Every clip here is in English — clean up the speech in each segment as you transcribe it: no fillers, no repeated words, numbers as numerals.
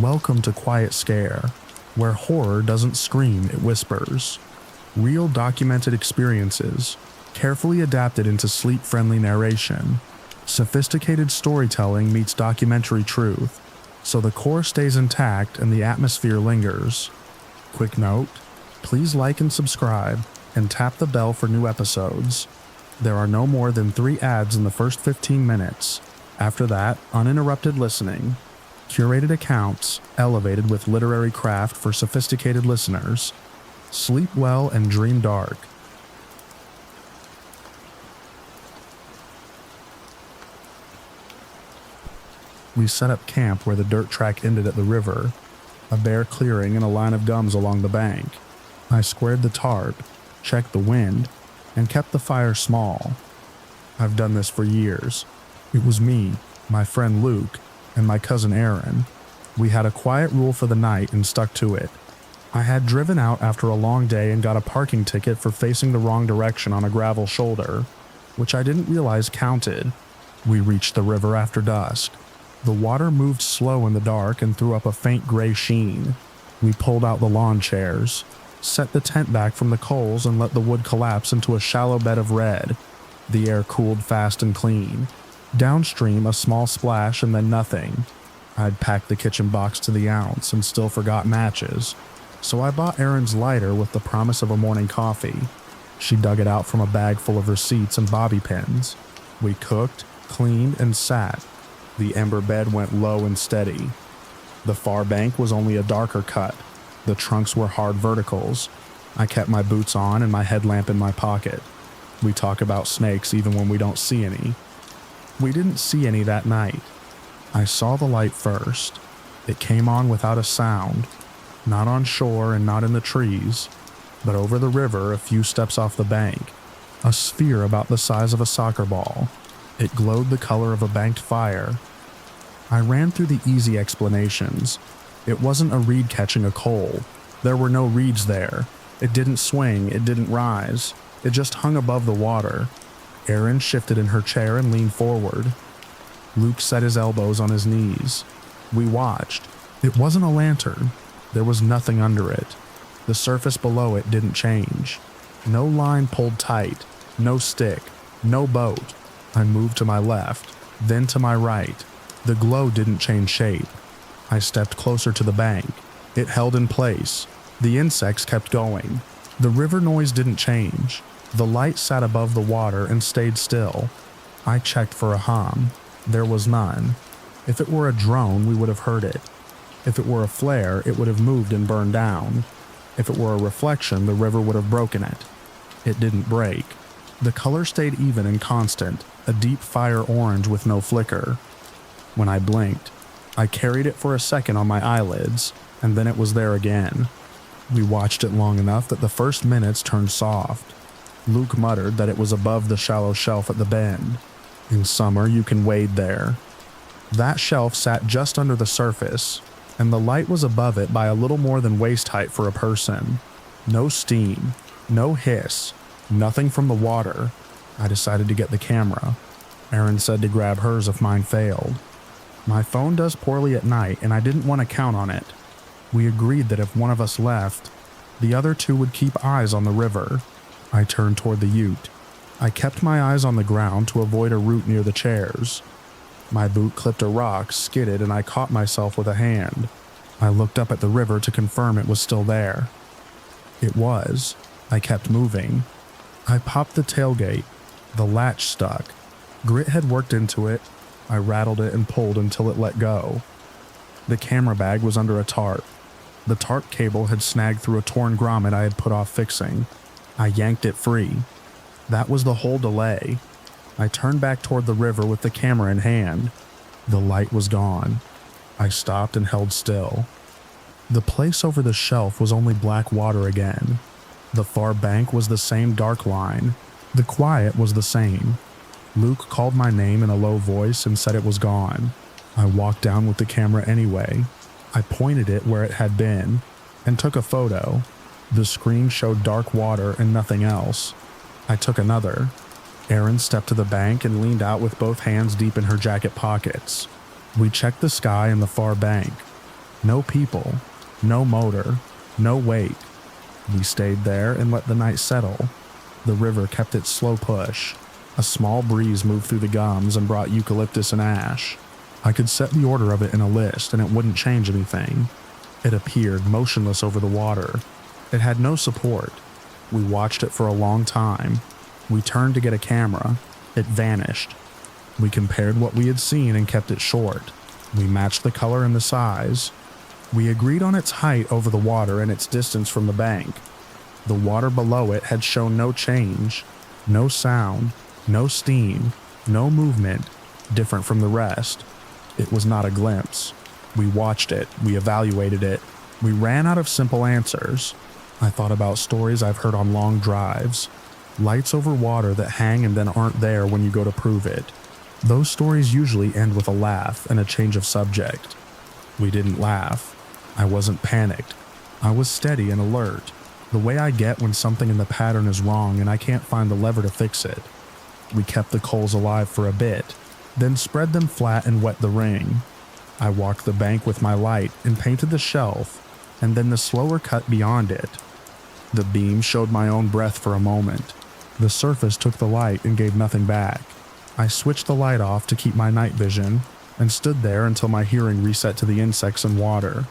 Welcome to Quiet Scare, where horror doesn't scream, it whispers. Real documented experiences, carefully adapted into sleep-friendly narration. Sophisticated storytelling meets documentary truth, so the core stays intact and the atmosphere lingers. Quick note, please like and subscribe, and tap the bell for new episodes. There are no more than 3 ads in the first 15 minutes. After that, uninterrupted listening. Curated accounts, elevated with literary craft for sophisticated listeners. Sleep well and dream dark. We set up camp where the dirt track ended at the river, a bare clearing and a line of gums along the bank. I squared the tarp, checked the wind, and kept the fire small. I've done this for years. It was me, my friend Luke, and my cousin Aaron. We had a quiet rule for the night and stuck to it. I had driven out after a long day and got a parking ticket for facing the wrong direction on a gravel shoulder, which I didn't realize counted. We reached the river after dusk. The water moved slow in the dark and threw up a faint gray sheen. We pulled out the lawn chairs, set the tent back from the coals and let the wood collapse into a shallow bed of red. The air cooled fast and clean. Downstream, a small splash and then nothing. I'd packed the kitchen box to the ounce and still forgot matches, so I bought Erin's lighter with the promise of a morning coffee. She dug it out from a bag full of receipts and bobby pins. We cooked, cleaned, and sat. The ember bed went low and steady. The far bank was only a darker cut. The trunks were hard verticals. I kept my boots on and my headlamp in my pocket. We talk about snakes even when we don't see any. We didn't see any that night. I saw the light first. It came on without a sound, not on shore and not in the trees, but over the river a few steps off the bank, a sphere about the size of a soccer ball. It glowed the color of a banked fire. I ran through the easy explanations. It wasn't a reed catching a coal. There were no reeds there. It didn't swing, it didn't rise. It just hung above the water. Erin shifted in her chair and leaned forward. Luke set his elbows on his knees. We watched. It wasn't a lantern. There was nothing under it. The surface below it didn't change. No line pulled tight. No stick. No boat. I moved to my left, then to my right. The glow didn't change shape. I stepped closer to the bank. It held in place. The insects kept going. The river noise didn't change. The light sat above the water and stayed still. I checked for a hum. There was none. If it were a drone, we would have heard it. If it were a flare, it would have moved and burned down. If it were a reflection, the river would have broken it. It didn't break. The color stayed even and constant, a deep fire orange with no flicker. When I blinked, I carried it for a second on my eyelids, and then it was there again. We watched it long enough that the first minutes turned soft. Luke muttered that it was above the shallow shelf at the bend. In summer, you can wade there. That shelf sat just under the surface, and the light was above it by a little more than waist height for a person. No steam, no hiss, nothing from the water. I decided to get the camera. Erin said to grab hers if mine failed. My phone does poorly at night, and I didn't want to count on it. We agreed that if one of us left, the other two would keep eyes on the river. I turned toward the ute. I kept my eyes on the ground to avoid a root near the chairs. My boot clipped a rock, skidded, and I caught myself with a hand. I looked up at the river to confirm it was still there. It was. I kept moving. I popped the tailgate. The latch stuck. Grit had worked into it. I rattled it and pulled until it let go. The camera bag was under a tarp. The tarp cable had snagged through a torn grommet I had put off fixing. I yanked it free. That was the whole delay. I turned back toward the river with the camera in hand. The light was gone. I stopped and held still. The place over the shelf was only black water again. The far bank was the same dark line. The quiet was the same. Luke called my name in a low voice and said it was gone. I walked down with the camera anyway. I pointed it where it had been and took a photo. The screen showed dark water and nothing else. I took another. Erin stepped to the bank and leaned out with both hands deep in her jacket pockets. We checked the sky and the far bank. No people, no motor, no wake. We stayed there and let the night settle. The river kept its slow push. A small breeze moved through the gums and brought eucalyptus and ash. I could set the order of it in a list and it wouldn't change anything. It appeared motionless over the water. It had no support. We watched it for a long time. We turned to get a camera. It vanished. We compared what we had seen and kept it short. We matched the color and the size. We agreed on its height over the water and its distance from the bank. The water below it had shown no change, no sound, no steam, no movement, different from the rest. It was not a glimpse. We watched it, we evaluated it. We ran out of simple answers. I thought about stories I've heard on long drives. Lights over water that hang and then aren't there when you go to prove it. Those stories usually end with a laugh and a change of subject. We didn't laugh. I wasn't panicked. I was steady and alert, the way I get when something in the pattern is wrong and I can't find the lever to fix it. We kept the coals alive for a bit, then spread them flat and wet the ring. I walked the bank with my light and painted the shelf, and then the slower cut beyond it. The beam showed my own breath for a moment. The surface took the light and gave nothing back. I switched the light off to keep my night vision, and stood there until my hearing reset to the insects and water.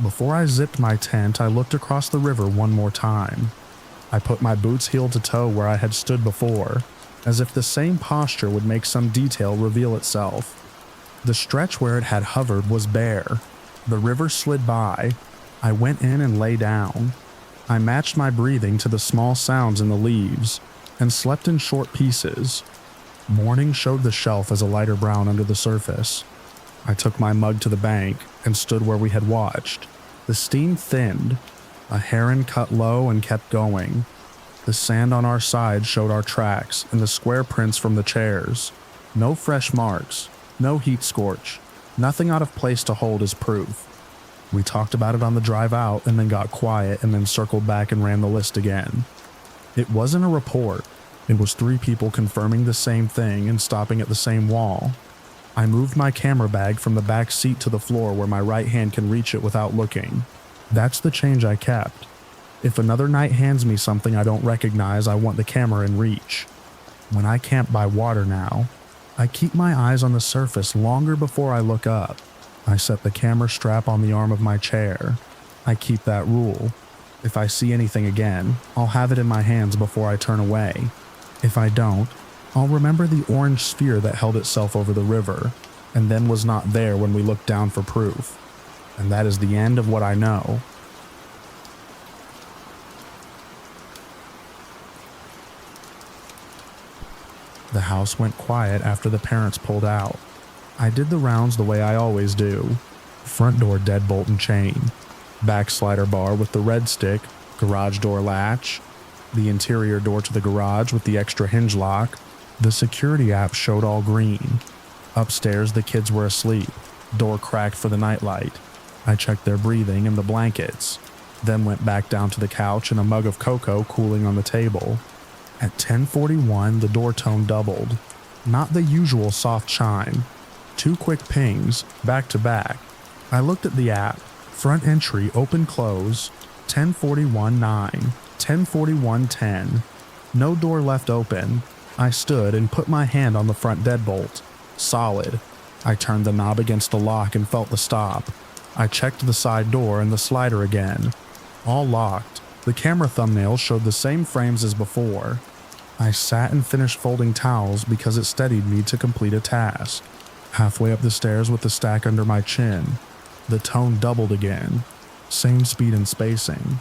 Before I zipped my tent, I looked across the river one more time. I put my boots heel to toe where I had stood before, as if the same posture would make some detail reveal itself. The stretch where it had hovered was bare. The river slid by. I went in and lay down. I matched my breathing to the small sounds in the leaves, and slept in short pieces. Morning showed the shelf as a lighter brown under the surface. I took my mug to the bank and stood where we had watched. The steam thinned. A heron cut low and kept going. The sand on our side showed our tracks and the square prints from the chairs. No fresh marks, no heat scorch, nothing out of place to hold as proof. We talked about it on the drive out and then got quiet and then circled back and ran the list again. It wasn't a report. It was 3 people confirming the same thing and stopping at the same wall. I moved my camera bag from the back seat to the floor where my right hand can reach it without looking. That's the change I kept. If another night hands me something I don't recognize, I want the camera in reach. When I camp by water now, I keep my eyes on the surface longer before I look up. I set the camera strap on the arm of my chair. I keep that rule. If I see anything again, I'll have it in my hands before I turn away. If I don't, I'll remember the orange sphere that held itself over the river, and then was not there when we looked down for proof. And that is the end of what I know. The house went quiet after the parents pulled out. I did the rounds the way I always do. Front door deadbolt and chain. Back slider bar with the red stick, garage door latch. The interior door to the garage with the extra hinge lock. The security app showed all green. Upstairs, the kids were asleep. Door cracked for the nightlight. I checked their breathing and the blankets, then went back down to the couch and a mug of cocoa cooling on the table. At 10:41, the door tone doubled. Not the usual soft chime. 2 quick pings, back to back. I looked at the app. Front entry, open close, 10:41:9, 10:41:10. No door left open. I stood and put my hand on the front deadbolt. Solid. I turned the knob against the lock and felt the stop. I checked the side door and the slider again. All locked. The camera thumbnail showed the same frames as before. I sat and finished folding towels because it steadied me to complete a task. Halfway up the stairs with the stack under my chin, the tone doubled again. Same speed and spacing.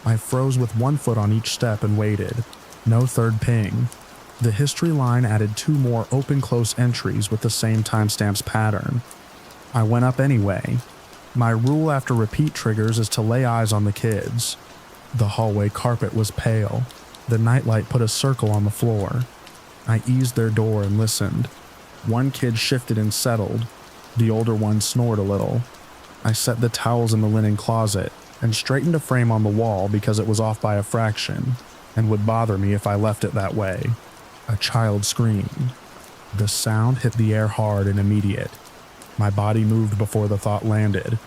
I froze with 1 foot on each step and waited. No third ping. The history line added 2 more open-close entries with the same timestamps pattern. I went up anyway. My rule after repeat triggers is to lay eyes on the kids. The hallway carpet was pale. The nightlight put a circle on the floor. I eased their door and listened. 1 kid shifted and settled. The older one snored a little. I set the towels in the linen closet and straightened a frame on the wall because it was off by a fraction and would bother me if I left it that way. A child screamed. The sound hit the air hard and immediate. My body moved before the thought landed.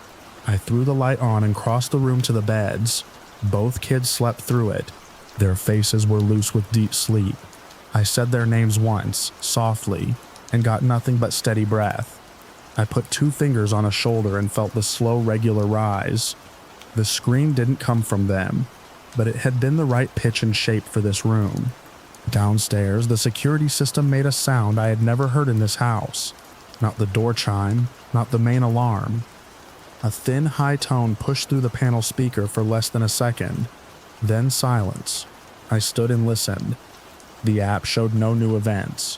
I threw the light on and crossed the room to the beds. Both kids slept through it. Their faces were loose with deep sleep. I said their names once, softly, and got nothing but steady breath. I put 2 fingers on a shoulder and felt the slow, regular rise. The scream didn't come from them, but it had been the right pitch and shape for this room. Downstairs, the security system made a sound I had never heard in this house. Not the door chime, not the main alarm. A thin, high tone pushed through the panel speaker for less than a second. Then silence. I stood and listened. The app showed no new events.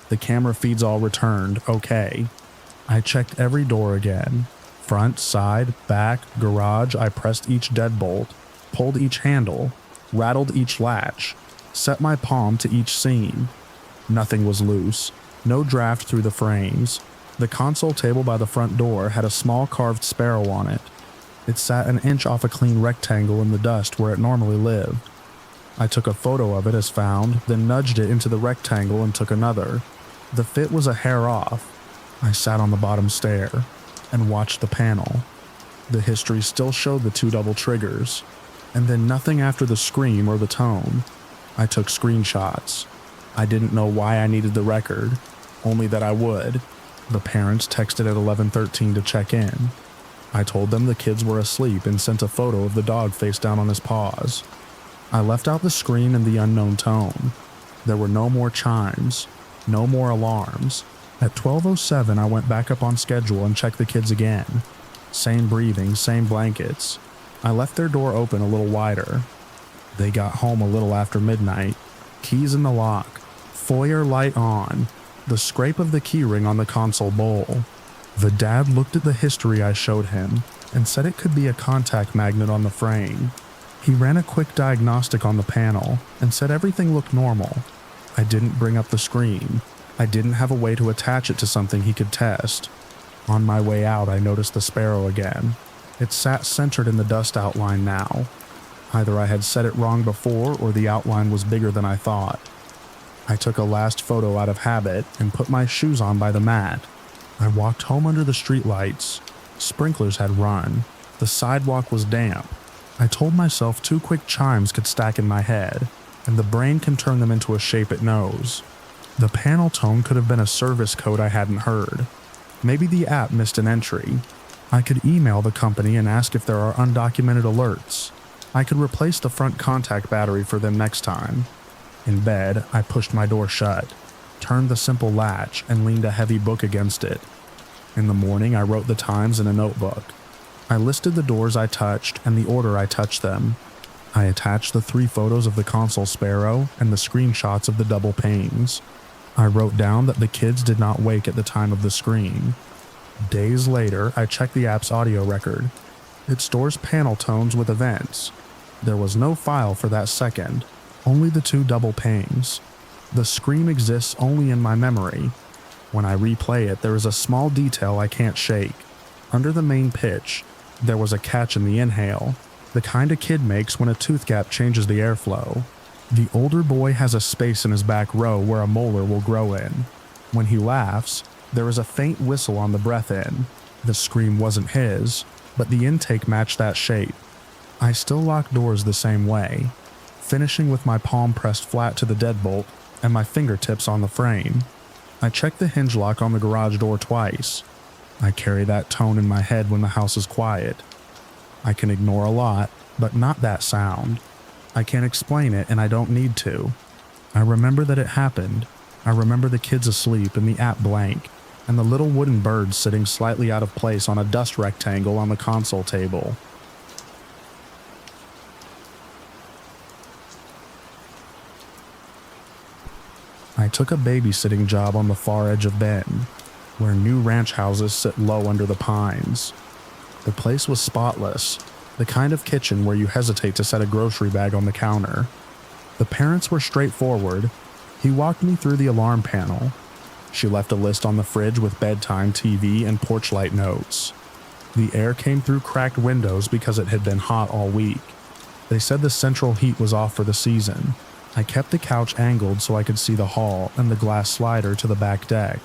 The camera feeds all returned, okay. I checked every door again. Front, side, back, garage. I pressed each deadbolt, pulled each handle, rattled each latch, set my palm to each seam. Nothing was loose. No draft through the frames. The console table by the front door had a small carved sparrow on it. It sat an inch off a clean rectangle in the dust where it normally lived. I took a photo of it as found, then nudged it into the rectangle and took another. The fit was a hair off. I sat on the bottom stair and watched the panel. The history still showed the 2 double triggers, and then nothing after the scream or the tone. I took screenshots. I didn't know why I needed the record, only that I would. The parents texted at 11:13 to check in. I told them the kids were asleep and sent a photo of the dog face down on his paws. I left out the scream and the unknown tone. There were no more chimes, no more alarms. At 12:07, I went back up on schedule and checked the kids again. Same breathing, same blankets. I left their door open a little wider. They got home a little after midnight. Keys in the lock. Foyer light on. The scrape of the keyring on the console bowl. The dad looked at the history I showed him and said it could be a contact magnet on the frame. He ran a quick diagnostic on the panel and said everything looked normal. I didn't bring up the screen. I didn't have a way to attach it to something he could test. On my way out, I noticed the sparrow again. It sat centered in the dust outline now. Either I had set it wrong before or the outline was bigger than I thought. I took a last photo out of habit and put my shoes on by the mat. I walked home under the streetlights. Sprinklers had run. The sidewalk was damp. I told myself 2 quick chimes could stack in my head, and the brain can turn them into a shape it knows. The panel tone could have been a service code I hadn't heard. Maybe the app missed an entry. I could email the company and ask if there are undocumented alerts. I could replace the front contact battery for them next time. In bed, I pushed my door shut, turned the simple latch, and leaned a heavy book against it. In the morning, I wrote the times in a notebook. I listed the doors I touched and the order I touched them. I attached the 3 photos of the console sparrow and the screenshots of the double panes. I wrote down that the kids did not wake at the time of the scream. Days later, I checked the app's audio record. It stores panel tones with events. There was no file for that second, only the 2 double pangs. The scream exists only in my memory. When I replay it, there is a small detail I can't shake. Under the main pitch, there was a catch in the inhale, the kind a kid makes when a tooth gap changes the airflow. The older boy has a space in his back row where a molar will grow in. When he laughs, there is a faint whistle on the breath in. The scream wasn't his, but the intake matched that shape. I still lock doors the same way, finishing with my palm pressed flat to the deadbolt and my fingertips on the frame. I check the hinge lock on the garage door twice. I carry that tone in my head when the house is quiet. I can ignore a lot, but not that sound. I can't explain it and I don't need to. I remember that it happened. I remember the kids asleep and the app blank, and the little wooden bird sitting slightly out of place on a dust rectangle on the console table. I took a babysitting job on the far edge of Bend, where new ranch houses sit low under the pines. The place was spotless, the kind of kitchen where you hesitate to set a grocery bag on the counter. The parents were straightforward. He walked me through the alarm panel. She left a list on the fridge with bedtime TV and porch light notes. The air came through cracked windows because it had been hot all week. They said the central heat was off for the season. I kept the couch angled so I could see the hall and the glass slider to the back deck.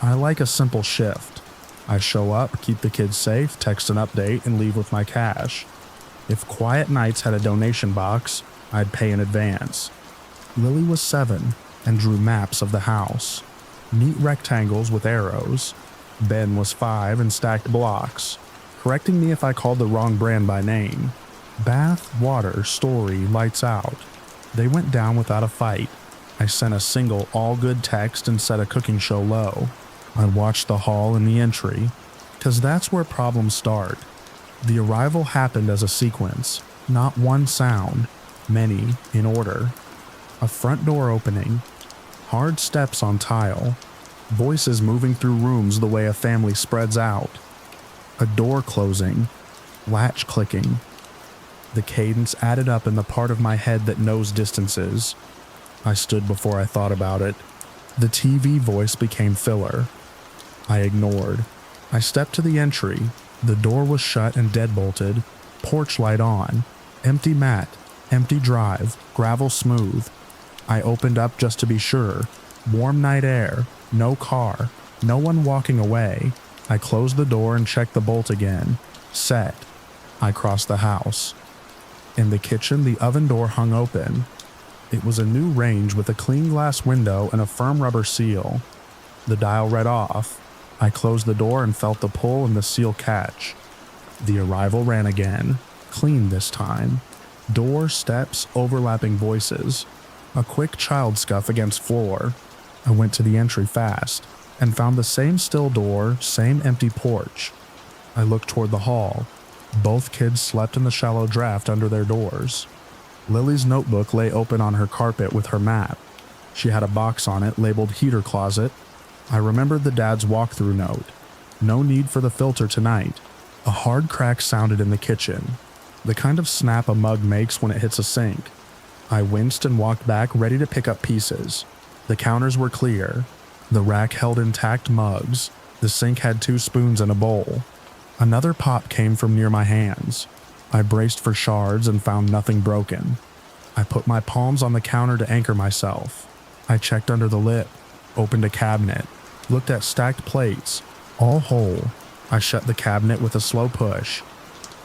I like a simple shift. I show up, keep the kids safe, text an update, and leave with my cash. If Quiet Nights had a donation box, I'd pay in advance. Lily was 7 and drew maps of the house. Neat rectangles with arrows. Ben was 5 and stacked blocks, correcting me if I called the wrong brand by name. Bath, water, story, lights out. They went down without a fight. I sent a single all-good text and set a cooking show low. I watched the hall and the entry, because that's where problems start. The arrival happened as a sequence, not one sound, many in order. A front door opening, hard steps on tile, voices moving through rooms the way a family spreads out, a door closing, latch clicking. The cadence added up in the part of my head that knows distances. I stood before I thought about it. The TV voice became filler. I ignored. I stepped to the entry. The door was shut and deadbolted, porch light on, empty mat, empty drive, gravel smooth. I opened up just to be sure. Warm night air, no car, no one walking away. I closed the door and checked the bolt again. Set. I crossed the house. In the kitchen, the oven door hung open. It was a new range with a clean glass window and a firm rubber seal. The dial read off. I closed the door and felt the pull and the seal catch. The arrival ran again, clean this time. Door, steps, overlapping voices. A quick child scuff against floor. I went to the entry fast and found the same still door, same empty porch. I looked toward the hall. Both kids slept in the shallow draft under their doors. Lily's notebook lay open on her carpet with her map. She had a box on it labeled heater closet. I remembered the dad's walkthrough note. No need for the filter tonight. A hard crack sounded in the kitchen, the kind of snap a mug makes when it hits a sink. I winced and walked back, ready to pick up pieces. The counters were clear. The rack held intact mugs. The sink had 2 spoons and a bowl. Another pop came from near my hands. I braced for shards and found nothing broken. I put my palms on the counter to anchor myself. I checked under the lip, opened a cabinet, looked at stacked plates, all whole. I shut the cabinet with a slow push.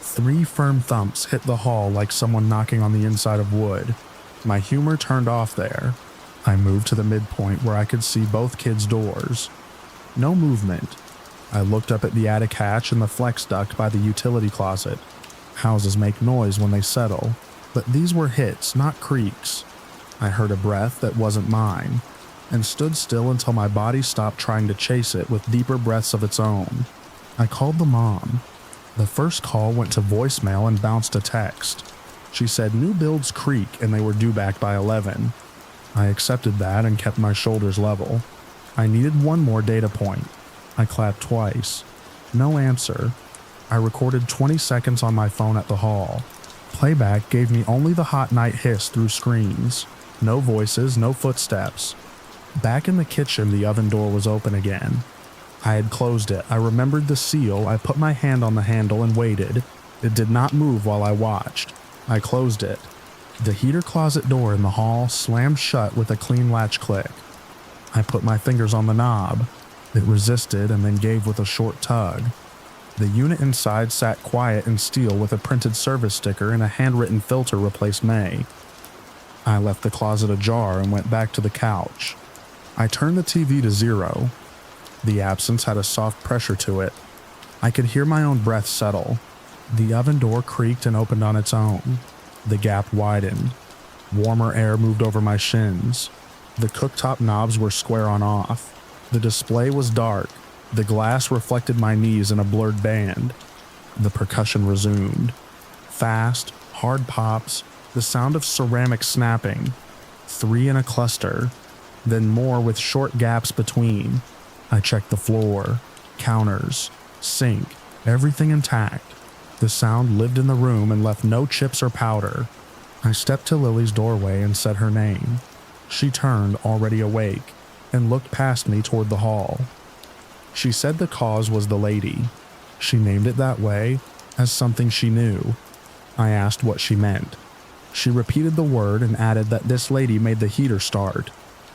3 firm thumps hit the hall like someone knocking on the inside of wood. My humor turned off there. I moved to the midpoint where I could see both kids' doors. No movement. I looked up at the attic hatch and the flex duct by the utility closet. Houses make noise when they settle, but these were hits, not creaks. I heard a breath that wasn't mine, and stood still until my body stopped trying to chase it with deeper breaths of its own. I called the mom. The first call went to voicemail and bounced a text. She said new builds creak and they were due back by 11. I accepted that and kept my shoulders level. I needed one more data point. I clapped twice. No answer. I recorded 20 seconds on my phone at the hall. Playback gave me only the hot night hiss through screens. No voices, no footsteps. Back in the kitchen, the oven door was open again. I had closed it. I remembered the seal. I put my hand on the handle and waited. It did not move while I watched. I closed it. The heater closet door in the hall slammed shut with a clean latch click. I put my fingers on the knob. It resisted and then gave with a short tug. The unit inside sat quiet and still with a printed service sticker and a handwritten filter replaced May. I left the closet ajar and went back to the couch. I turned the TV to 0. The absence had a soft pressure to it. I could hear my own breath settle. The oven door creaked and opened on its own. The gap widened. Warmer air moved over my shins. The cooktop knobs were square on off. The display was dark. The glass reflected my knees in a blurred band. The percussion resumed. Fast, hard pops, the sound of ceramic snapping. 3 in a cluster, then more with short gaps between. I checked the floor, counters, sink, everything intact. The sound lived in the room and left no chips or powder. I stepped to Lily's doorway and said her name. She turned, already awake, and looked past me toward the hall. She said the cause was the lady. She named it that way, as something she knew. I asked what she meant. She repeated the word and added that this lady made the heater start.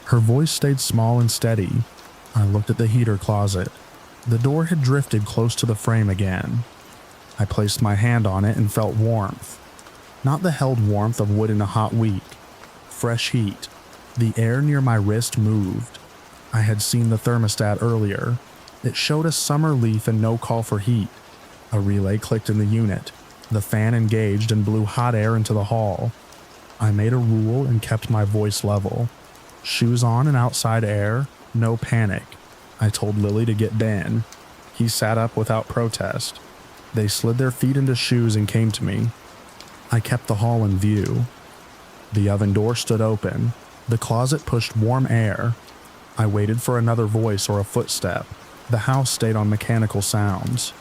Her voice stayed small and steady. I looked at the heater closet. The door had drifted close to the frame again. I placed my hand on it and felt warmth. Not the held warmth of wood in a hot week. Fresh heat. The air near my wrist moved. I had seen the thermostat earlier. It showed a summer leaf and no call for heat. A relay clicked in the unit. The fan engaged and blew hot air into the hall. I made a rule and kept my voice level. Shoes on and outside air, no panic. I told Lily to get Ben. He sat up without protest. They slid their feet into shoes and came to me. I kept the hall in view. The oven door stood open. The closet pushed warm air. I waited for another voice or a footstep. The house stayed on mechanical sounds.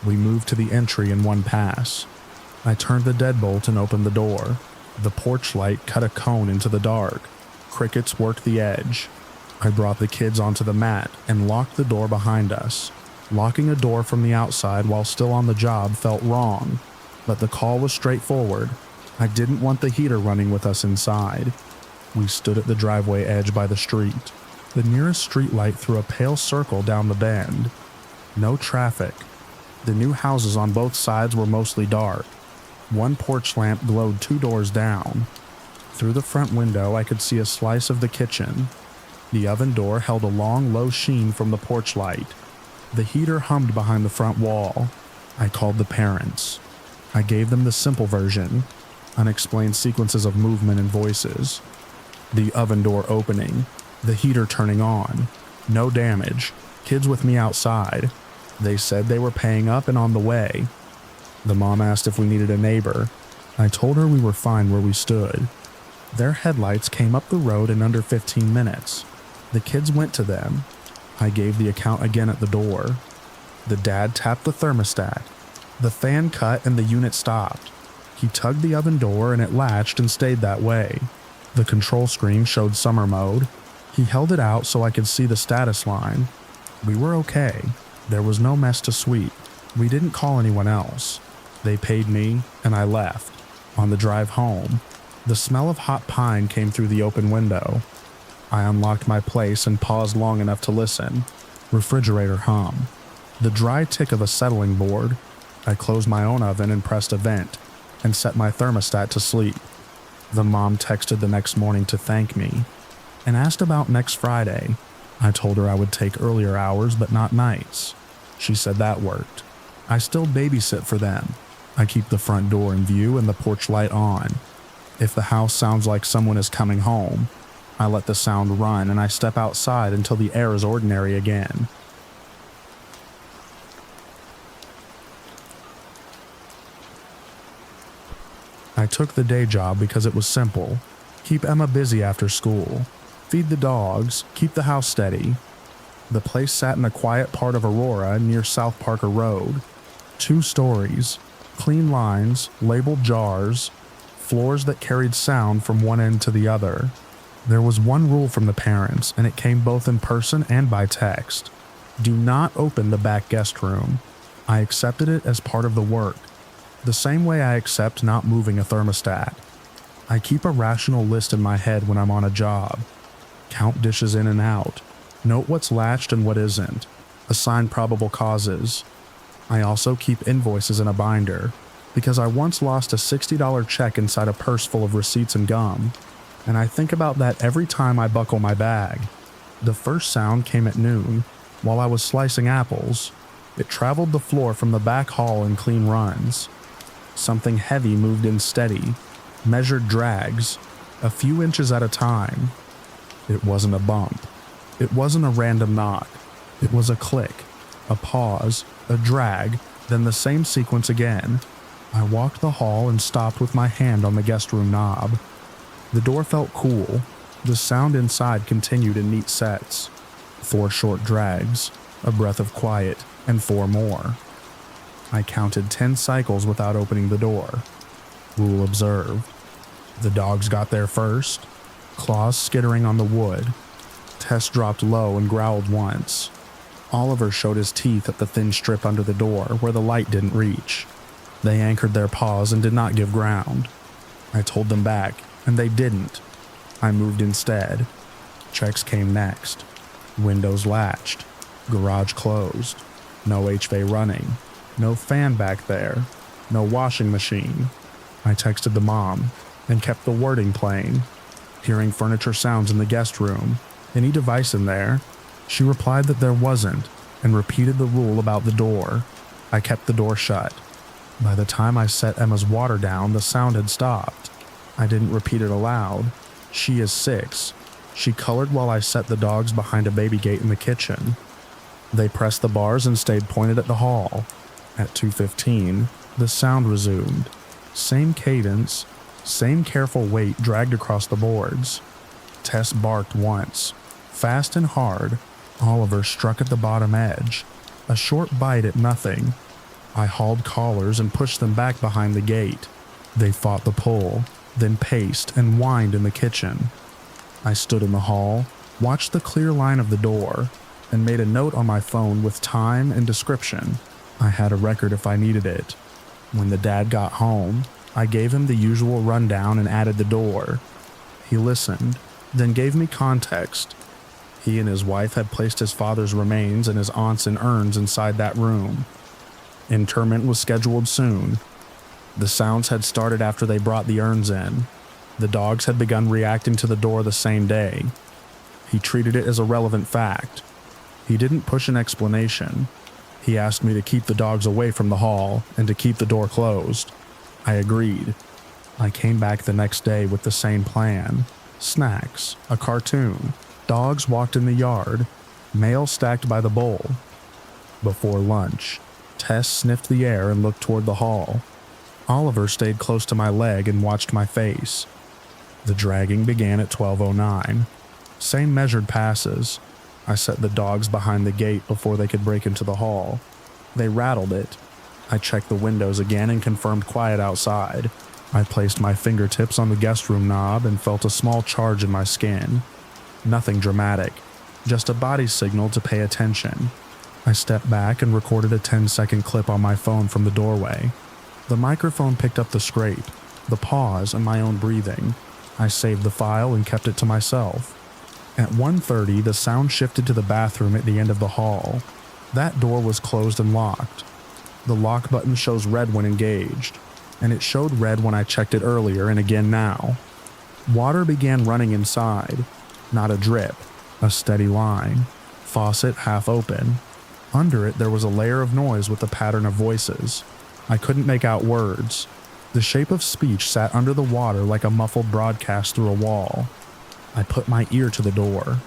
We moved to the entry in one pass. I turned the deadbolt and opened the door. The porch light cut a cone into the dark. Crickets worked the edge. I brought the kids onto the mat and locked the door behind us. Locking a door from the outside while still on the job felt wrong, but the call was straightforward. I didn't want the heater running with us inside. We stood at the driveway edge by the street. The nearest street light threw a pale circle down the bend. No traffic. The new houses on both sides were mostly dark. One porch lamp glowed 2 doors down. Through the front window I could see a slice of the kitchen. The oven door held a long, low sheen from the porch light. The heater hummed behind the front wall. I called the parents. I gave them the simple version, unexplained sequences of movement and voices. The oven door opening, the heater turning on, no damage, kids with me outside. They said they were paying up and on the way. The mom asked if we needed a neighbor. I told her we were fine where we stood. Their headlights came up the road in under 15 minutes. The kids went to them. I gave the account again at the door. The dad tapped the thermostat. The fan cut and the unit stopped. He tugged the oven door and it latched and stayed that way. The control screen showed summer mode. He held it out so I could see the status line. We were okay. There was no mess to sweep. We didn't call anyone else. They paid me and I left. On the drive home, the smell of hot pine came through the open window. I unlocked my place and paused long enough to listen. Refrigerator hum. The dry tick of a settling board. I closed my own oven and pressed a vent, and set my thermostat to sleep. The mom texted the next morning to thank me, and asked about next Friday. I told her I would take earlier hours but not nights. She said that worked. I still babysit for them. I keep the front door in view and the porch light on. If the house sounds like someone is coming home, I let the sound run and I step outside until the air is ordinary again. I took the day job because it was simple. Keep Emma busy after school. Feed the dogs, keep the house steady. The place sat in a quiet part of Aurora near South Parker Road. 2 stories, clean lines, labeled jars, floors that carried sound from one end to the other. There was one rule from the parents, and it came both in person and by text. Do not open the back guest room. I accepted it as part of the work, the same way I accept not moving a thermostat. I keep a rational list in my head when I'm on a job. Count dishes in and out. Note what's latched and what isn't. Assign probable causes. I also keep invoices in a binder, because I once lost a $60 check inside a purse full of receipts and gum, and I think about that every time I buckle my bag. The first sound came at noon, while I was slicing apples. It traveled the floor from the back hall in clean runs. Something heavy moved in steady, measured drags, a few inches at a time. It wasn't a bump. It wasn't a random knock. It was a click, a pause, a drag, then the same sequence again. I walked the hall and stopped with my hand on the guest room knob. The door felt cool. The sound inside continued in neat sets. 4 short drags, a breath of quiet, and 4 more. I counted 10 cycles without opening the door. Rule observed. The dogs got there first, claws skittering on the wood. Tess dropped low and growled once. Oliver showed his teeth at the thin strip under the door where the light didn't reach. They anchored their paws and did not give ground. I told them back, and they didn't. I moved instead. Checks came next. Windows latched. Garage closed. No HVAC running. No fan back there. No washing machine. I texted the mom and kept the wording plain. Hearing furniture sounds in the guest room. Any device in there? She replied that there wasn't and repeated the rule about the door. I kept the door shut. By the time I set Emma's water down, the sound had stopped. I didn't repeat it aloud. She is 6. She colored while I set the dogs behind a baby gate in the kitchen. They pressed the bars and stayed pointed at the hall. At 2:15, the sound resumed. Same cadence, same careful weight dragged across the boards. Tess barked once, fast and hard. Oliver struck at the bottom edge. A short bite at nothing. I hauled collars and pushed them back behind the gate. They fought the pull, then paced and whined in the kitchen. I stood in the hall, watched the clear line of the door, and made a note on my phone with time and description. I had a record if I needed it. When the dad got home, I gave him the usual rundown and added the door. He listened, then gave me context. He and his wife had placed his father's remains and his aunt's in urns inside that room. Interment was scheduled soon. The sounds had started after they brought the urns in. The dogs had begun reacting to the door the same day. He treated it as a relevant fact. He didn't push an explanation. He asked me to keep the dogs away from the hall and to keep the door closed. I agreed. I came back the next day with the same plan. Snacks, a cartoon, dogs walked in the yard, mail stacked by the bowl. Before lunch, Tess sniffed the air and looked toward the hall. Oliver stayed close to my leg and watched my face. The dragging began at 12:09. Same measured passes. I set the dogs behind the gate before they could break into the hall. They rattled it. I checked the windows again and confirmed quiet outside. I placed my fingertips on the guest room knob and felt a small charge in my skin. Nothing dramatic, just a body signal to pay attention. I stepped back and recorded a 10-second clip on my phone from the doorway. The microphone picked up the scrape, the pause, and my own breathing. I saved the file and kept it to myself. At 1:30, the sound shifted to the bathroom at the end of the hall. That door was closed and locked. The lock button shows red when engaged, and it showed red when I checked it earlier and again now. Water began running inside. Not a drip, a steady line. Faucet half open. Under it there was a layer of noise with a pattern of voices. I couldn't make out words. The shape of speech sat under the water like a muffled broadcast through a wall. I put my ear to the door.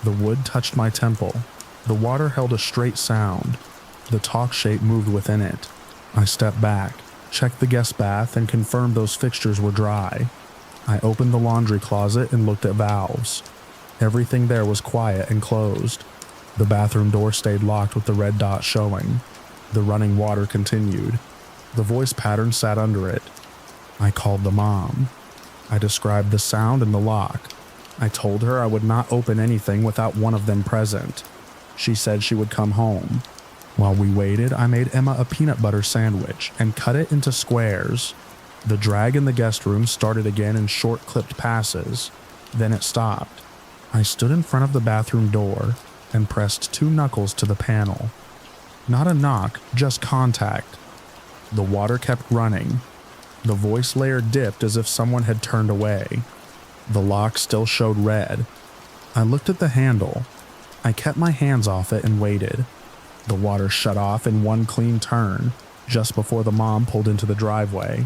The wood touched my temple. The water held a straight sound. The talk shape moved within it. I stepped back, checked the guest bath, and confirmed those fixtures were dry. I opened the laundry closet and looked at valves. Everything there was quiet and closed. The bathroom door stayed locked with the red dot showing. The running water continued. The voice pattern sat under it. I called the mom. I described the sound and the lock. I told her I would not open anything without one of them present. She said she would come home. While we waited, I made Emma a peanut butter sandwich and cut it into squares. The drag in the guest room started again in short clipped passes. Then it stopped. I stood in front of the bathroom door and pressed 2 knuckles to the panel. Not a knock, just contact. The water kept running. The voice layer dipped as if someone had turned away. The lock still showed red. I looked at the handle. I kept my hands off it and waited. The water shut off in one clean turn, just before the mom pulled into the driveway.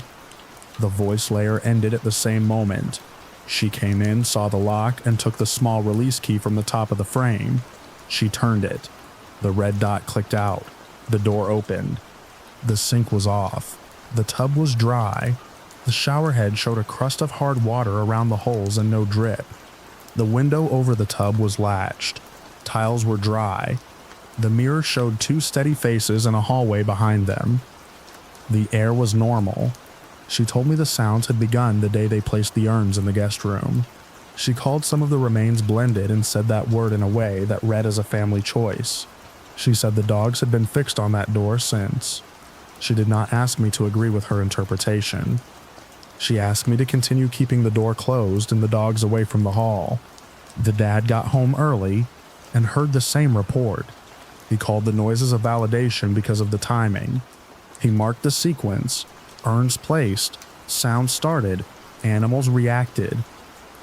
The voice layer ended at the same moment. She came in, saw the lock, and took the small release key from the top of the frame. She turned it. The red dot clicked out. The door opened. The sink was off. The tub was dry. The shower head showed a crust of hard water around the holes and no drip. The window over the tub was latched. Tiles were dry. The mirror showed 2 steady faces and a hallway behind them. The air was normal. She told me the sounds had begun the day they placed the urns in the guest room. She called some of the remains blended and said that word in a way that read as a family choice. She said the dogs had been fixed on that door since. She did not ask me to agree with her interpretation. She asked me to continue keeping the door closed and the dogs away from the hall. The dad got home early and heard the same report. He called the noises a validation because of the timing. He marked the sequence, urns placed, sound started, animals reacted.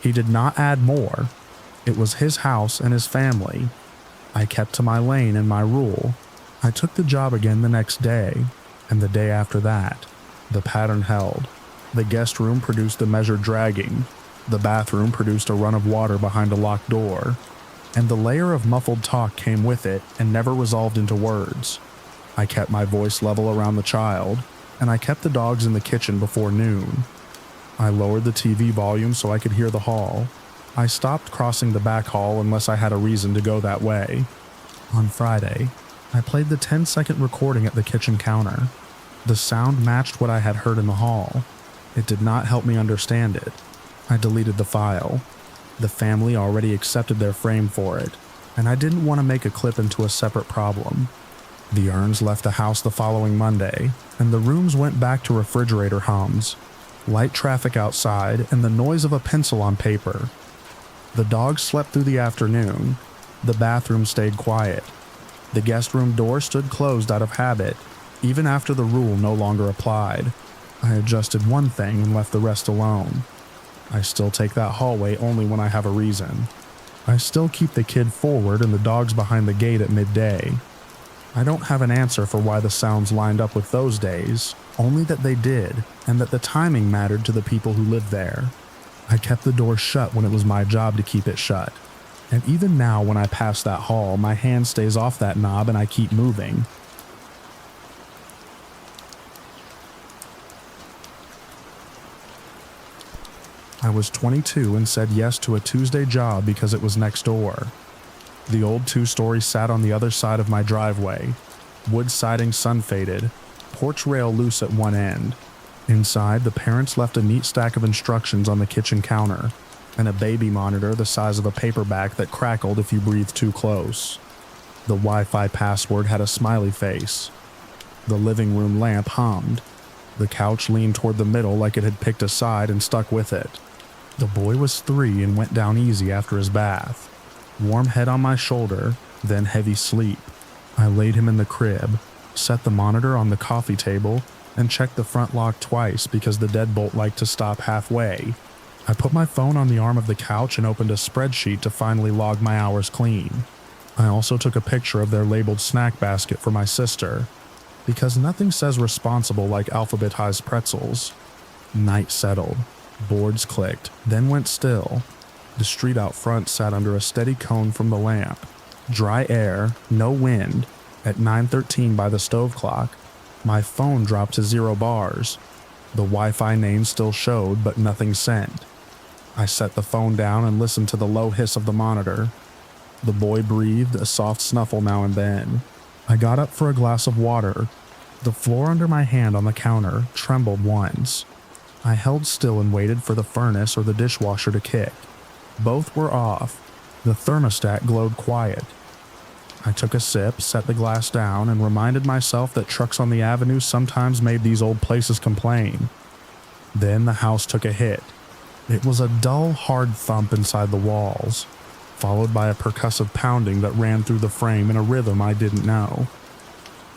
He did not add more. It was his house and his family. I kept to my lane and my rule. I took the job again the next day, and the day after that. The pattern held. The guest room produced a measured dragging. The bathroom produced a run of water behind a locked door. And the layer of muffled talk came with it and never resolved into words. I kept my voice level around the child, and I kept the dogs in the kitchen before noon. I lowered the TV volume so I could hear the hall. I stopped crossing the back hall unless I had a reason to go that way. On Friday, I played the 10-second recording at the kitchen counter. The sound matched what I had heard in the hall. It did not help me understand it. I deleted the file. The family already accepted their frame for it, and I didn't want to make a clip into a separate problem. The urns left the house the following Monday, and the rooms went back to refrigerator hums, light traffic outside, and the noise of a pencil on paper. The dogs slept through the afternoon. The bathroom stayed quiet. The guest room door stood closed out of habit, even after the rule no longer applied. I adjusted one thing and left the rest alone. I still take that hallway only when I have a reason. I still keep the kid forward and the dogs behind the gate at midday. I don't have an answer for why the sounds lined up with those days, only that they did, and that the timing mattered to the people who lived there. I kept the door shut when it was my job to keep it shut. And even now when I pass that hall, my hand stays off that knob and I keep moving. I was 22 and said yes to a Tuesday job because it was next door. The old two-story sat on the other side of my driveway, wood siding sun-faded, porch rail loose at one end. Inside, the parents left a neat stack of instructions on the kitchen counter, and a baby monitor the size of a paperback that crackled if you breathed too close. The Wi-Fi password had a smiley face. The living room lamp hummed. The couch leaned toward the middle like it had picked a side and stuck with it. The boy was 3 and went down easy after his bath. Warm head on my shoulder, then heavy sleep. I laid him in the crib, set the monitor on the coffee table, and checked the front lock twice because the deadbolt liked to stop halfway. I put my phone on the arm of the couch and opened a spreadsheet to finally log my hours clean. I also took a picture of their labeled snack basket for my sister, because nothing says responsible like alphabetized pretzels. Night settled. Boards clicked, then went still. The street out front sat under a steady cone from the lamp. Dry air, no wind. At 9:13 by the stove clock, my phone dropped to 0 bars. The Wi-Fi name still showed, but nothing sent. I set the phone down and listened to the low hiss of the monitor. The boy breathed, a soft snuffle now and then. I got up for a glass of water. The floor under my hand on the counter trembled once. I held still and waited for the furnace or the dishwasher to kick. Both were off. The thermostat glowed quiet. I took a sip, set the glass down, and reminded myself that trucks on the avenue sometimes made these old places complain. Then the house took a hit. It was a dull, hard thump inside the walls, followed by a percussive pounding that ran through the frame in a rhythm I didn't know.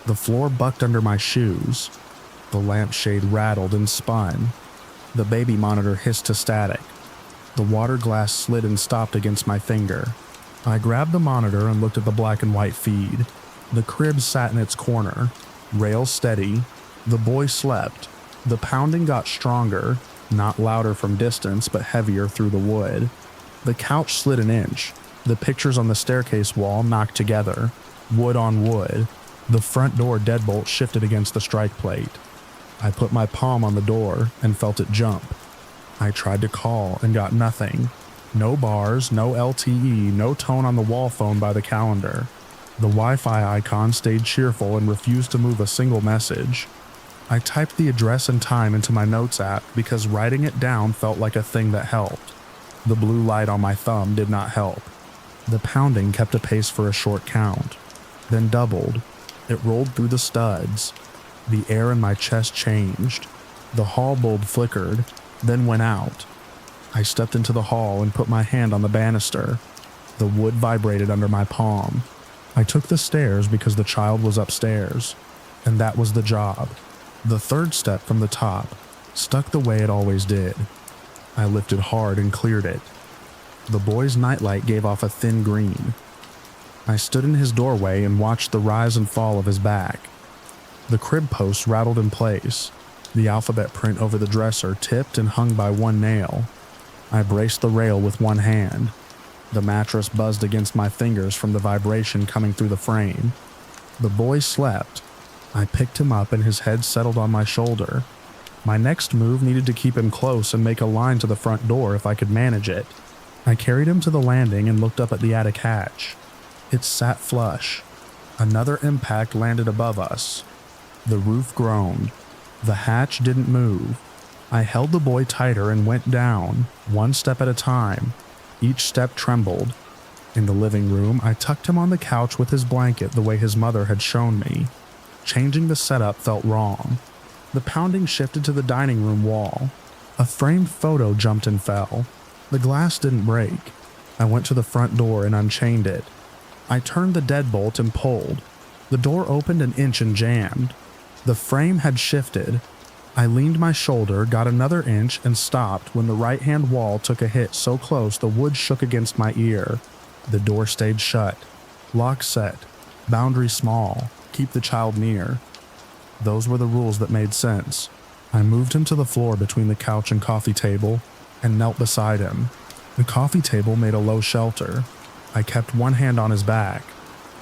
The floor bucked under my shoes. The lampshade rattled and spun. The baby monitor hissed to static. The water glass slid and stopped against my finger. I grabbed the monitor and looked at the black and white feed. The crib sat in its corner, rail steady. The boy slept. The pounding got stronger, not louder from distance, but heavier through the wood. The couch slid an inch. The pictures on the staircase wall knocked together, wood on wood. The front door deadbolt shifted against the strike plate. I put my palm on the door and felt it jump. I tried to call and got nothing. No bars, no LTE, no tone on the wall phone by the calendar. The Wi-Fi icon stayed cheerful and refused to move a single message. I typed the address and time into my notes app because writing it down felt like a thing that helped. The blue light on my thumb did not help. The pounding kept a pace for a short count, then doubled. It rolled through the studs. The air in my chest changed. The hall bulb flickered, then went out. I stepped into the hall and put my hand on the banister. The wood vibrated under my palm. I took the stairs because the child was upstairs, and that was the job. The third step from the top stuck the way it always did. I lifted hard and cleared it. The boy's nightlight gave off a thin green. I stood in his doorway and watched the rise and fall of his back. The crib post rattled in place. The alphabet print over the dresser tipped and hung by one nail. I braced the rail with one hand. The mattress buzzed against my fingers from the vibration coming through the frame. The boy slept. I picked him up and his head settled on my shoulder. My next move needed to keep him close and make a line to the front door if I could manage it. I carried him to the landing and looked up at the attic hatch. It sat flush. Another impact landed above us. The roof groaned. The hatch didn't move. I held the boy tighter and went down, one step at a time. Each step trembled. In the living room, I tucked him on the couch with his blanket the way his mother had shown me. Changing the setup felt wrong. The pounding shifted to the dining room wall. A framed photo jumped and fell. The glass didn't break. I went to the front door and unchained it. I turned the deadbolt and pulled. The door opened an inch and jammed. The frame had shifted. I leaned my shoulder, got another inch, and stopped when the right-hand wall took a hit so close the wood shook against my ear. The door stayed shut. Lock set. Boundary small. Keep the child near. Those were the rules that made sense. I moved him to the floor between the couch and coffee table and knelt beside him. The coffee table made a low shelter. I kept one hand on his back.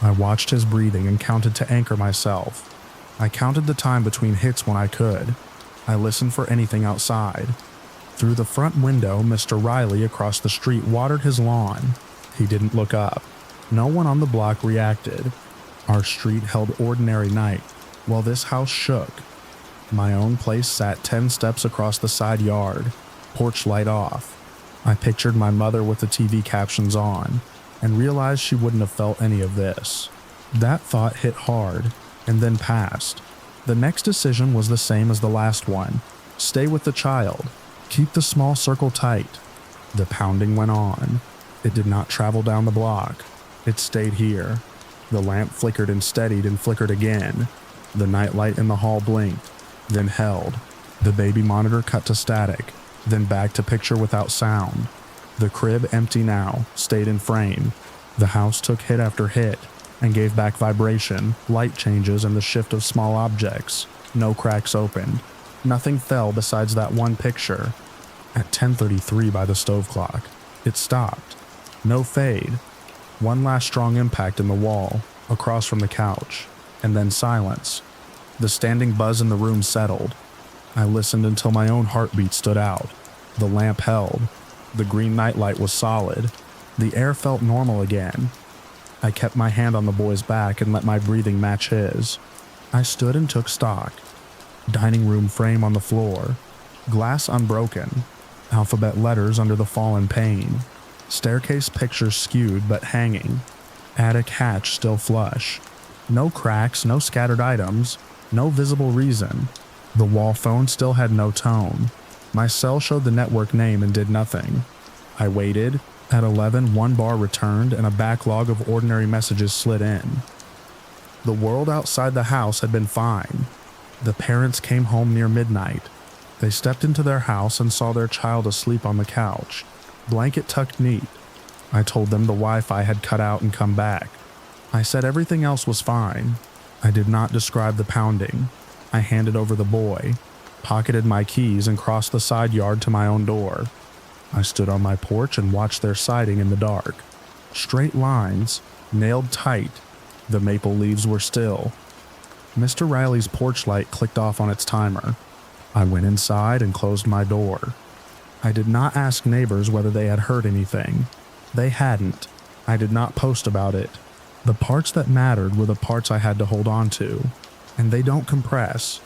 I watched his breathing and counted to anchor myself. I counted the time between hits when I could. I listened for anything outside. Through the front window, Mr. Riley across the street watered his lawn. He didn't look up. No one on the block reacted. Our street held ordinary night, while this house shook. My own place sat 10 steps across the side yard, porch light off. I pictured my mother with the TV captions on, and realized she wouldn't have felt any of this. That thought hit hard, and then passed. The next decision was the same as the last one. Stay with the child. Keep the small circle tight. The pounding went on. It did not travel down the block. It stayed here. The lamp flickered and steadied and flickered again. The nightlight in the hall blinked, then held. The baby monitor cut to static, then back to picture without sound. The crib, empty now, stayed in frame. The house took hit after hit and gave back vibration, light changes, and the shift of small objects. No cracks opened. Nothing fell besides that one picture. At 10:33 by the stove clock, it stopped. No fade. One last strong impact in the wall, across from the couch, and then silence. The standing buzz in the room settled. I listened until my own heartbeat stood out. The lamp held. The green nightlight was solid. The air felt normal again. I kept my hand on the boy's back and let my breathing match his. I stood and took stock. Dining room frame on the floor. Glass unbroken. Alphabet letters under the fallen pane. Staircase pictures skewed but hanging. Attic hatch still flush. No cracks, no scattered items, no visible reason. The wall phone still had no tone. My cell showed the network name and did nothing. I waited. At 11, one bar returned and a backlog of ordinary messages slid in. The world outside the house had been fine. The parents came home near midnight. They stepped into their house and saw their child asleep on the couch, blanket tucked neat. I told them the Wi-Fi had cut out and come back. I said everything else was fine. I did not describe the pounding. I handed over the boy, pocketed my keys, and crossed the side yard to my own door. I stood on my porch and watched their siding in the dark. Straight lines, nailed tight. The maple leaves were still. Mr. Riley's porch light clicked off on its timer. I went inside and closed my door. I did not ask neighbors whether they had heard anything. They hadn't. I did not post about it. The parts that mattered were the parts I had to hold on to, and they don't compress.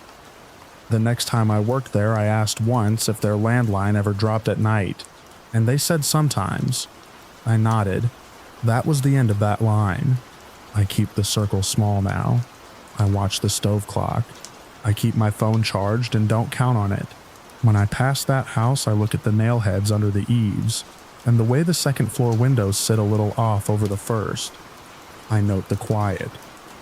The next time I worked there, I asked once if their landline ever dropped at night, and they said sometimes. I nodded. That was the end of that line. I keep the circle small now. I watch the stove clock. I keep my phone charged and don't count on it. When I pass that house, I look at the nail heads under the eaves, and the way the second floor windows sit a little off over the first. I note the quiet.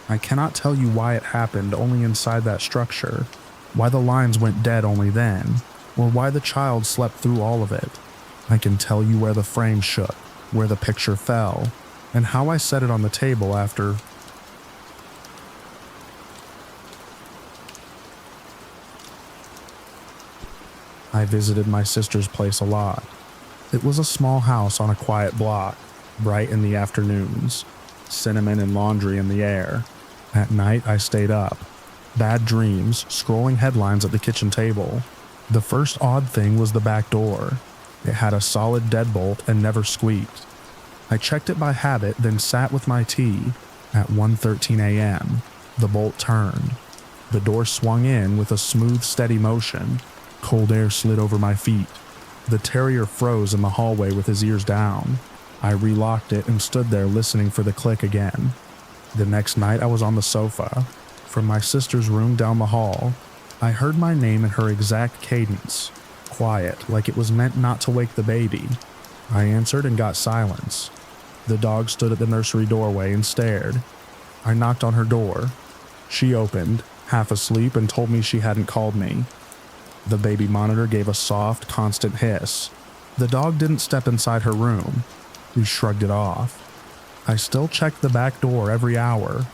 I cannot tell you why it happened only inside that structure, why the lines went dead only then, or why the child slept through all of it. I can tell you where the frame shook, where the picture fell, and how I set it on the table after. I visited my sister's place a lot. It was a small house on a quiet block, bright in the afternoons, cinnamon and laundry in the air. At night, I stayed up. Bad dreams, scrolling headlines at the kitchen table. The first odd thing was the back door. It had a solid deadbolt and never squeaked. I checked it by habit, then sat with my tea. At 1:13 a.m., the bolt turned. The door swung in with a smooth, steady motion. Cold air slid over my feet. The terrier froze in the hallway with his ears down. I relocked it and stood there listening for the click again. The next night I was on the sofa. From my sister's room down the hall, I heard my name in her exact cadence. Quiet, like it was meant not to wake the baby. I answered and got silence. The dog stood at the nursery doorway and stared. I knocked on her door. She opened, half asleep, and told me she hadn't called me. The baby monitor gave a soft, constant hiss. The dog didn't step inside her room. We shrugged it off. I still checked the back door every hour.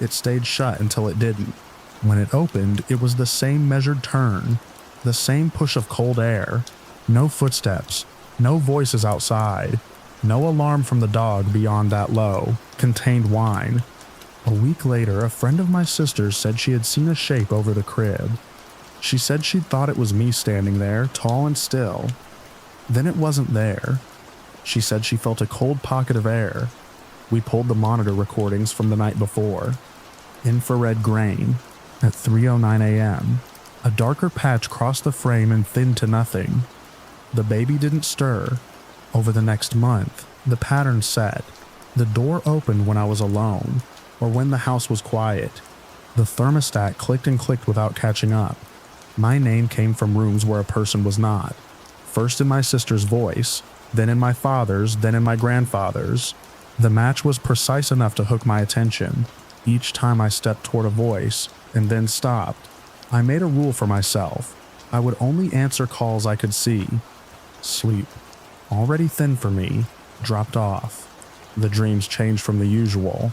It stayed shut until it didn't. When it opened, it was the same measured turn, the same push of cold air. No footsteps, no voices outside, no alarm from the dog beyond that low, contained whine. A week later, a friend of my sister's said she had seen a shape over the crib. She said she'd thought it was me standing there, tall and still. Then it wasn't there. She said she felt a cold pocket of air. We pulled the monitor recordings from the night before. Infrared grain. At 3:09 a.m., a darker patch crossed the frame and thinned to nothing. The baby didn't stir. Over the next month, the pattern set. The door opened when I was alone, or when the house was quiet. The thermostat clicked and clicked without catching up. My name came from rooms where a person was not. First in my sister's voice, then in my father's, then in my grandfather's. The match was precise enough to hook my attention. Each time I stepped toward a voice, and then stopped. I made a rule for myself. I would only answer calls I could see. Sleep, already thin for me, dropped off. The dreams changed from the usual.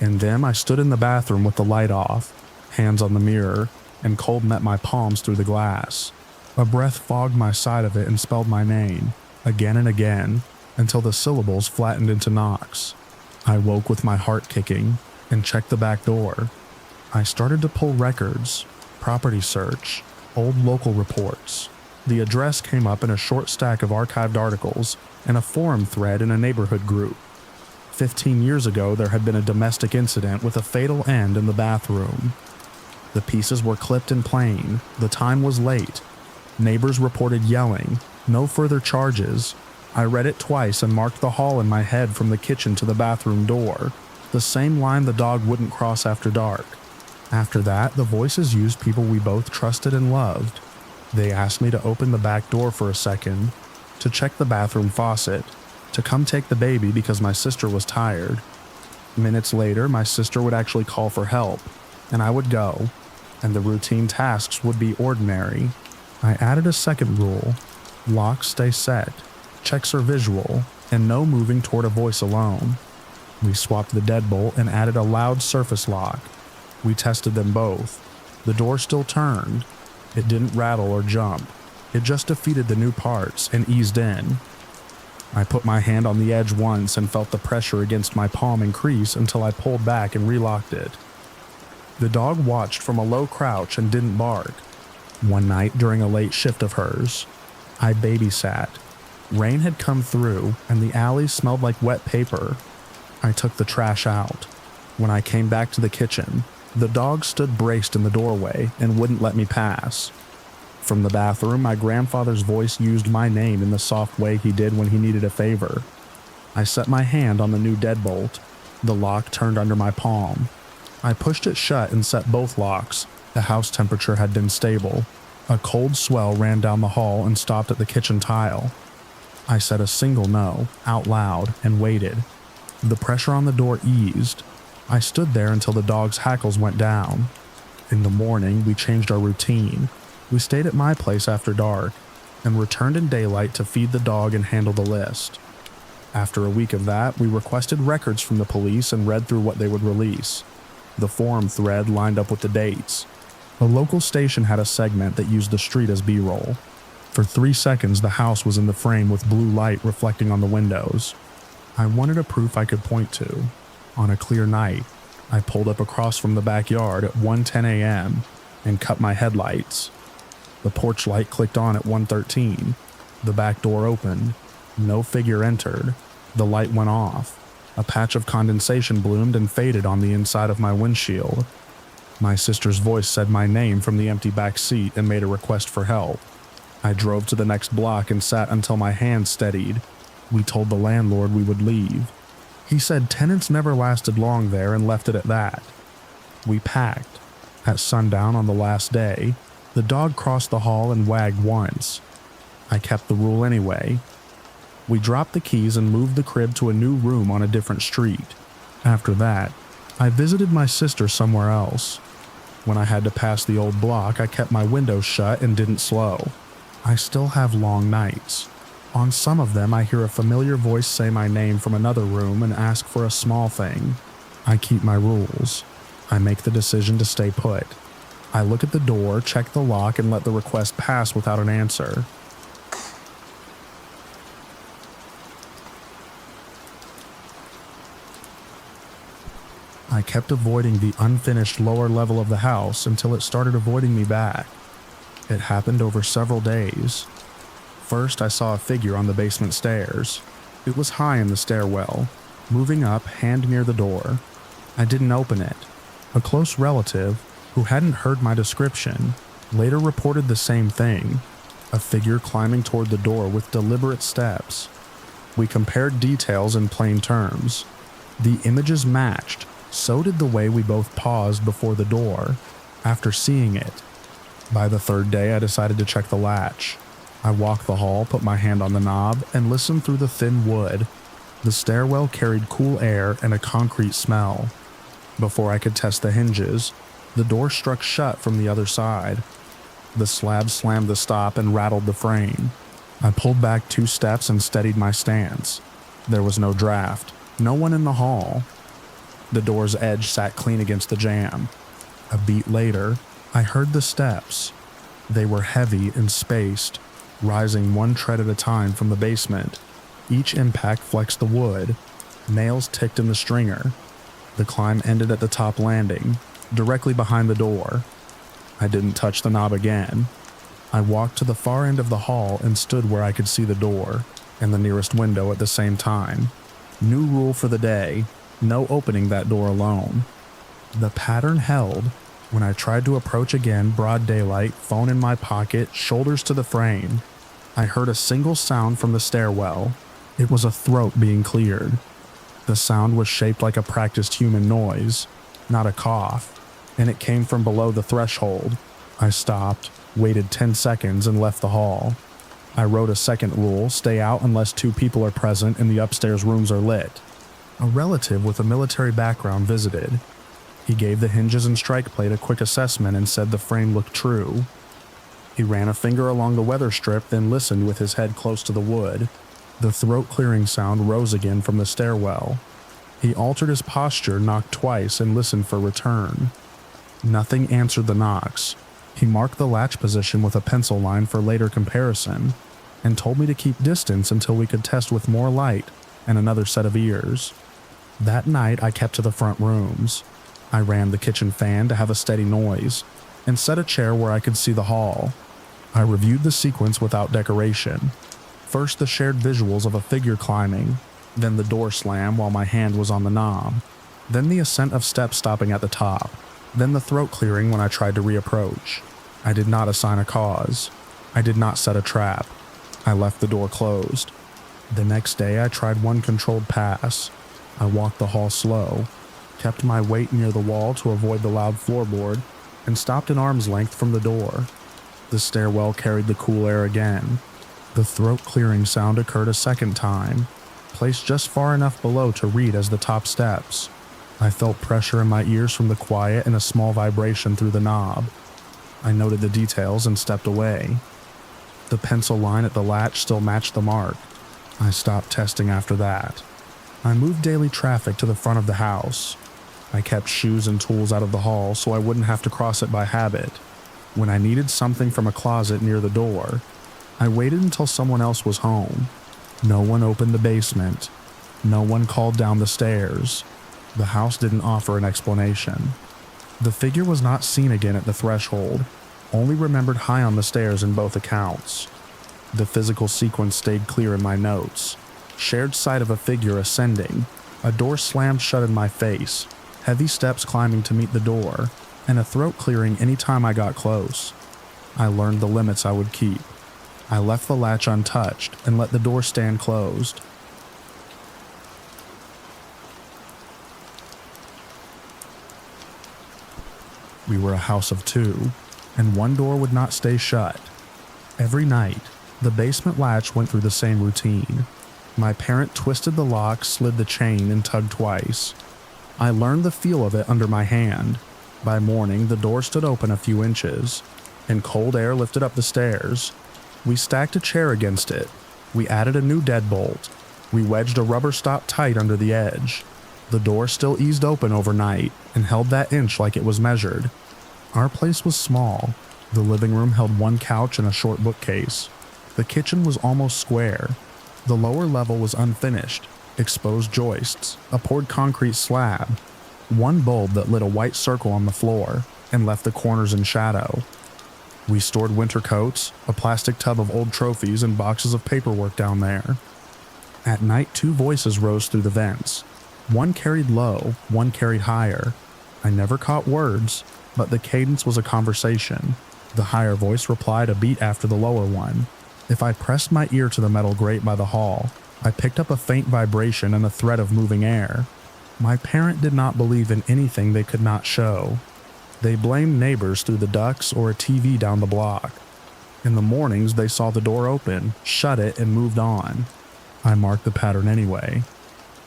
In them, I stood in the bathroom with the light off, hands on the mirror, and cold met my palms through the glass. A breath fogged my side of it and spelled my name, again and again, until the syllables flattened into knocks. I woke with my heart kicking and checked the back door. I started to pull records, property search, old local reports. The address came up in a short stack of archived articles and a forum thread in a neighborhood group. 15 years ago, there had been a domestic incident with a fatal end in the bathroom. The pieces were clipped and plain. The time was late. Neighbors reported yelling. No further charges. I read it twice and marked the hall in my head from the kitchen to the bathroom door, the same line the dog wouldn't cross after dark. After that, the voices used people we both trusted and loved. They asked me to open the back door for a second, to check the bathroom faucet, to come take the baby because my sister was tired. Minutes later, my sister would actually call for help, and I would go, and the routine tasks would be ordinary. I added a second rule: locks stay set, checks are visual, and no moving toward a voice alone. We swapped the deadbolt and added a loud surface lock. We tested them both. The door still turned. It didn't rattle or jump. It just defeated the new parts and eased in. I put my hand on the edge once and felt the pressure against my palm increase until I pulled back and relocked it. The dog watched from a low crouch and didn't bark. One night during a late shift of hers, I babysat. Rain had come through and the alley smelled like wet paper. I took the trash out. When I came back to the kitchen, the dog stood braced in the doorway and wouldn't let me pass. From the bathroom, my grandfather's voice used my name in the soft way he did when he needed a favor. I set my hand on the new deadbolt. The lock turned under my palm. I pushed it shut and set both locks. The house temperature had been stable. A cold swell ran down the hall and stopped at the kitchen tile. I said a single no, out loud, and waited. The pressure on the door eased. I stood there until the dog's hackles went down. In the morning, we changed our routine. We stayed at my place after dark and returned in daylight to feed the dog and handle the list. After a week of that, we requested records from the police and read through what they would release. The forum thread lined up with the dates. A local station had a segment that used the street as B-roll. For 3 seconds, the house was in the frame with blue light reflecting on the windows. I wanted a proof I could point to. On a clear night, I pulled up across from the backyard at 1:10 a.m. and cut my headlights. The porch light clicked on at 1:13. The back door opened. No figure entered. The light went off. A patch of condensation bloomed and faded on the inside of my windshield. My sister's voice said my name from the empty back seat and made a request for help. I drove to the next block and sat until my hands steadied. We told the landlord we would leave. He said tenants never lasted long there and left it at that. We packed. At sundown on the last day, the dog crossed the hall and wagged once. I kept the rule anyway. We dropped the keys and moved the crib to a new room on a different street. After that, I visited my sister somewhere else. When I had to pass the old block, I kept my windows shut and didn't slow. I still have long nights. On some of them, I hear a familiar voice say my name from another room and ask for a small thing. I keep my rules. I make the decision to stay put. I look at the door, check the lock, and let the request pass without an answer. I kept avoiding the unfinished lower level of the house until it started avoiding me back. It happened over several days. First, I saw a figure on the basement stairs. It was high in the stairwell, moving up, hand near the door. I didn't open it. A close relative, who hadn't heard my description, later reported the same thing, a figure climbing toward the door with deliberate steps. We compared details in plain terms. The images matched. So did the way we both paused before the door, after seeing it. By the third day, I decided to check the latch. I walked the hall, put my hand on the knob, and listened through the thin wood. The stairwell carried cool air and a concrete smell. Before I could test the hinges, the door struck shut from the other side. The slab slammed the stop and rattled the frame. I pulled back 2 steps and steadied my stance. There was no draft, no one in the hall. The door's edge sat clean against the jamb. A beat later, I heard the steps. They were heavy and spaced, rising 1 tread at a time from the basement. Each impact flexed the wood. Nails ticked in the stringer. The climb ended at the top landing, directly behind the door. I didn't touch the knob again. I walked to the far end of the hall and stood where I could see the door and the nearest window at the same time. New rule for the day. No opening that door alone. The pattern held. When I tried to approach again, broad daylight, phone in my pocket, shoulders to the frame. I heard a single sound from the stairwell. It was a throat being cleared. The sound was shaped like a practiced human noise, not a cough, and it came from below the threshold. I stopped, waited 10 seconds, and left the hall. I wrote a second rule: stay out unless 2 people are present and the upstairs rooms are lit. A relative with a military background visited. He gave the hinges and strike plate a quick assessment and said the frame looked true. He ran a finger along the weather strip, then listened with his head close to the wood. The throat-clearing sound rose again from the stairwell. He altered his posture, knocked twice, and listened for return. Nothing answered the knocks. He marked the latch position with a pencil line for later comparison, and told me to keep distance until we could test with more light and another set of ears. That night, I kept to the front rooms. I ran the kitchen fan to have a steady noise, and set a chair where I could see the hall. I reviewed the sequence without decoration. First, the shared visuals of a figure climbing, then the door slam while my hand was on the knob, then the ascent of steps stopping at the top, then the throat clearing when I tried to reapproach. I did not assign a cause. I did not set a trap. I left the door closed. The next day, I tried one controlled pass. I walked the hall slow, kept my weight near the wall to avoid the loud floorboard, and stopped an arm's length from the door. The stairwell carried the cool air again. The throat-clearing sound occurred a second time. placed just far enough below to read as the top steps. I felt pressure in my ears from the quiet and a small vibration through the knob. I noted the details and stepped away. The pencil line at the latch still matched the mark. I stopped testing after that. I moved daily traffic to the front of the house. I kept shoes and tools out of the hall so I wouldn't have to cross it by habit. When I needed something from a closet near the door, I waited until someone else was home. No one opened the basement. No one called down the stairs. The house didn't offer an explanation. The figure was not seen again at the threshold, only remembered high on the stairs in both accounts. The physical sequence stayed clear in my notes. Shared sight of a figure ascending, a door slammed shut in my face, heavy steps climbing to meet the door, and a throat clearing any time I got close. I learned the limits I would keep. I left the latch untouched and let the door stand closed. We were a house of two, and one door would not stay shut. Every night, the basement latch went through the same routine. My parent twisted the lock, slid the chain, and tugged twice. I learned the feel of it under my hand. By morning, the door stood open a few inches, and cold air lifted up the stairs. We stacked a chair against it. We added a new deadbolt. We wedged a rubber stop tight under the edge. The door still eased open overnight and held that inch like it was measured. Our place was small. The living room held one couch and a short bookcase. The kitchen was almost square. The lower level was unfinished, exposed joists, a poured concrete slab, one bulb that lit a white circle on the floor and left the corners in shadow. We stored winter coats, a plastic tub of old trophies, and boxes of paperwork down there. At night, two voices rose through the vents. One carried low, one carried higher. I never caught words, but the cadence was a conversation. The higher voice replied a beat after the lower one. If I pressed my ear to the metal grate by the hall, I picked up a faint vibration and a thread of moving air. My parent did not believe in anything they could not show. They blamed neighbors through the ducts or a TV down the block. In the mornings, they saw the door open, shut it, and moved on. I marked the pattern anyway.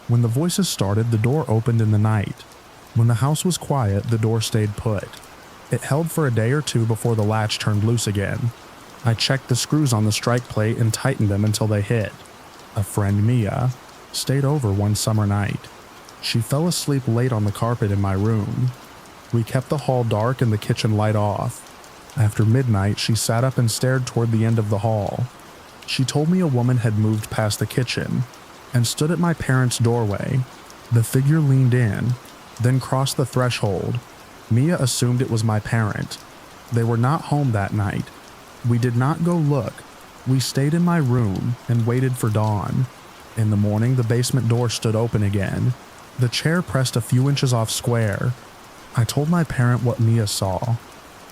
When the voices started, the door opened in the night. When the house was quiet, the door stayed put. It held for a day or two before the latch turned loose again. I checked the screws on the strike plate and tightened them until they hit. A friend, Mia, stayed over one summer night. She fell asleep late on the carpet in my room. We kept the hall dark and the kitchen light off. After midnight, she sat up and stared toward the end of the hall. She told me a woman had moved past the kitchen and stood at my parents' doorway. The figure leaned in, then crossed the threshold. Mia assumed it was my parent. They were not home that night. We did not go look. We stayed in my room and waited for dawn. In the morning, the basement door stood open again. The chair pressed a few inches off square. I told my parent what Mia saw.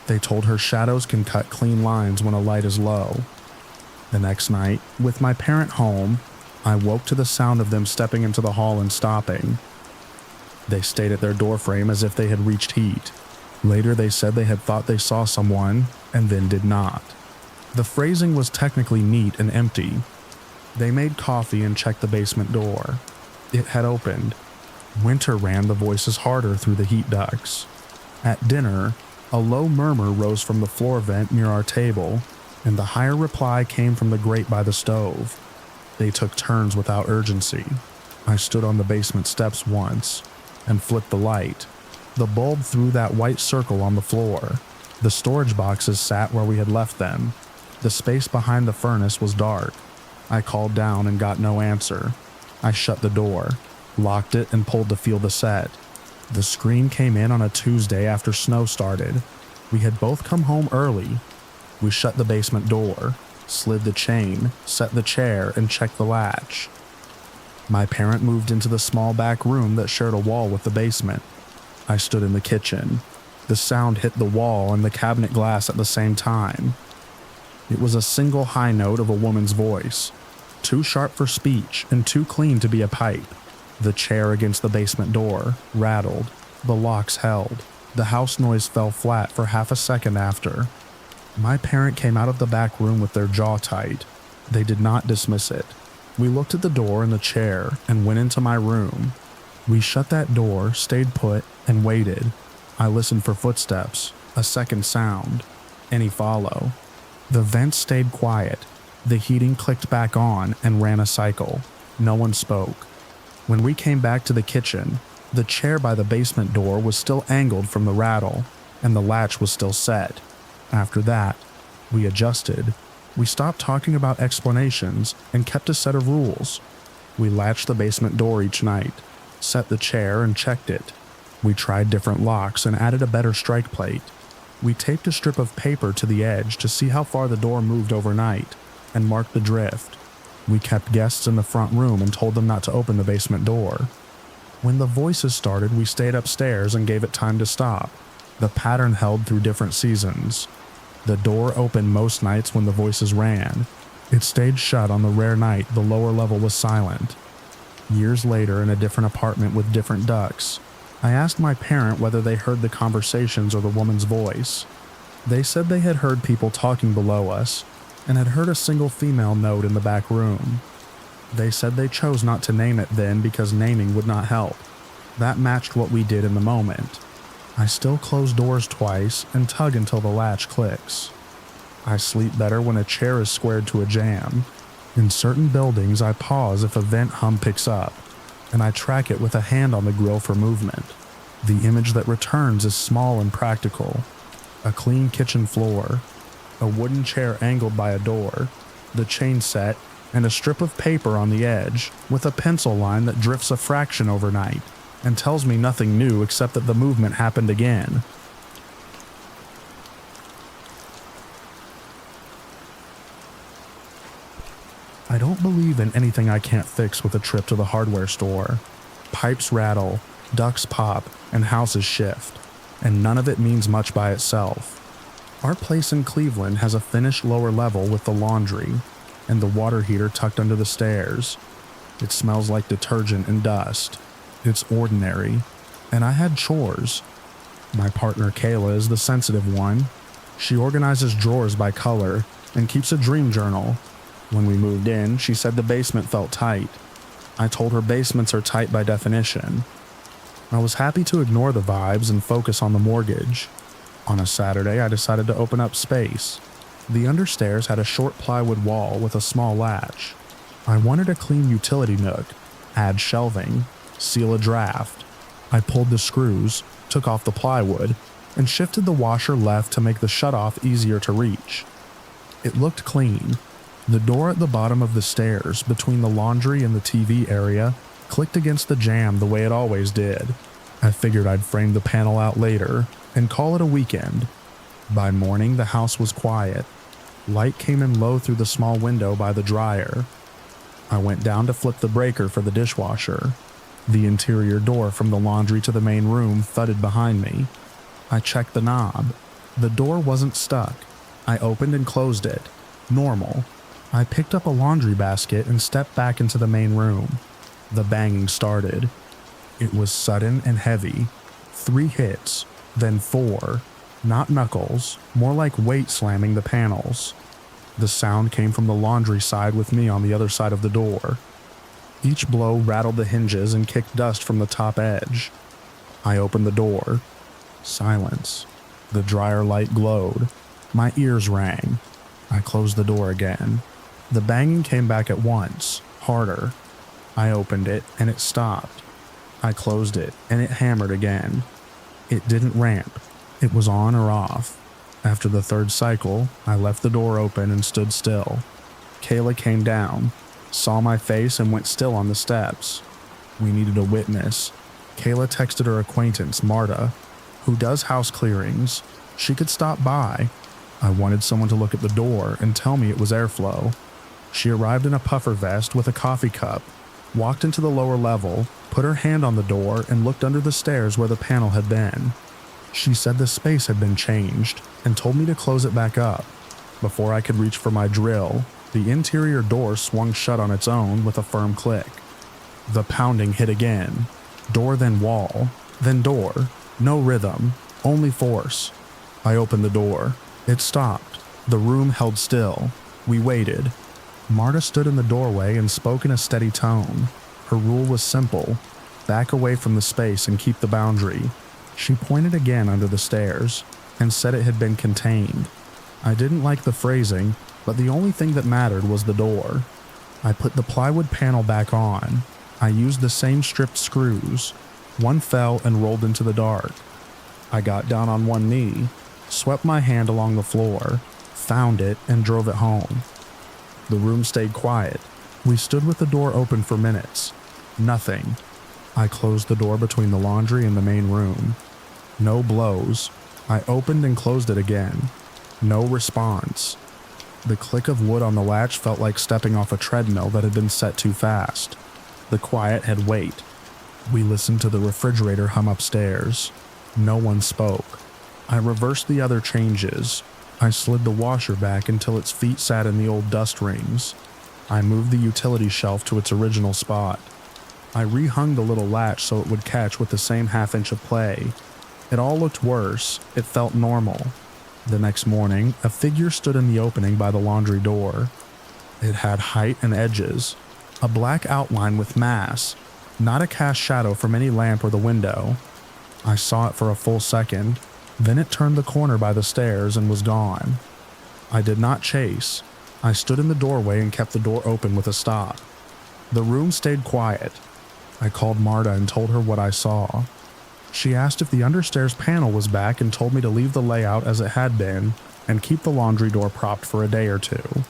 They told her shadows can cut clean lines when a light is low. The next night, with my parent home, I woke to the sound of them stepping into the hall and stopping. They stayed at their doorframe as if they had reached heat. Later, they said they had thought they saw someone and then did not. The phrasing was technically neat and empty. They made coffee and checked the basement door. It had opened. Winter ran the voices harder through the heat ducts. At dinner, a low murmur rose from the floor vent near our table, and the higher reply came from the grate by the stove. They took turns without urgency. I stood on the basement steps once and flipped the light. The bulb threw that white circle on the floor. The storage boxes sat where we had left them. The space behind the furnace was dark. I called down and got no answer. I shut the door, locked it, and pulled to feel the set. The scream came in on a Tuesday after snow started. We had both come home early. We shut the basement door, slid the chain, set the chair, and checked the latch. My parent moved into the small back room that shared a wall with the basement. I stood in the kitchen. The sound hit the wall and the cabinet glass at the same time. It was a single high note of a woman's voice, too sharp for speech and too clean to be a pipe. The chair against the basement door rattled. The locks held. The house noise fell flat for half a second after. My parent came out of the back room with their jaw tight. They did not dismiss it. We looked at the door and the chair and went into my room. We shut that door, stayed put, and waited. I listened for footsteps, a second sound, any follow. The vents stayed quiet. The heating clicked back on and ran a cycle. No one spoke. When we came back to the kitchen, the chair by the basement door was still angled from the rattle, and the latch was still set. After that, we adjusted. We stopped talking about explanations and kept a set of rules. We latched the basement door each night, set the chair and checked it. We tried different locks and added a better strike plate. We taped a strip of paper to the edge to see how far the door moved overnight and marked the drift. We kept guests in the front room and told them not to open the basement door. When the voices started, we stayed upstairs and gave it time to stop. The pattern held through different seasons. The door opened most nights when the voices ran. It stayed shut on the rare night the lower level was silent. Years later, in a different apartment with different ducks, I asked my parent whether they heard the conversations or the woman's voice. They said they had heard people talking below us and had heard a single female note in the back room. They said they chose not to name it then because naming would not help. That matched what we did in the moment. I still close doors twice and tug until the latch clicks. I sleep better when a chair is squared to a jamb. In certain buildings, I pause if a vent hum picks up, and I track it with a hand on the grill for movement. The image that returns is small and practical. A clean kitchen floor, a wooden chair angled by a door, the chain set, and a strip of paper on the edge with a pencil line that drifts a fraction overnight and tells me nothing new except that the movement happened again. I don't believe in anything I can't fix with a trip to the hardware store. Pipes rattle, ducts pop, and houses shift, and none of it means much by itself. Our place in Cleveland has a finished lower level with the laundry and the water heater tucked under the stairs. It smells like detergent and dust. It's ordinary, and I had chores. My partner Kayla is the sensitive one. She organizes drawers by color and keeps a dream journal. When we moved in, she said the basement felt tight. I told her basements are tight by definition. I was happy to ignore the vibes and focus on the mortgage. On a Saturday, I decided to open up space. The understairs had a short plywood wall with a small latch. I wanted a clean utility nook, add shelving, seal a draft. I pulled the screws, took off the plywood, and shifted the washer left to make the shutoff easier to reach. It looked clean. The door at the bottom of the stairs, between the laundry and the TV area, clicked against the jamb the way it always did. I figured I'd frame the panel out later and call it a weekend. By morning, the house was quiet. Light came in low through the small window by the dryer. I went down to flip the breaker for the dishwasher. The interior door from the laundry to the main room thudded behind me. I checked the knob. The door wasn't stuck. I opened and closed it. Normal. I picked up a laundry basket and stepped back into the main room. The banging started. It was sudden and heavy. 3 hits, then 4. Not knuckles, more like weight slamming the panels. The sound came from the laundry side with me on the other side of the door. Each blow rattled the hinges and kicked dust from the top edge. I opened the door. Silence. The dryer light glowed. My ears rang. I closed the door again. The banging came back at once, harder. I opened it and it stopped. I closed it and it hammered again. It didn't ramp. It was on or off. After the 3rd cycle, I left the door open and stood still. Kayla came down, saw my face and went still on the steps. We needed a witness. Kayla texted her acquaintance, Marta, who does house clearings. She could stop by. I wanted someone to look at the door and tell me it was airflow. She arrived in a puffer vest with a coffee cup, walked into the lower level, put her hand on the door and looked under the stairs where the panel had been. She said the space had been changed and told me to close it back up. Before I could reach for my drill, the interior door swung shut on its own with a firm click. The pounding hit again. Door then wall, then door. No rhythm, only force. I opened the door. It stopped. The room held still. We waited. Marta stood in the doorway and spoke in a steady tone. Her rule was simple: back away from the space and keep the boundary. She pointed again under the stairs and said it had been contained. I didn't like the phrasing, but the only thing that mattered was the door. I put the plywood panel back on. I used the same stripped screws. One fell and rolled into the dark. I got down on one knee, swept my hand along the floor, found it, and drove it home. The room stayed quiet. We stood with the door open for minutes. Nothing. I closed the door between the laundry and the main room. No blows. I opened and closed it again. No response. The click of wood on the latch felt like stepping off a treadmill that had been set too fast. The quiet had weight. We listened to the refrigerator hum upstairs. No one spoke. I reversed the other changes. I slid the washer back until its feet sat in the old dust rings. I moved the utility shelf to its original spot. I rehung the little latch so it would catch with the same half-inch of play. It all looked worse. It felt normal. The next morning, a figure stood in the opening by the laundry door. It had height and edges. A black outline with mass, not a cast shadow from any lamp or the window. I saw it for a full second. Then it turned the corner by the stairs and was gone. I did not chase. I stood in the doorway and kept the door open with a stop. The room stayed quiet. I called Marta and told her what I saw. She asked if the understairs panel was back and told me to leave the layout as it had been and keep the laundry door propped for a day or two.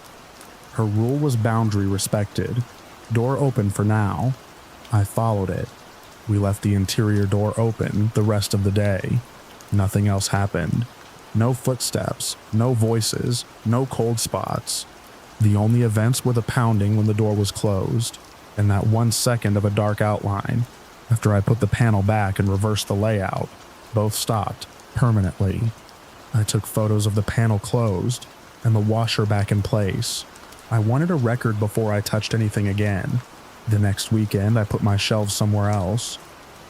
Her rule was boundary respected. Door open for now. I followed it. We left the interior door open the rest of the day. Nothing else happened. No footsteps, no voices, no cold spots. The only events were the pounding when the door was closed, and that 1 second of a dark outline. After I put the panel back and reversed the layout, both stopped permanently. I took photos of the panel closed and the washer back in place. I wanted a record before I touched anything again. The next weekend, I put my shelves somewhere else.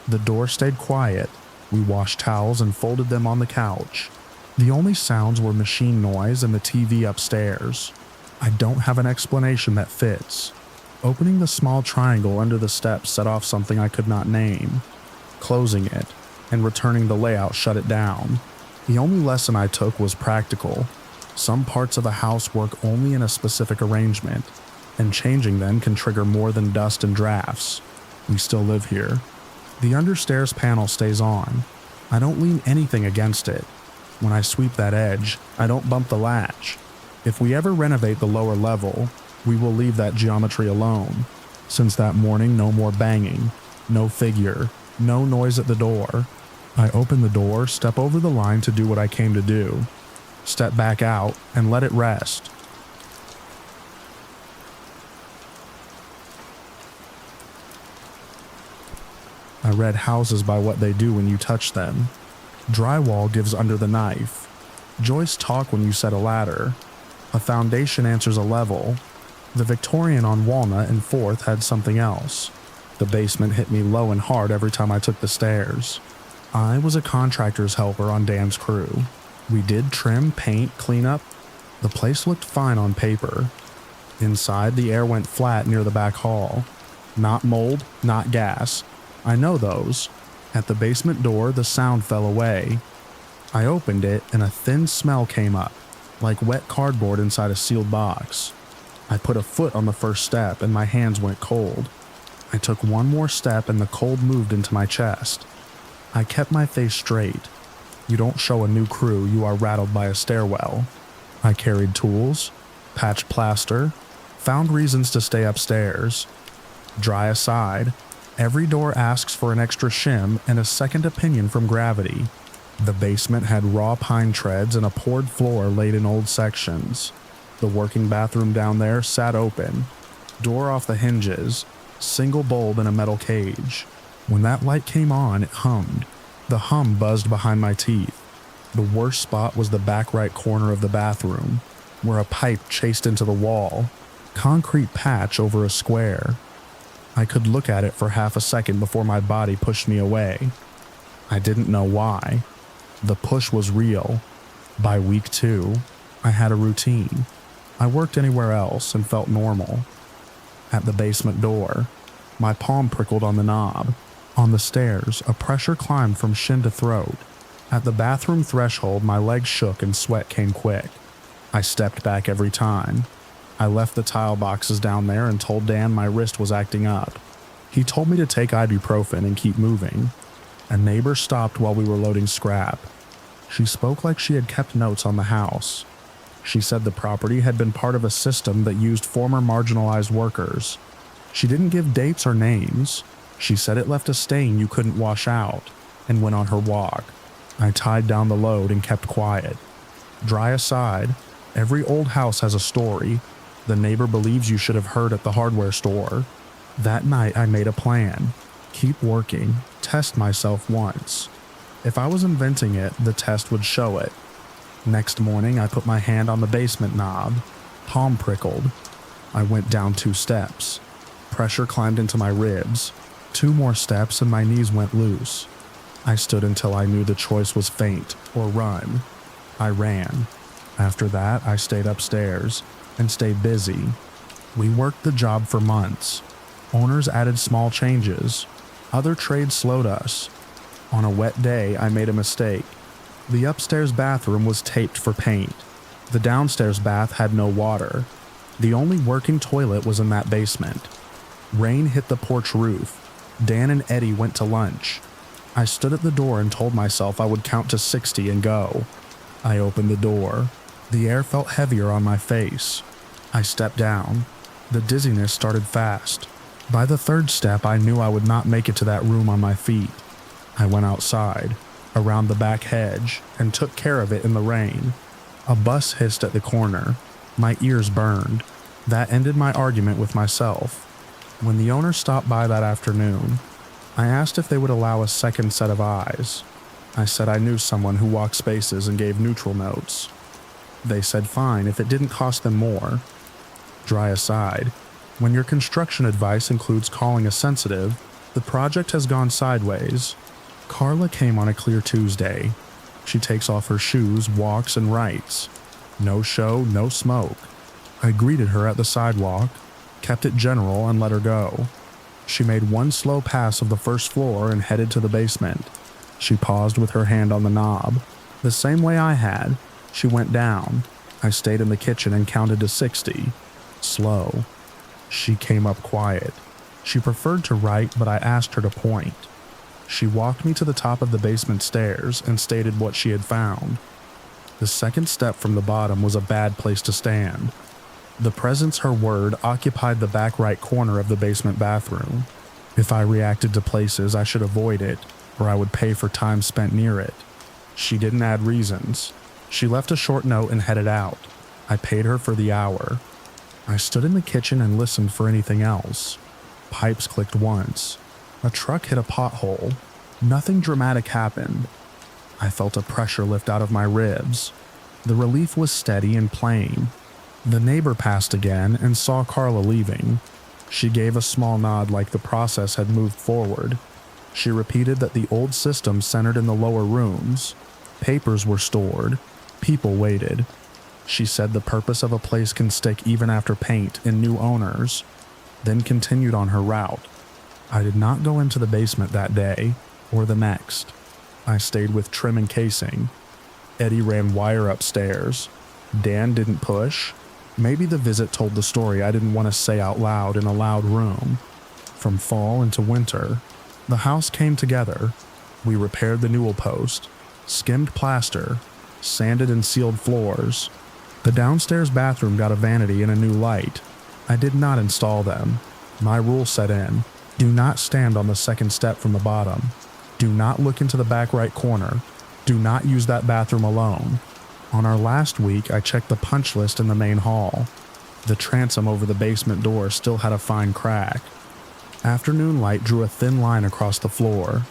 The door stayed quiet. We washed towels and folded them on the couch. The only sounds were machine noise and the TV upstairs. I don't have an explanation that fits. Opening the small triangle under the steps set off something I could not name. Closing it and returning the layout shut it down. The only lesson I took was practical. Some parts of a house work only in a specific arrangement, and changing them can trigger more than dust and drafts. We still live here. The understairs panel stays on. I don't lean anything against it. When I sweep that edge, I don't bump the latch. If we ever renovate the lower level, we will leave that geometry alone. Since that morning, no more banging, no figure, no noise at the door. I open the door, step over the line to do what I came to do. Step back out and let it rest. I read houses by what they do when you touch them. Drywall gives under the knife. Joists talk when you set a ladder. A foundation answers a level. The Victorian on Walnut and 4th had something else. The basement hit me low and hard every time I took the stairs. I was a contractor's helper on Dan's crew. We did trim, paint, cleanup. The place looked fine on paper. Inside, the air went flat near the back hall. Not mold, not gas. I know those. At the basement door, the sound fell away. I opened it and a thin smell came up, like wet cardboard inside a sealed box. I put a foot on the first step and my hands went cold. I took one more step and the cold moved into my chest. I kept my face straight. You don't show a new crew you are rattled by a stairwell. I carried tools, patched plaster, found reasons to stay upstairs. Dry aside. Every door asks for an extra shim and a second opinion from gravity. The basement had raw pine treads and a poured floor laid in old sections. The working bathroom down there sat open. Door off the hinges. Single bulb in a metal cage. When that light came on, it hummed. The hum buzzed behind my teeth. The worst spot was the back right corner of the bathroom, where a pipe chased into the wall. Concrete patch over a square. I could look at it for half a second before my body pushed me away. I didn't know why. The push was real. By week 2, I had a routine. I worked anywhere else and felt normal. At the basement door, my palm prickled on the knob. On the stairs, a pressure climbed from shin to throat. At the bathroom threshold, my legs shook and sweat came quick. I stepped back every time. I left the tile boxes down there and told Dan my wrist was acting up. He told me to take ibuprofen and keep moving. A neighbor stopped while we were loading scrap. She spoke like she had kept notes on the house. She said the property had been part of a system that used former marginalized workers. She didn't give dates or names. She said it left a stain you couldn't wash out, and went on her walk. I tied down the load and kept quiet. Dry aside, every old house has a story. The neighbor believes you should have heard at the hardware store. That night I made a plan. Keep working, test myself once. If I was inventing it, the test would show it. Next morning I put my hand on the basement knob. Palm prickled. I went down 2 steps. Pressure climbed into my ribs. 2 more steps and my knees went loose. I stood until I knew the choice was faint or run. I ran. After that, I stayed upstairs and stayed busy. We worked the job for months. Owners added small changes. Other trades slowed us. On a wet day, I made a mistake. The upstairs bathroom was taped for paint. The downstairs bath had no water. The only working toilet was in that basement. Rain hit the porch roof. Dan and Eddie went to lunch. I stood at the door and told myself I would count to 60 and go. I opened the door. The air felt heavier on my face. I stepped down. The dizziness started fast. By the 3rd step, I knew I would not make it to that room on my feet. I went outside, around the back hedge, and took care of it in the rain. A bus hissed at the corner. My ears burned. That ended my argument with myself. When the owner stopped by that afternoon, I asked if they would allow a second set of eyes. I said I knew someone who walked spaces and gave neutral notes. They said fine if it didn't cost them more. Dry aside, when your construction advice includes calling a sensitive, the project has gone sideways. Carla came on a clear Tuesday. She takes off her shoes, walks, and writes. No show, no smoke. I greeted her at the sidewalk, kept it general, and let her go. She made one slow pass of the first floor and headed to the basement. She paused with her hand on the knob. The same way I had. She went down. I stayed in the kitchen and counted to 60. Slow. She came up quiet. She preferred to write, but I asked her to point. She walked me to the top of the basement stairs and stated what she had found. The second step from the bottom was a bad place to stand. The presence her word occupied the back right corner of the basement bathroom. If I reacted to places, I should avoid it, or I would pay for time spent near it. She didn't add reasons. She left a short note and headed out. I paid her for the hour. I stood in the kitchen and listened for anything else. Pipes clicked once. A truck hit a pothole. Nothing dramatic happened. I felt a pressure lift out of my ribs. The relief was steady and plain. The neighbor passed again and saw Carla leaving. She gave a small nod like the process had moved forward. She repeated that the old system centered in the lower rooms. Papers were stored. People waited. She said the purpose of a place can stick even after paint and new owners, then continued on her route. I did not go into the basement that day, or the next. I stayed with trim and casing. Eddie ran wire upstairs. Dan didn't push. Maybe the visit told the story I didn't want to say out loud in a loud room. From fall into winter, the house came together. We repaired the newel post, skimmed plaster, sanded and sealed floors. The downstairs bathroom got a vanity and a new light. I did not install them. My rule set in. Do not stand on the second step from the bottom. Do not look into the back right corner. Do not use that bathroom alone. On our last week, I checked the punch list in the main hall. The transom over the basement door still had a fine crack. Afternoon light drew a thin line across the floor.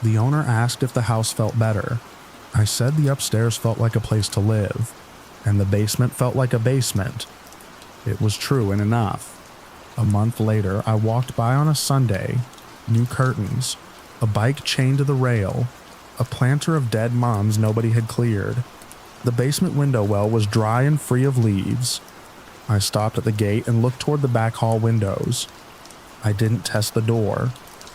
The owner asked if the house felt better. I said the upstairs felt like a place to live, and the basement felt like a basement. It was true and enough. A month later, I walked by on a Sunday. New curtains, a bike chained to the rail, a planter of dead mums nobody had cleared. The basement window well was dry and free of leaves. I stopped at the gate and looked toward the back hall windows. I didn't test the door.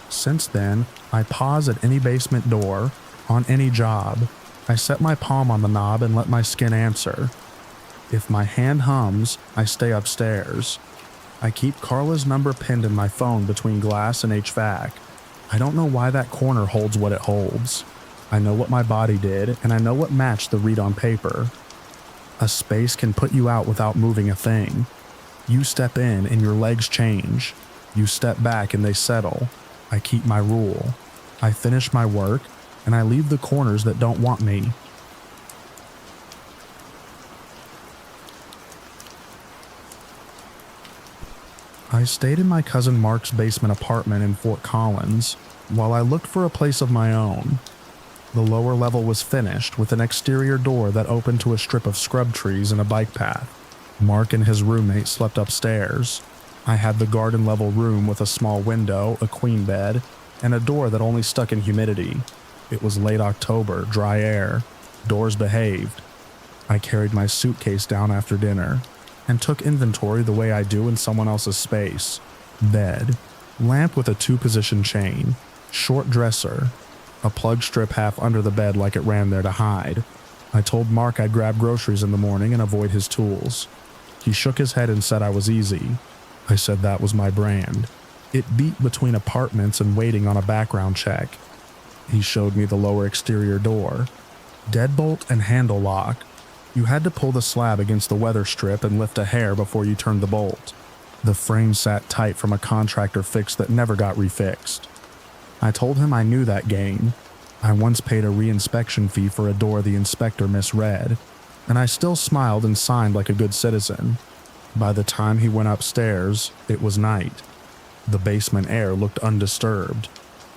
Since then, I pause at any basement door, on any job. I set my palm on the knob and let my skin answer. If my hand hums, I stay upstairs. I keep Carla's number pinned in my phone between glass and HVAC. I don't know why that corner holds what it holds. I know what my body did, and I know what matched the read on paper. A space can put you out without moving a thing. You step in and your legs change. You step back and they settle. I keep my rule. I finish my work, and I leave the corners that don't want me. I stayed in my cousin Mark's basement apartment in Fort Collins while I looked for a place of my own. The lower level was finished with an exterior door that opened to a strip of scrub trees and a bike path. Mark and his roommate slept upstairs. I had the garden level room with a small window, a queen bed, and a door that only stuck in humidity. It was late October, dry air. Doors behaved. I carried my suitcase down after dinner and took inventory the way I do in someone else's space. Bed, lamp with a 2-position chain, short dresser, a plug strip half under the bed like it ran there to hide. I told Mark I'd grab groceries in the morning and avoid his tools. He shook his head and said I was easy. I said that was my brand. It beat between apartments and waiting on a background check. He showed me the lower exterior door. Deadbolt and handle lock. You had to pull the slab against the weather strip and lift a hair before you turned the bolt. The frame sat tight from a contractor fix that never got refixed. I told him I knew that game. I once paid a reinspection fee for a door the inspector misread, and I still smiled and signed like a good citizen. By the time he went upstairs, it was night. The basement air looked undisturbed.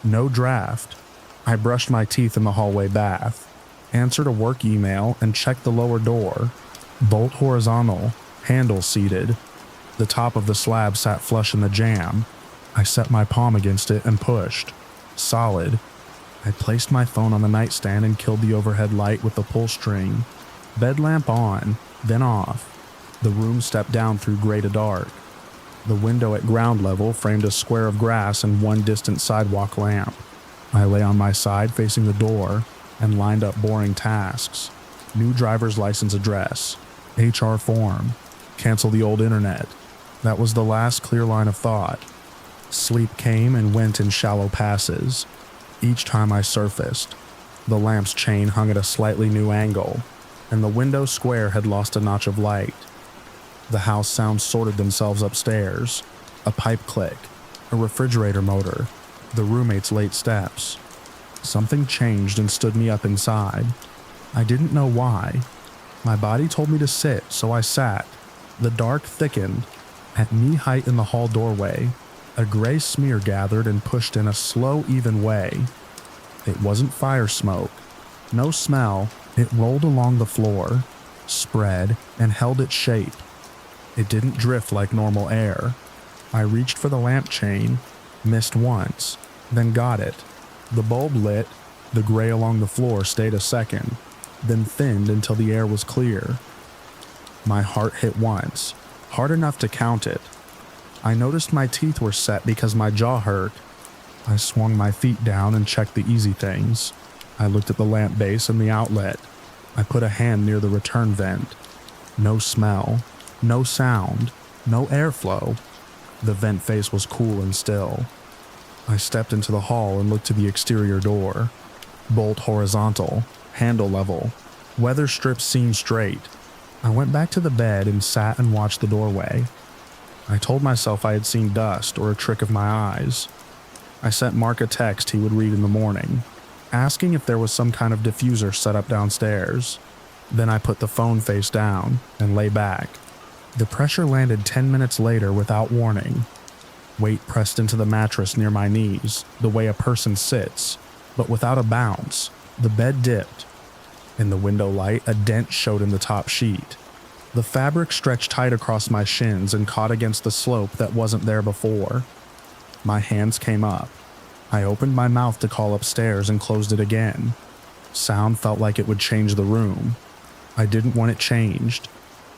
No draft. I brushed my teeth in the hallway bath, answered a work email, and checked the lower door. Bolt horizontal, handle seated. The top of the slab sat flush in the jamb. I set my palm against it and pushed. Solid. I placed my phone on the nightstand and killed the overhead light with the pull string. Bed lamp on, then off. The room stepped down through gray to dark. The window at ground level framed a square of grass and one distant sidewalk lamp. I lay on my side facing the door and lined up boring tasks. New driver's license address, HR form, cancel the old internet. That was the last clear line of thought. Sleep came and went in shallow passes. Each time I surfaced, the lamp's chain hung at a slightly new angle, and the window square had lost a notch of light. The house sounds sorted themselves upstairs. A pipe click, a refrigerator motor, the roommate's late steps. Something changed and stood me up inside. I didn't know why. My body told me to sit, so I sat. The dark thickened. At knee height in the hall doorway, a gray smear gathered and pushed in a slow, even way. It wasn't fire smoke. No smell. It rolled along the floor, spread, and held its shape. It didn't drift like normal air. I reached for the lamp chain, missed once, then got it. The bulb lit, the gray along the floor stayed a second, then thinned until the air was clear. My heart hit once, hard enough to count it. I noticed my teeth were set because my jaw hurt. I swung my feet down and checked the easy things. I looked at the lamp base and the outlet. I put a hand near the return vent. No smell, no sound, no airflow. The vent face was cool and still. I stepped into the hall and looked to the exterior door. Bolt horizontal, handle level, weather strip seam straight. I went back to the bed and sat and watched the doorway. I told myself I had seen dust or a trick of my eyes. I sent Mark a text he would read in the morning, asking if there was some kind of diffuser set up downstairs. Then I put the phone face down and lay back. The pressure landed 10 minutes later without warning. Weight pressed into the mattress near my knees, the way a person sits, but without a bounce. The bed dipped. In the window light, a dent showed in the top sheet. The fabric stretched tight across my shins and caught against the slope that wasn't there before. My hands came up. I opened my mouth to call upstairs and closed it again. Sound felt like it would change the room. I didn't want it changed.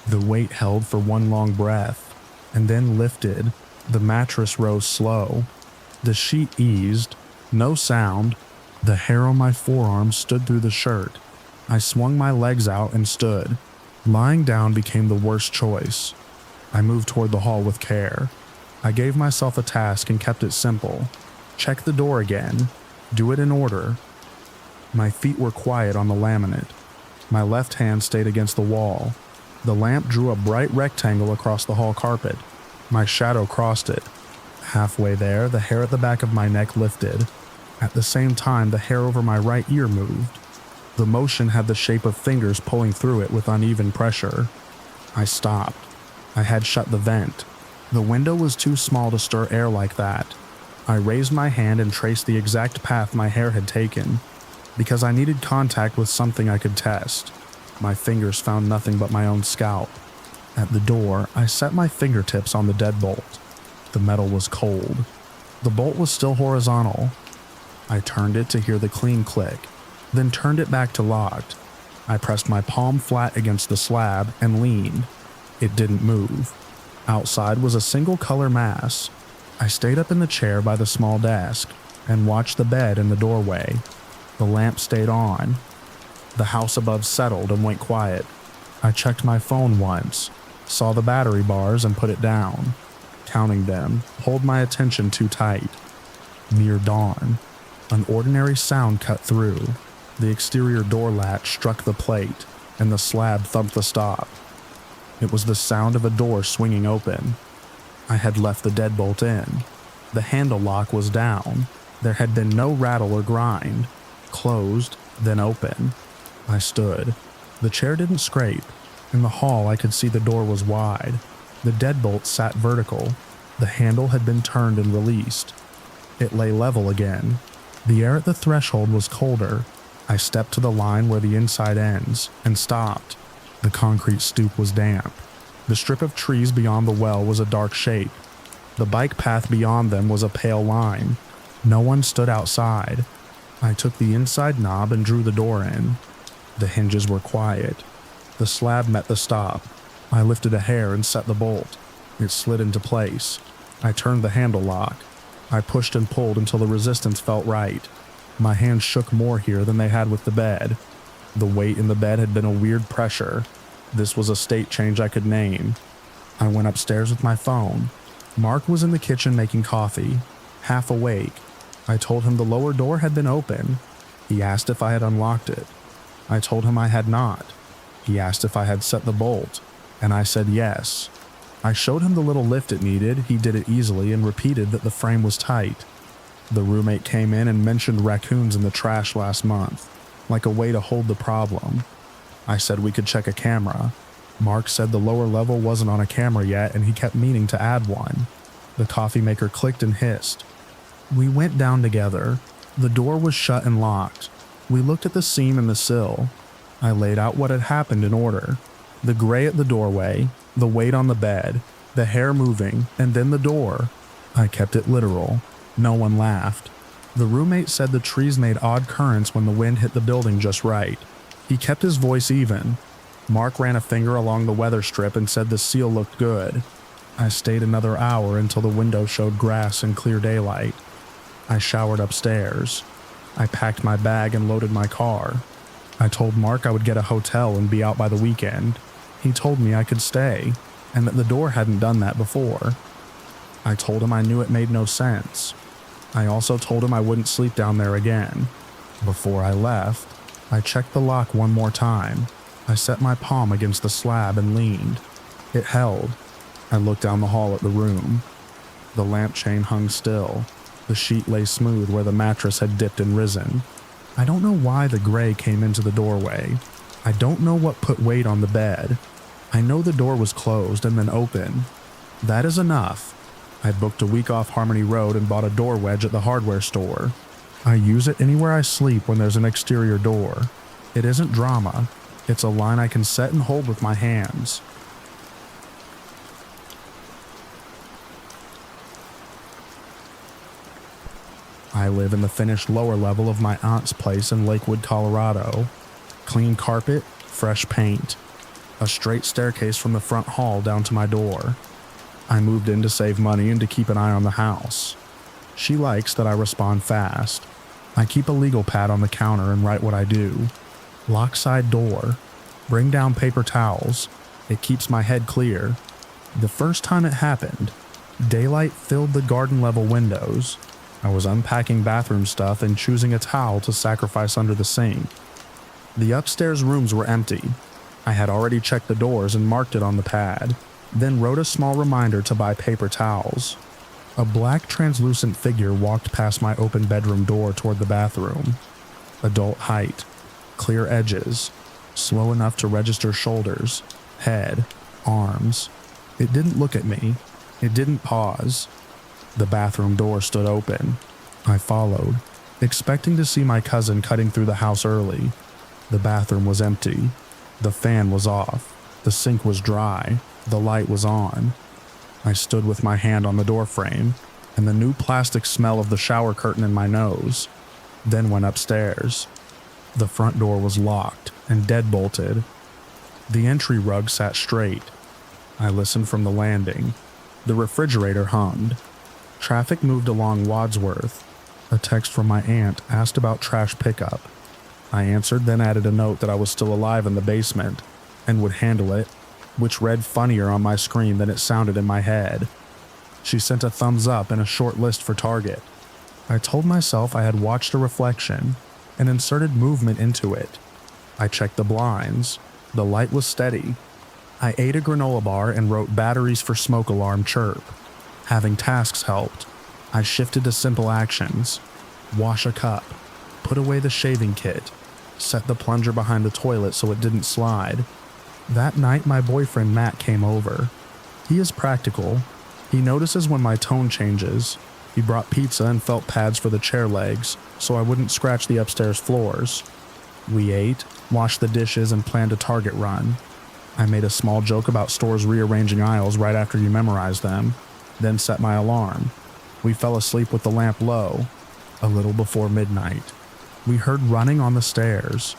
The weight held for one long breath, and then lifted. The mattress rose slow. The sheet eased. No sound. The hair on my forearm stood through the shirt. I swung my legs out and stood. Lying down became the worst choice. I moved toward the hall with care. I gave myself a task and kept it simple. Check the door again. Do it in order. My feet were quiet on the laminate. My left hand stayed against the wall. The lamp drew a bright rectangle across the hall carpet. My shadow crossed it. Halfway there, the hair at the back of my neck lifted. At the same time, the hair over my right ear moved. The motion had the shape of fingers pulling through it with uneven pressure. I stopped. I had shut the vent. The window was too small to stir air like that. I raised my hand and traced the exact path my hair had taken, because I needed contact with something I could test. My fingers found nothing but my own scalp. At the door, I set my fingertips on the deadbolt. The metal was cold. The bolt was still horizontal. I turned it to hear the clean click, then turned it back to locked. I pressed my palm flat against the slab and leaned. It didn't move. Outside was a single color mass. I stayed up in the chair by the small desk and watched the bed in the doorway. The lamp stayed on. The house above settled and went quiet. I checked my phone once, saw the battery bars and put it down. Counting them pulled my attention too tight. Near dawn, an ordinary sound cut through. The exterior door latch struck the plate, and the slab thumped the stop. It was the sound of a door swinging open. I had left the deadbolt in. The handle lock was down. There had been no rattle or grind. Closed, then open. I stood. The chair didn't scrape. In the hall, I could see the door was wide. The deadbolt sat vertical. The handle had been turned and released. It lay level again. The air at the threshold was colder. I stepped to the line where the inside ends and stopped. The concrete stoop was damp. The strip of trees beyond the well was a dark shape. The bike path beyond them was a pale line. No one stood outside. I took the inside knob and drew the door in. The hinges were quiet. The slab met the stop. I lifted a hair and set the bolt. It slid into place. I turned the handle lock. I pushed and pulled until the resistance felt right. My hands shook more here than they had with the bed. The weight in the bed had been a weird pressure. This was a state change I could name. I went upstairs with my phone. Mark was in the kitchen making coffee, half awake. I told him the lower door had been open. He asked if I had unlocked it. I told him I had not. He asked if I had set the bolt, and I said yes. I showed him the little lift it needed. He did it easily and repeated that the frame was tight. The roommate came in and mentioned raccoons in the trash last month, like a way to hold the problem. I said we could check a camera. Mark said the lower level wasn't on a camera yet and he kept meaning to add one. The coffee maker clicked and hissed. We went down together. The door was shut and locked. We looked at the seam in the sill. I laid out what had happened in order. The gray at the doorway, the weight on the bed, the hair moving, and then the door. I kept it literal. No one laughed. The roommate said the trees made odd currents when the wind hit the building just right. He kept his voice even. Mark ran a finger along the weather strip and said the seal looked good. I stayed another hour until the window showed grass and clear daylight. I showered upstairs. I packed my bag and loaded my car. I told Mark I would get a hotel and be out by the weekend. He told me I could stay, and that the door hadn't done that before. I told him I knew it made no sense. I also told him I wouldn't sleep down there again. Before I left, I checked the lock one more time. I set my palm against the slab and leaned. It held. I looked down the hall at the room. The lamp chain hung still. The sheet lay smooth where the mattress had dipped and risen. I don't know why the gray came into the doorway. I don't know what put weight on the bed. I know the door was closed and then open. That is enough. I booked a week off Harmony Road and bought a door wedge at the hardware store. I use it anywhere I sleep when there's an exterior door. It isn't drama. It's a line I can set and hold with my hands. I live in the finished lower level of my aunt's place in Lakewood, Colorado. Clean carpet, fresh paint. a straight staircase from the front hall down to my door. I moved in to save money and to keep an eye on the house. She likes that I respond fast. I keep a legal pad on the counter and write what I do. Lock side door. Bring down paper towels. It keeps my head clear. The first time it happened, daylight filled the garden-level windows. I was unpacking bathroom stuff and choosing a towel to sacrifice under the sink. The upstairs rooms were empty. I had already checked the doors and marked it on the pad, then wrote a small reminder to buy paper towels. A black translucent figure walked past my open bedroom door toward the bathroom. Adult height, clear edges, slow enough to register shoulders, head, arms. It didn't look at me. It didn't pause. The bathroom door stood open. I followed, expecting to see my cousin cutting through the house early. The bathroom was empty. The fan was off. The sink was dry. The light was on. I stood with my hand on the doorframe and the new plastic smell of the shower curtain in my nose, then went upstairs. The front door was locked and deadbolted. The entry rug sat straight. I listened from the landing. The refrigerator hummed. Traffic moved along Wadsworth. A text from my aunt asked about trash pickup. I answered, then added a note that I was still alive in the basement and would handle it, which read funnier on my screen than it sounded in my head. She sent a thumbs up and a short list for Target. I told myself I had watched a reflection and inserted movement into it. I checked the blinds. The light was steady. I ate a granola bar and wrote batteries for smoke alarm chirp. Having tasks helped. I shifted to simple actions. Wash a cup. Put away the shaving kit. Set the plunger behind the toilet so it didn't slide. That night, my boyfriend Matt came over. He is practical. He notices when my tone changes. He brought pizza and felt pads for the chair legs, so I wouldn't scratch the upstairs floors. We ate, washed the dishes, and planned a Target run. I made a small joke about stores rearranging aisles right after you memorize them, then set my alarm. We fell asleep with the lamp low. A little before midnight, we heard running on the stairs.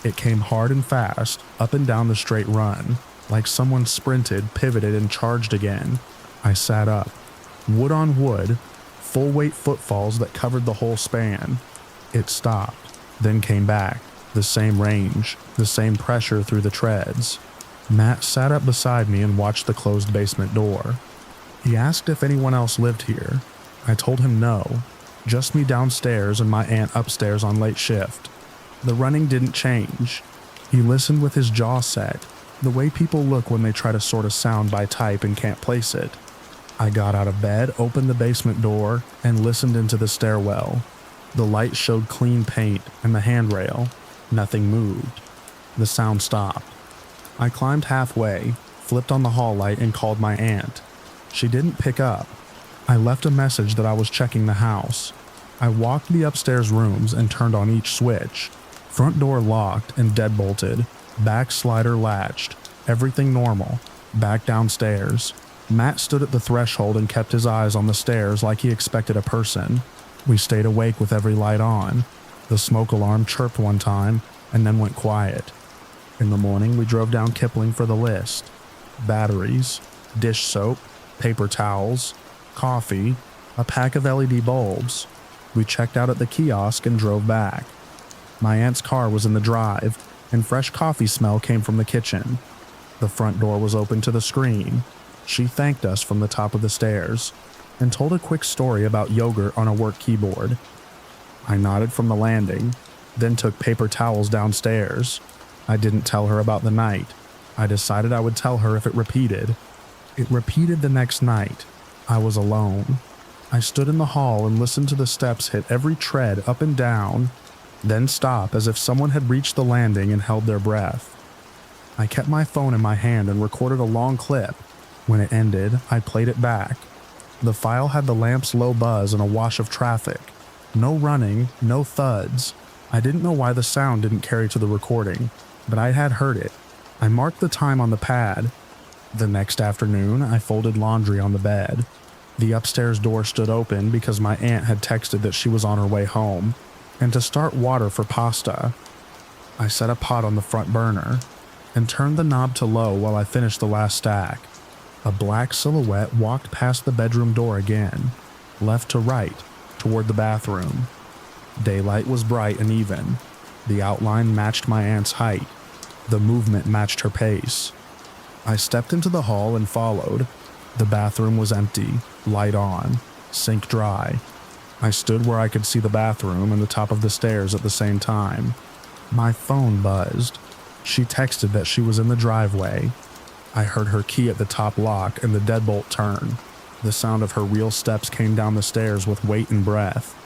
It came hard and fast, up and down the straight run, like someone sprinted, pivoted, and charged again. I sat up. Wood on wood, full-weight footfalls that covered the whole span. It stopped, then came back. The same range, the same pressure through the treads. Matt sat up beside me and watched the closed basement door. He asked if anyone else lived here. I told him no, just me downstairs and my aunt upstairs on late shift. The running didn't change. He listened with his jaw set, the way people look when they try to sort a sound by type and can't place it. I got out of bed, opened the basement door, and listened into the stairwell. The light showed clean paint and the handrail. Nothing moved. The sound stopped. I climbed halfway, flipped on the hall light, and called my aunt. She didn't pick up. I left a message that I was checking the house. I walked the upstairs rooms and turned on each switch. Front door locked and deadbolted. Back slider latched. Everything normal. Back downstairs. Matt stood at the threshold and kept his eyes on the stairs like he expected a person. We stayed awake with every light on. The smoke alarm chirped one time and then went quiet. In the morning, we drove down Kipling for the list. Batteries, dish soap, paper towels, coffee, a pack of LED bulbs. We checked out at the kiosk and drove back. My aunt's car was in the drive, and fresh coffee smell came from the kitchen. The front door was open to the screen. She thanked us from the top of the stairs and told a quick story about yogurt on a work keyboard. I nodded from the landing, then took paper towels downstairs. I didn't tell her about the night. I decided I would tell her if it repeated. It repeated the next night. I was alone. I stood in the hall and listened to the steps hit every tread up and down, then stop as if someone had reached the landing and held their breath. I kept my phone in my hand and recorded a long clip. When it ended, I played it back. The file had the lamp's low buzz and a wash of traffic. No running, no thuds. I didn't know why the sound didn't carry to the recording, but I had heard it. I marked the time on the pad. The next afternoon, I folded laundry on the bed. The upstairs door stood open because my aunt had texted that she was on her way home, and to start water for pasta. I set a pot on the front burner. and turned the knob to low while I finished the last stack. A black silhouette walked past the bedroom door again, left to right, toward the bathroom. Daylight was bright and even. The outline matched my aunt's height. The movement matched her pace. I stepped into the hall and followed. The bathroom was empty, light on, sink dry. I stood where I could see the bathroom and the top of the stairs at the same time. My phone buzzed. She texted that she was in the driveway. I heard her key at the top lock and the deadbolt turn. The sound of her real steps came down the stairs with weight and breath.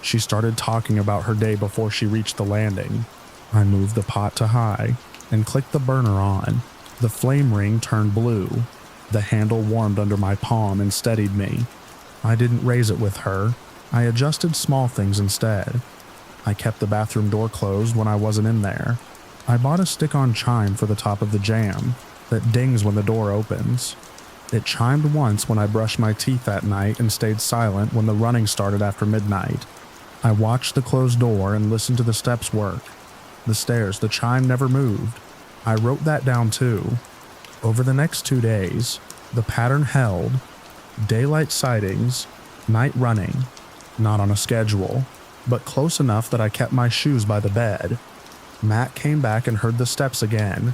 She started talking about her day before she reached the landing. I moved the pot to high and clicked the burner on. The flame ring turned blue. The handle warmed under my palm and steadied me. I didn't raise it with her. I adjusted small things instead. I kept the bathroom door closed when I wasn't in there. I bought a stick-on chime for the top of the jamb that dings when the door opens. It chimed once when I brushed my teeth that night and stayed silent when the running started after midnight. I watched the closed door and listened to the steps work. The stairs, the chime never moved. I wrote that down too. Over the next 2 days, the pattern held. Daylight sightings, night running, not on a schedule, but close enough that I kept my shoes by the bed. Matt came back and heard the steps again.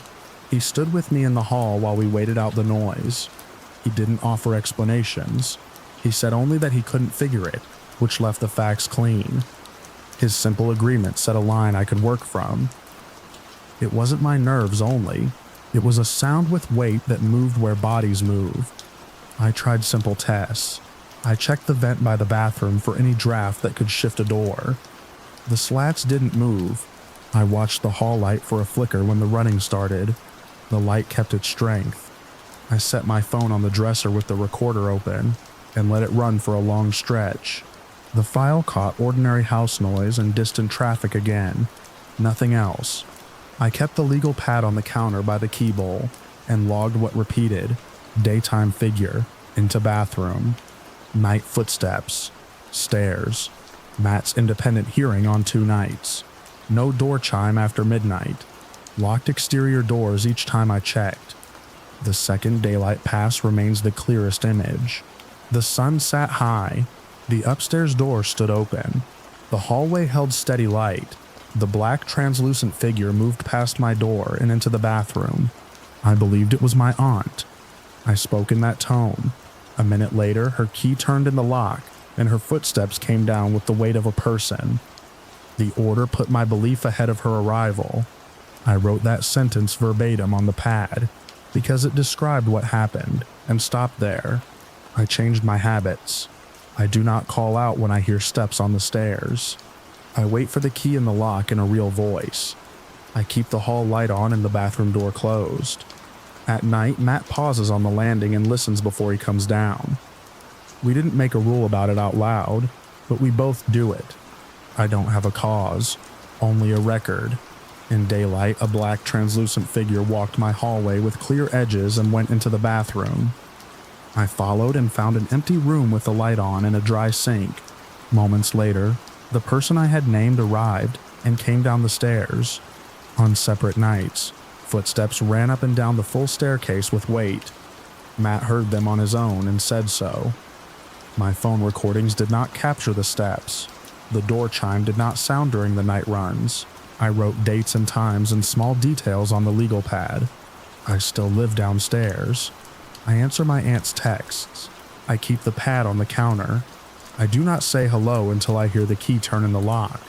He stood with me in the hall while we waited out the noise. He didn't offer explanations. He said only that he couldn't figure it, which left the facts clean. His simple agreement set a line I could work from. It wasn't my nerves only. It was a sound with weight that moved where bodies moved. I tried simple tests. I checked the vent by the bathroom for any draft that could shift a door. The slats didn't move. I watched the hall light for a flicker when the running started. The light kept its strength. I set my phone on the dresser with the recorder open and let it run for a long stretch. The file caught ordinary house noise and distant traffic again. Nothing else. I kept the legal pad on the counter by the key bowl and logged what repeated. Daytime figure, into bathroom. Night footsteps. Stairs. Matt's independent hearing on 2 nights. No door chime after midnight. Locked exterior doors each time I checked. The second daylight pass remains the clearest image. The sun sat high. The upstairs door stood open. The hallway held steady light. The black translucent figure moved past my door and into the bathroom. I believed it was my aunt. I spoke in that tone. A minute later, her key turned in the lock, and her footsteps came down with the weight of a person. The order put my belief ahead of her arrival. I wrote that sentence verbatim on the pad, because it described what happened, and stopped there. I changed my habits. I do not call out when I hear steps on the stairs. I wait for the key in the lock in a real voice. I keep the hall light on and the bathroom door closed. At night, Matt pauses on the landing and listens before he comes down. We didn't make a rule about it out loud, but we both do it. I don't have a cause, only a record. In daylight, a black translucent figure walked my hallway with clear edges and went into the bathroom. I followed and found an empty room with a light on and a dry sink. Moments later, the person I had named arrived and came down the stairs. On separate nights, footsteps ran up and down the full staircase with weight. Matt heard them on his own and said so. My phone recordings did not capture the steps. The door chime did not sound during the night runs. I wrote dates and times and small details on the legal pad. I still live downstairs. I answer my aunt's texts. I keep the pad on the counter. I do not say hello until I hear the key turn in the lock.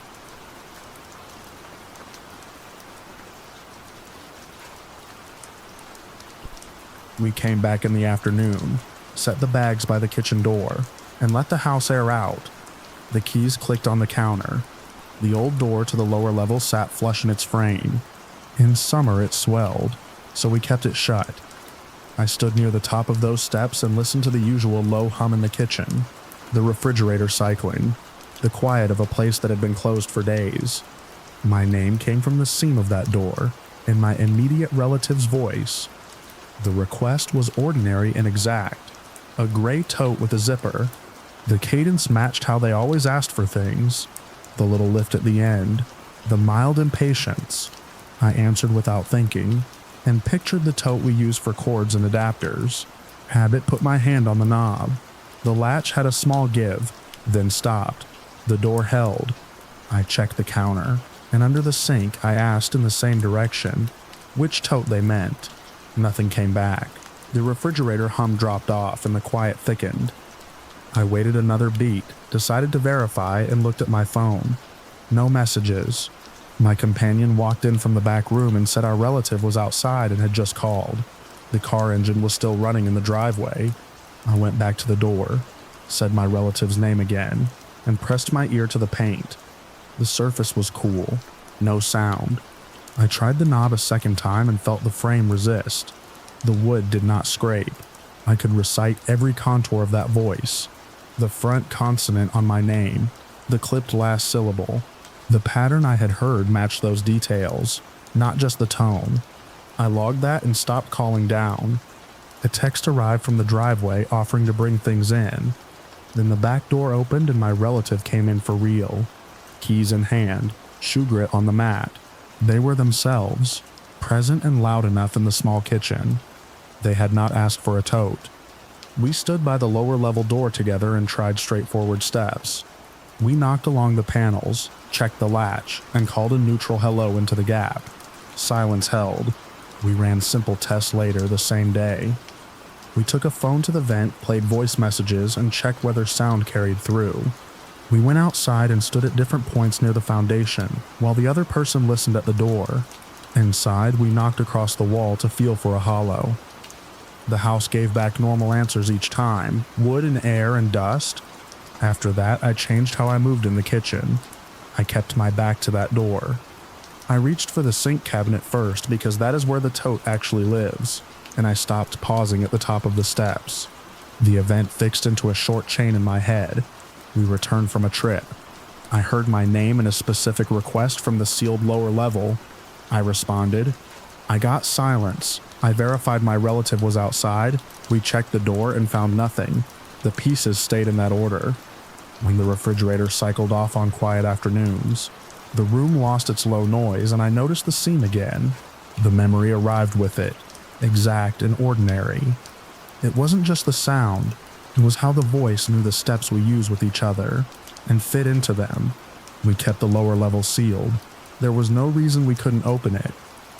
We came back in the afternoon, set the bags by the kitchen door, and let the house air out. The keys clicked on the counter. The old door to the lower level sat flush in its frame. In summer it swelled, so we kept it shut. I stood near the top of those steps and listened to the usual low hum in the kitchen, the refrigerator cycling, the quiet of a place that had been closed for days. My name came from the seam of that door, in my immediate relative's voice. The request was ordinary and exact. A gray tote with a zipper. The cadence matched how they always asked for things. The little lift at the end. The mild impatience. I answered without thinking. and pictured the tote we use for cords and adapters. Habit put my hand on the knob. The latch had a small give, then stopped. The door held. I checked the counter, and under the sink I asked in the same direction which tote they meant. Nothing came back. The refrigerator hum dropped off and the quiet thickened. I waited another beat, decided to verify, and looked at my phone. No messages. My companion walked in from the back room and said our relative was outside and had just called. The car engine was still running in the driveway. I went back to the door, said my relative's name again, and pressed my ear to the paint. The surface was cool. No sound. I tried the knob a second time and felt the frame resist. The wood did not scrape. I could recite every contour of that voice. The front consonant on my name, the clipped last syllable. The pattern I had heard matched those details, not just the tone. I logged that and stopped calling down. A text arrived from the driveway offering to bring things in. Then the back door opened and my relative came in for real. Keys in hand, shoe grit on the mat. They were themselves, present and loud enough in the small kitchen. They had not asked for a tote. We stood by the lower level door together and tried straightforward steps. We knocked along the panels, checked the latch, and called a neutral hello into the gap. Silence held. We ran simple tests later the same day. We took a phone to the vent, played voice messages, and checked whether sound carried through. We went outside and stood at different points near the foundation, while the other person listened at the door. Inside, we knocked across the wall to feel for a hollow. The house gave back normal answers each time, wood and air and dust. After that, I changed how I moved in the kitchen. I kept my back to that door. I reached for the sink cabinet first because that is where the tote actually lives, and I stopped pausing at the top of the steps. The event fixed into a short chain in my head. We returned from a trip. I heard my name and a specific request from the sealed lower level. I responded. I got silence. I verified my relative was outside. We checked the door and found nothing. The pieces stayed in that order. When the refrigerator cycled off on quiet afternoons, the room lost its low noise and I noticed the scene again. The memory arrived with it, exact and ordinary. It wasn't just the sound, it was how the voice knew the steps we use with each other and fit into them. We kept the lower level sealed. There was no reason we couldn't open it.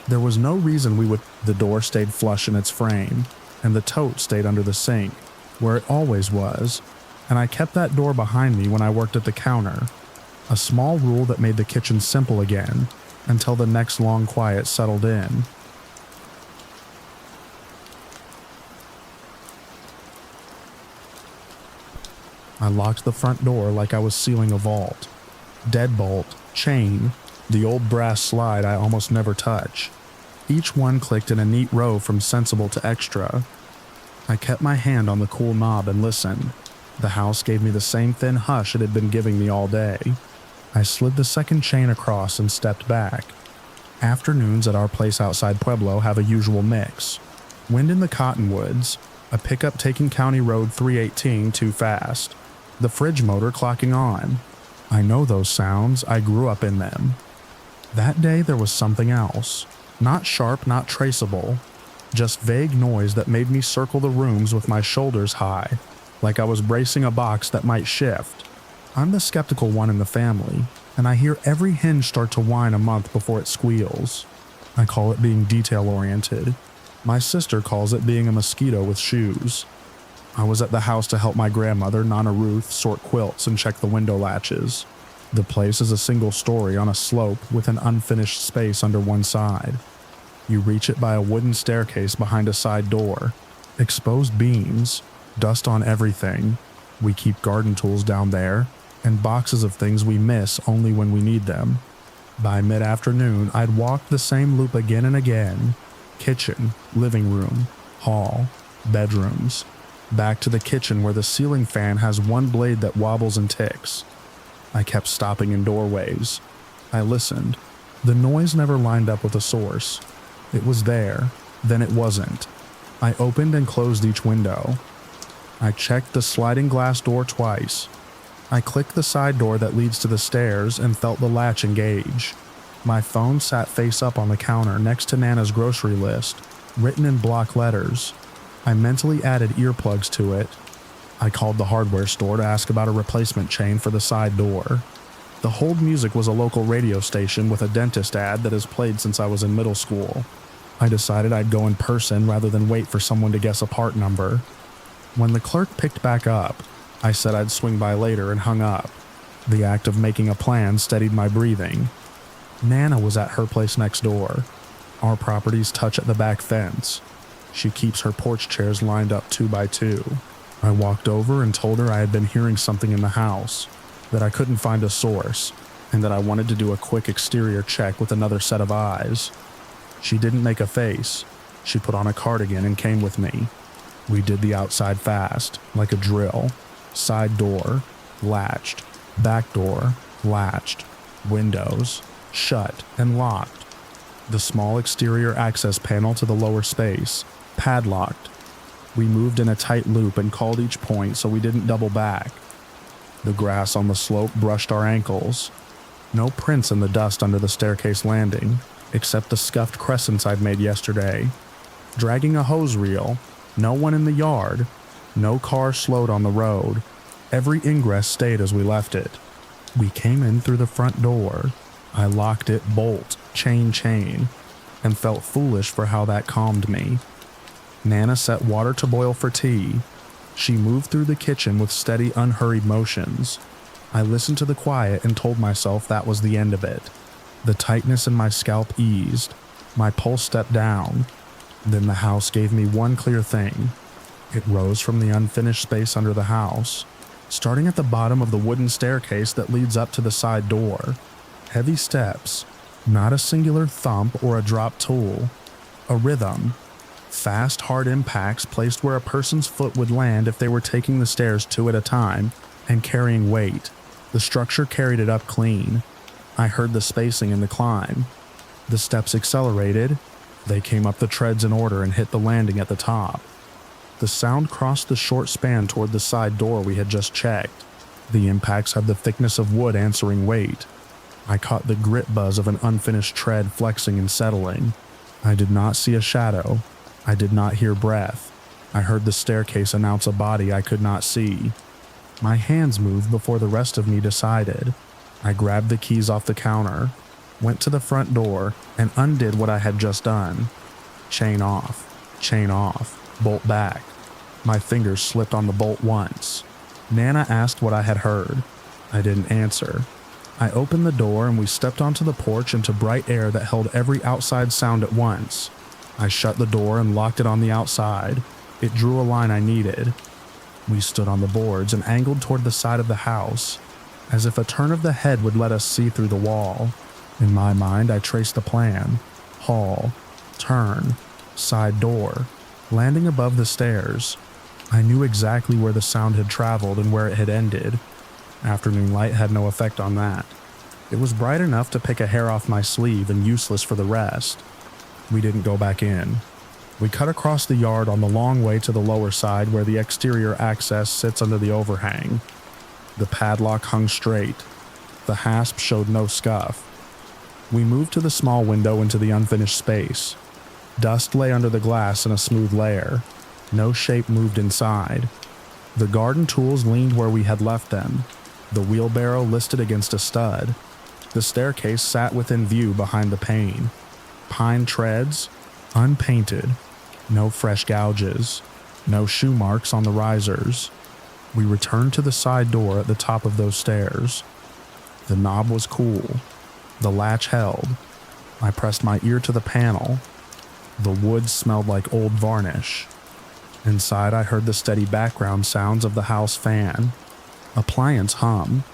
There was no reason we would. The door stayed flush in its frame, and the tote stayed under the sink, where it always was, and I kept that door behind me when I worked at the counter. A small rule that made the kitchen simple again, until the next long quiet settled in. I locked the front door like I was sealing a vault. Deadbolt, chain, the old brass slide I almost never touch. Each one clicked in a neat row from sensible to extra. I kept my hand on the cool knob and listened. The house gave me the same thin hush it had been giving me all day. I slid the second chain across and stepped back. Afternoons at our place outside Pueblo have a usual mix. Wind in the cottonwoods, a pickup taking County Road 318 too fast, the fridge motor clocking on. I know those sounds, I grew up in them. That day there was something else. Not sharp, not traceable. Just vague noise that made me circle the rooms with my shoulders high, like I was bracing a box that might shift. I'm the skeptical one in the family, and I hear every hinge start to whine a month before it squeals. I call it being detail-oriented. My sister calls it being a mosquito with shoes. I was at the house to help my grandmother, Nana Ruth, sort quilts and check the window latches. The place is a single story on a slope with an unfinished space under one side. You reach it by a wooden staircase behind a side door. Exposed beams, dust on everything. We keep garden tools down there, and boxes of things we miss only when we need them. By mid-afternoon, I'd walked the same loop again and again. Kitchen, living room, hall, bedrooms. Back to the kitchen where the ceiling fan has one blade that wobbles and ticks. I kept stopping in doorways. I listened. The noise never lined up with a source. It was there, then it wasn't. I opened and closed each window. I checked the sliding glass door twice. I clicked the side door that leads to the stairs and felt the latch engage. My phone sat face up on the counter next to Nana's grocery list, written in block letters. I mentally added earplugs to it. I called the hardware store to ask about a replacement chain for the side door. The hold music was a local radio station with a dentist ad that has played since I was in middle school. I decided I'd go in person rather than wait for someone to guess a part number. When the clerk picked back up, I said I'd swing by later and hung up. The act of making a plan steadied my breathing. Nana was at her place next door. Our properties touch at the back fence. She keeps her porch chairs lined up 2 by 2. I walked over and told her I had been hearing something in the house, that I couldn't find a source, and that I wanted to do a quick exterior check with another set of eyes. She didn't make a face. She put on a cardigan and came with me. We did the outside fast, like a drill. Side door, latched. Back door, latched. Windows, shut and locked. The small exterior access panel to the lower space, padlocked. We moved in a tight loop and called each point so we didn't double back. The grass on the slope brushed our ankles. No prints in the dust under the staircase landing, except the scuffed crescents I'd made yesterday. Dragging a hose reel, no one in the yard, no car slowed on the road. Every ingress stayed as we left it. We came in through the front door. I locked it bolt, chain, and felt foolish for how that calmed me. Nana set water to boil for tea. She moved through the kitchen with steady, unhurried motions. I listened to the quiet and told myself that was the end of it. The tightness in my scalp eased. My pulse stepped down. Then the house gave me one clear thing. It rose from the unfinished space under the house, starting at the bottom of the wooden staircase that leads up to the side door. Heavy steps, not a singular thump or a drop tool. A rhythm. Fast, hard impacts placed where a person's foot would land if they were taking the stairs 2 at a time and carrying weight. The structure carried it up clean. I heard the spacing in the climb. The steps accelerated. They came up the treads in order and hit the landing at the top. The sound crossed the short span toward the side door we had just checked. The impacts had the thickness of wood answering weight. I caught the grit buzz of an unfinished tread flexing and settling. I did not see a shadow. I did not hear breath. I heard the staircase announce a body I could not see. My hands moved before the rest of me decided. I grabbed the keys off the counter, went to the front door, and undid what I had just done. Chain off, bolt back. My fingers slipped on the bolt once. Nana asked what I had heard. I didn't answer. I opened the door and we stepped onto the porch into bright air that held every outside sound at once. I shut the door and locked it on the outside. It drew a line I needed. We stood on the boards and angled toward the side of the house, as if a turn of the head would let us see through the wall. In my mind, I traced the plan. Hall, turn, side door, landing above the stairs. I knew exactly where the sound had traveled and where it had ended. Afternoon light had no effect on that. It was bright enough to pick a hair off my sleeve and useless for the rest. We didn't go back in. We cut across the yard on the long way to the lower side where the exterior access sits under the overhang. The padlock hung straight. The hasp showed no scuff. We moved to the small window into the unfinished space. Dust lay under the glass in a smooth layer. No shape moved inside. The garden tools leaned where we had left them. The wheelbarrow listed against a stud. The staircase sat within view behind the pane. Pine treads, unpainted. No fresh gouges. No shoe marks on the risers. We returned to the side door at the top of those stairs. The knob was cool. The latch held. I pressed my ear to the panel. The wood smelled like old varnish. Inside, I heard the steady background sounds of the house fan. Appliance hum.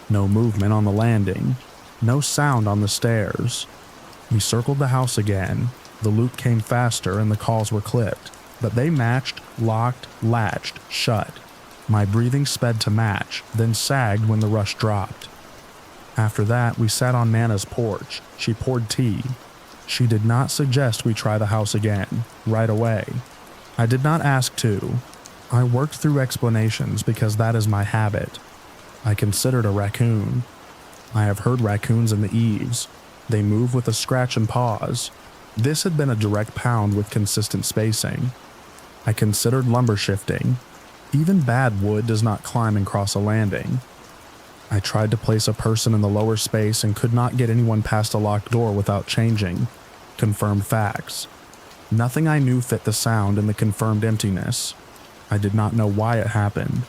No movement on the landing. No sound on the stairs. We circled the house again. The loop came faster and the calls were clipped, but they matched, locked, latched, shut. My breathing sped to match, then sagged when the rush dropped. After that, we sat on Nana's porch. She poured tea. She did not suggest we try the house again, right away. I did not ask to. I worked through explanations because that is my habit. I considered a raccoon. I have heard raccoons in the eaves. They move with a scratch and pause. This had been a direct pound with consistent spacing. I considered lumber shifting. Even bad wood does not climb and cross a landing. I tried to place a person in the lower space and could not get anyone past a locked door without changing. Confirmed facts. Nothing I knew fit the sound in the confirmed emptiness. I did not know why it happened.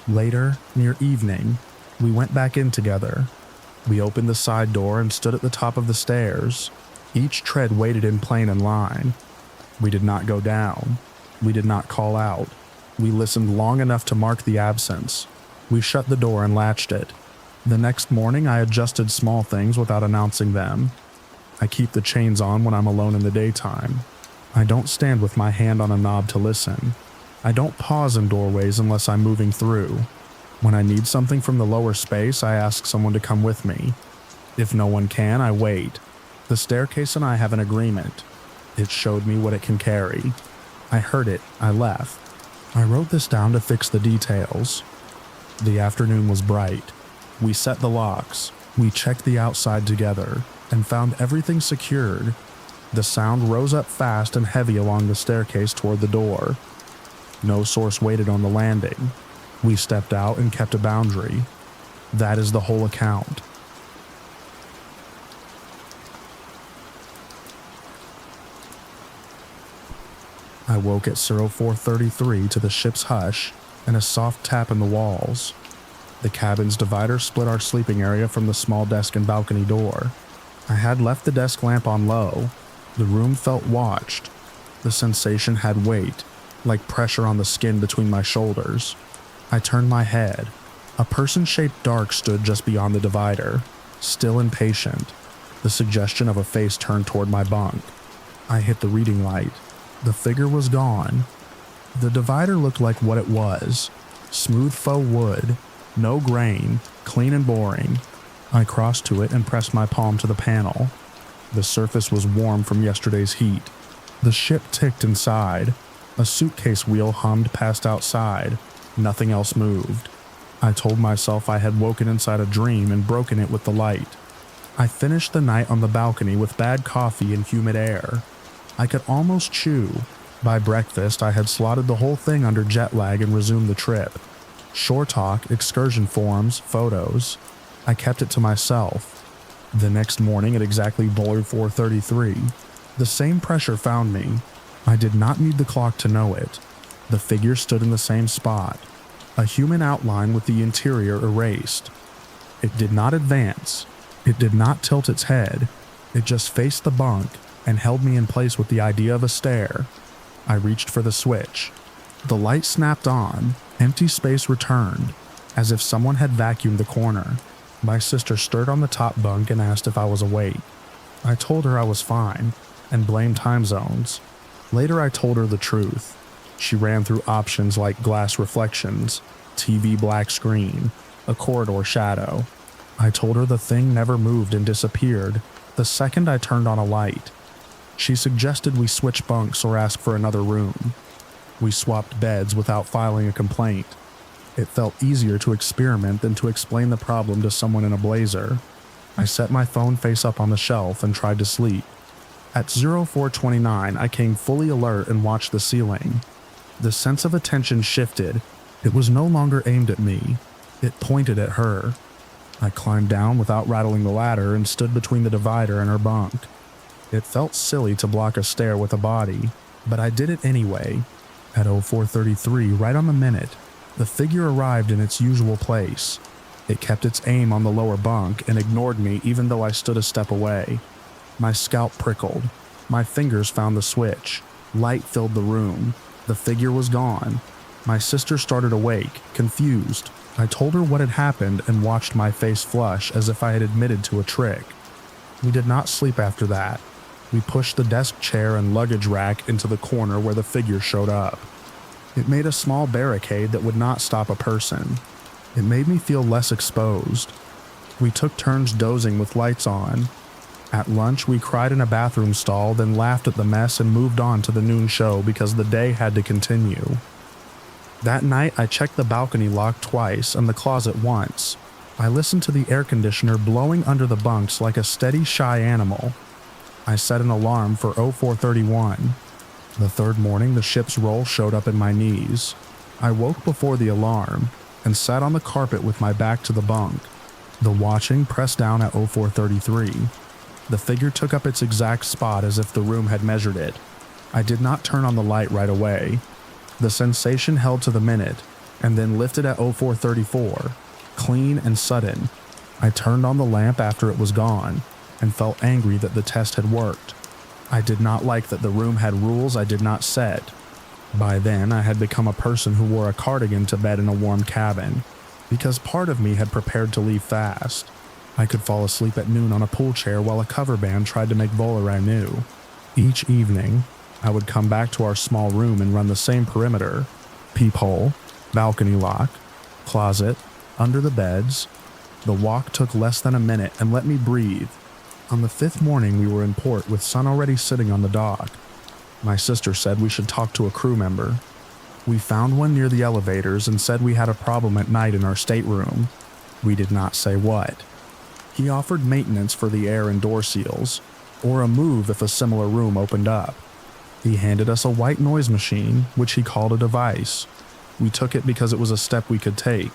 Later, near evening, we went back in together. We opened the side door and stood at the top of the stairs. Each tread waited in plane and line. We did not go down. We did not call out. We listened long enough to mark the absence. We shut the door and latched it. The next morning, I adjusted small things without announcing them. I keep the chains on when I'm alone in the daytime. I don't stand with my hand on a knob to listen. I don't pause in doorways unless I'm moving through. When I need something from the lower space, I ask someone to come with me. If no one can, I wait. The staircase and I have an agreement. It showed me what it can carry. I heard it. I left. I wrote this down to fix the details. The afternoon was bright. We set the locks. We checked the outside together and found everything secured. The sound rose up fast and heavy along the staircase toward the door. No source waited on the landing. We stepped out and kept a boundary. That is the whole account. I woke at 04:33 to the ship's hush and a soft tap in the walls. The cabin's divider split our sleeping area from the small desk and balcony door. I had left the desk lamp on low. The room felt watched. The sensation had weight, like pressure on the skin between my shoulders. I turned my head. A person-shaped dark stood just beyond the divider, still impatient. The suggestion of a face turned toward my bunk. I hit the reading light. The figure was gone. The divider looked like what it was. Smooth faux wood, no grain, clean and boring. I crossed to it and pressed my palm to the panel. The surface was warm from yesterday's heat. The ship ticked inside. A suitcase wheel hummed past outside. Nothing else moved. I told myself I had woken inside a dream and broken it with the light. I finished the night on the balcony with bad coffee and humid air. I could almost chew. By breakfast, I had slotted the whole thing under jet lag and resumed the trip. Shore talk, excursion forms, photos. I kept it to myself. The next morning at exactly 04:33, the same pressure found me. I did not need the clock to know it. The figure stood in the same spot, a human outline with the interior erased. It did not advance. It did not tilt its head. It just faced the bunk and held me in place with the idea of a stare. I reached for the switch. The light snapped on. Empty space returned, as if someone had vacuumed the corner. My sister stirred on the top bunk and asked if I was awake. I told her I was fine, and blamed time zones. Later I told her the truth. She ran through options like glass reflections, TV black screen, a corridor shadow. I told her the thing never moved and disappeared the second I turned on a light. She suggested we switch bunks or ask for another room. We swapped beds without filing a complaint. It felt easier to experiment than to explain the problem to someone in a blazer. I set my phone face up on the shelf and tried to sleep. At 04:29, I came fully alert and watched the ceiling. The sense of attention shifted. It was no longer aimed at me. It pointed at her. I climbed down without rattling the ladder and stood between the divider and her bunk. It felt silly to block a stare with a body, but I did it anyway. At 04:33, right on the minute, the figure arrived in its usual place. It kept its aim on the lower bunk and ignored me even though I stood a step away. My scalp prickled. My fingers found the switch. Light filled the room. The figure was gone. My sister started awake, confused. I told her what had happened and watched my face flush as if I had admitted to a trick. We did not sleep after that. We pushed the desk chair and luggage rack into the corner where the figure showed up. It made a small barricade that would not stop a person. It made me feel less exposed. We took turns dozing with lights on. At lunch, we cried in a bathroom stall, then laughed at the mess and moved on to the noon show because the day had to continue. That night, I checked the balcony lock twice and the closet once. I listened to the air conditioner blowing under the bunks like a steady, shy animal. I set an alarm for 0431. The third morning, the ship's roll showed up in my knees. I woke before the alarm and sat on the carpet with my back to the bunk. The watching pressed down at 0433. The figure took up its exact spot as if the room had measured it. I did not turn on the light right away. The sensation held to the minute and then lifted at 0434, clean and sudden. I turned on the lamp after it was gone and felt angry that the test had worked. I did not like that the room had rules I did not set. By then, I had become a person who wore a cardigan to bed in a warm cabin, because part of me had prepared to leave fast. I could fall asleep at noon on a pool chair while a cover band tried to make Volaranu. Each evening, I would come back to our small room and run the same perimeter: peephole, balcony lock, closet, under the beds. The walk took less than a minute and let me breathe. On the fifth morning, we were in port with sun already sitting on the dock. My sister said we should talk to a crew member. We found one near the elevators and said we had a problem at night in our stateroom. We did not say what. He offered maintenance for the air and door seals, or a move if a similar room opened up. He handed us a white noise machine, which he called a device. We took it because it was a step we could take.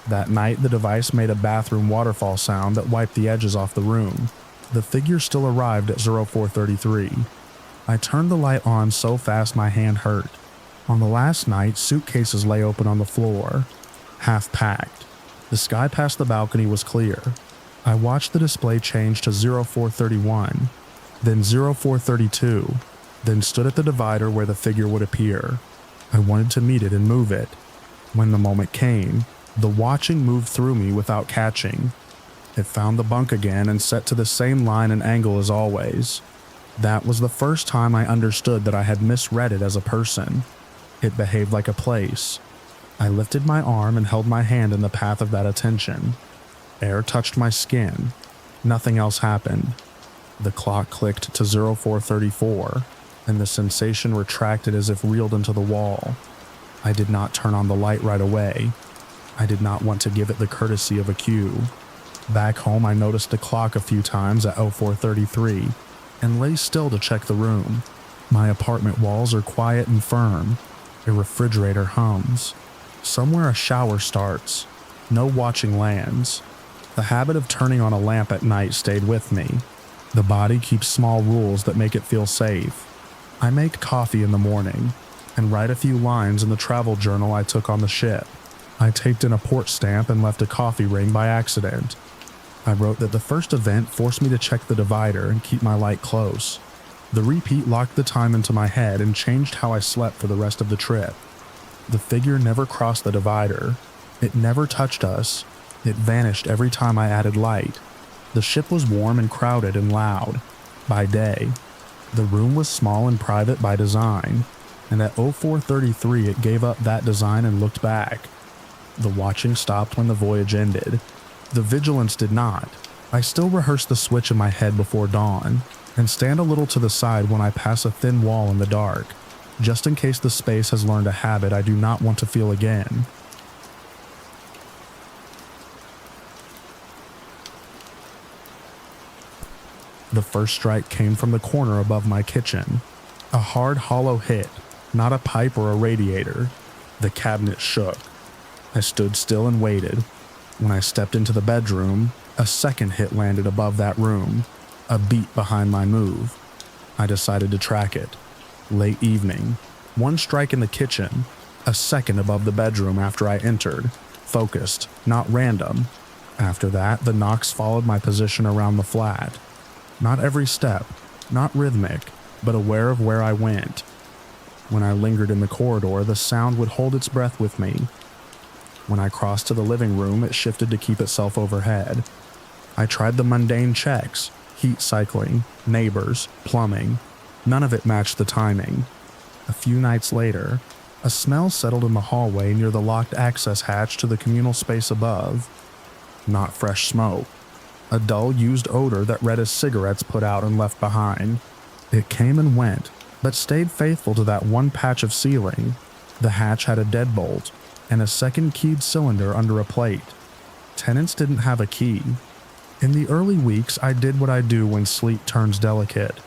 That night, the device made a bathroom waterfall sound that wiped the edges off the room. The figure still arrived at 0433. I turned the light on so fast my hand hurt. On the last night, suitcases lay open on the floor, half packed. The sky past the balcony was clear. I watched the display change to 0431, then 0432, then stood at the divider where the figure would appear. I wanted to meet it and move it. When the moment came, the watching moved through me without catching. It found the bunk again and set to the same line and angle as always. That was the first time I understood that I had misread it as a person. It behaved like a place. I lifted my arm and held my hand in the path of that attention. Air touched my skin. Nothing else happened. The clock clicked to 0434, and the sensation retracted as if reeled into the wall. I did not turn on the light right away. I did not want to give it the courtesy of a cue. Back home, I noticed the clock a few times at 0433 and lay still to check the room. My apartment walls are quiet and firm. A refrigerator hums. Somewhere a shower starts. No watching lands. The habit of turning on a lamp at night stayed with me. The body keeps small rules that make it feel safe. I make coffee in the morning and write a few lines in the travel journal I took on the ship. I taped in a port stamp and left a coffee ring by accident. I wrote that the first event forced me to check the divider and keep my light close. The repeat locked the time into my head and changed how I slept for the rest of the trip. The figure never crossed the divider. It never touched us. It vanished every time I added light. The ship was warm and crowded and loud by day. The room was small and private by design, and at 0433 it gave up that design and looked back. The watching stopped when the voyage ended. The vigilance did not. I still rehearse the switch in my head before dawn, and stand a little to the side when I pass a thin wall in the dark, just in case the space has learned a habit I do not want to feel again. The first strike came from the corner above my kitchen. A hard, hollow hit, not a pipe or a radiator. The cabinet shook. I stood still and waited. When I stepped into the bedroom, a second hit landed above that room, a beat behind my move. I decided to track it. Late evening, one strike in the kitchen, a second above the bedroom after I entered, focused, not random. After that, the knocks followed my position around the flat. Not every step, not rhythmic, but aware of where I went. When I lingered in the corridor, the sound would hold its breath with me. When I crossed to the living room, it shifted to keep itself overhead. I tried the mundane checks, heat cycling, neighbors, plumbing. None of it matched the timing. A few nights later, a smell settled in the hallway near the locked access hatch to the communal space above. Not fresh smoke. A dull used odor that read as cigarettes put out and left behind. It came and went, but stayed faithful to that one patch of ceiling. The hatch had a deadbolt and a second keyed cylinder under a plate. Tenants didn't have a key. In the early weeks, I did what I do when sleep turns delicate.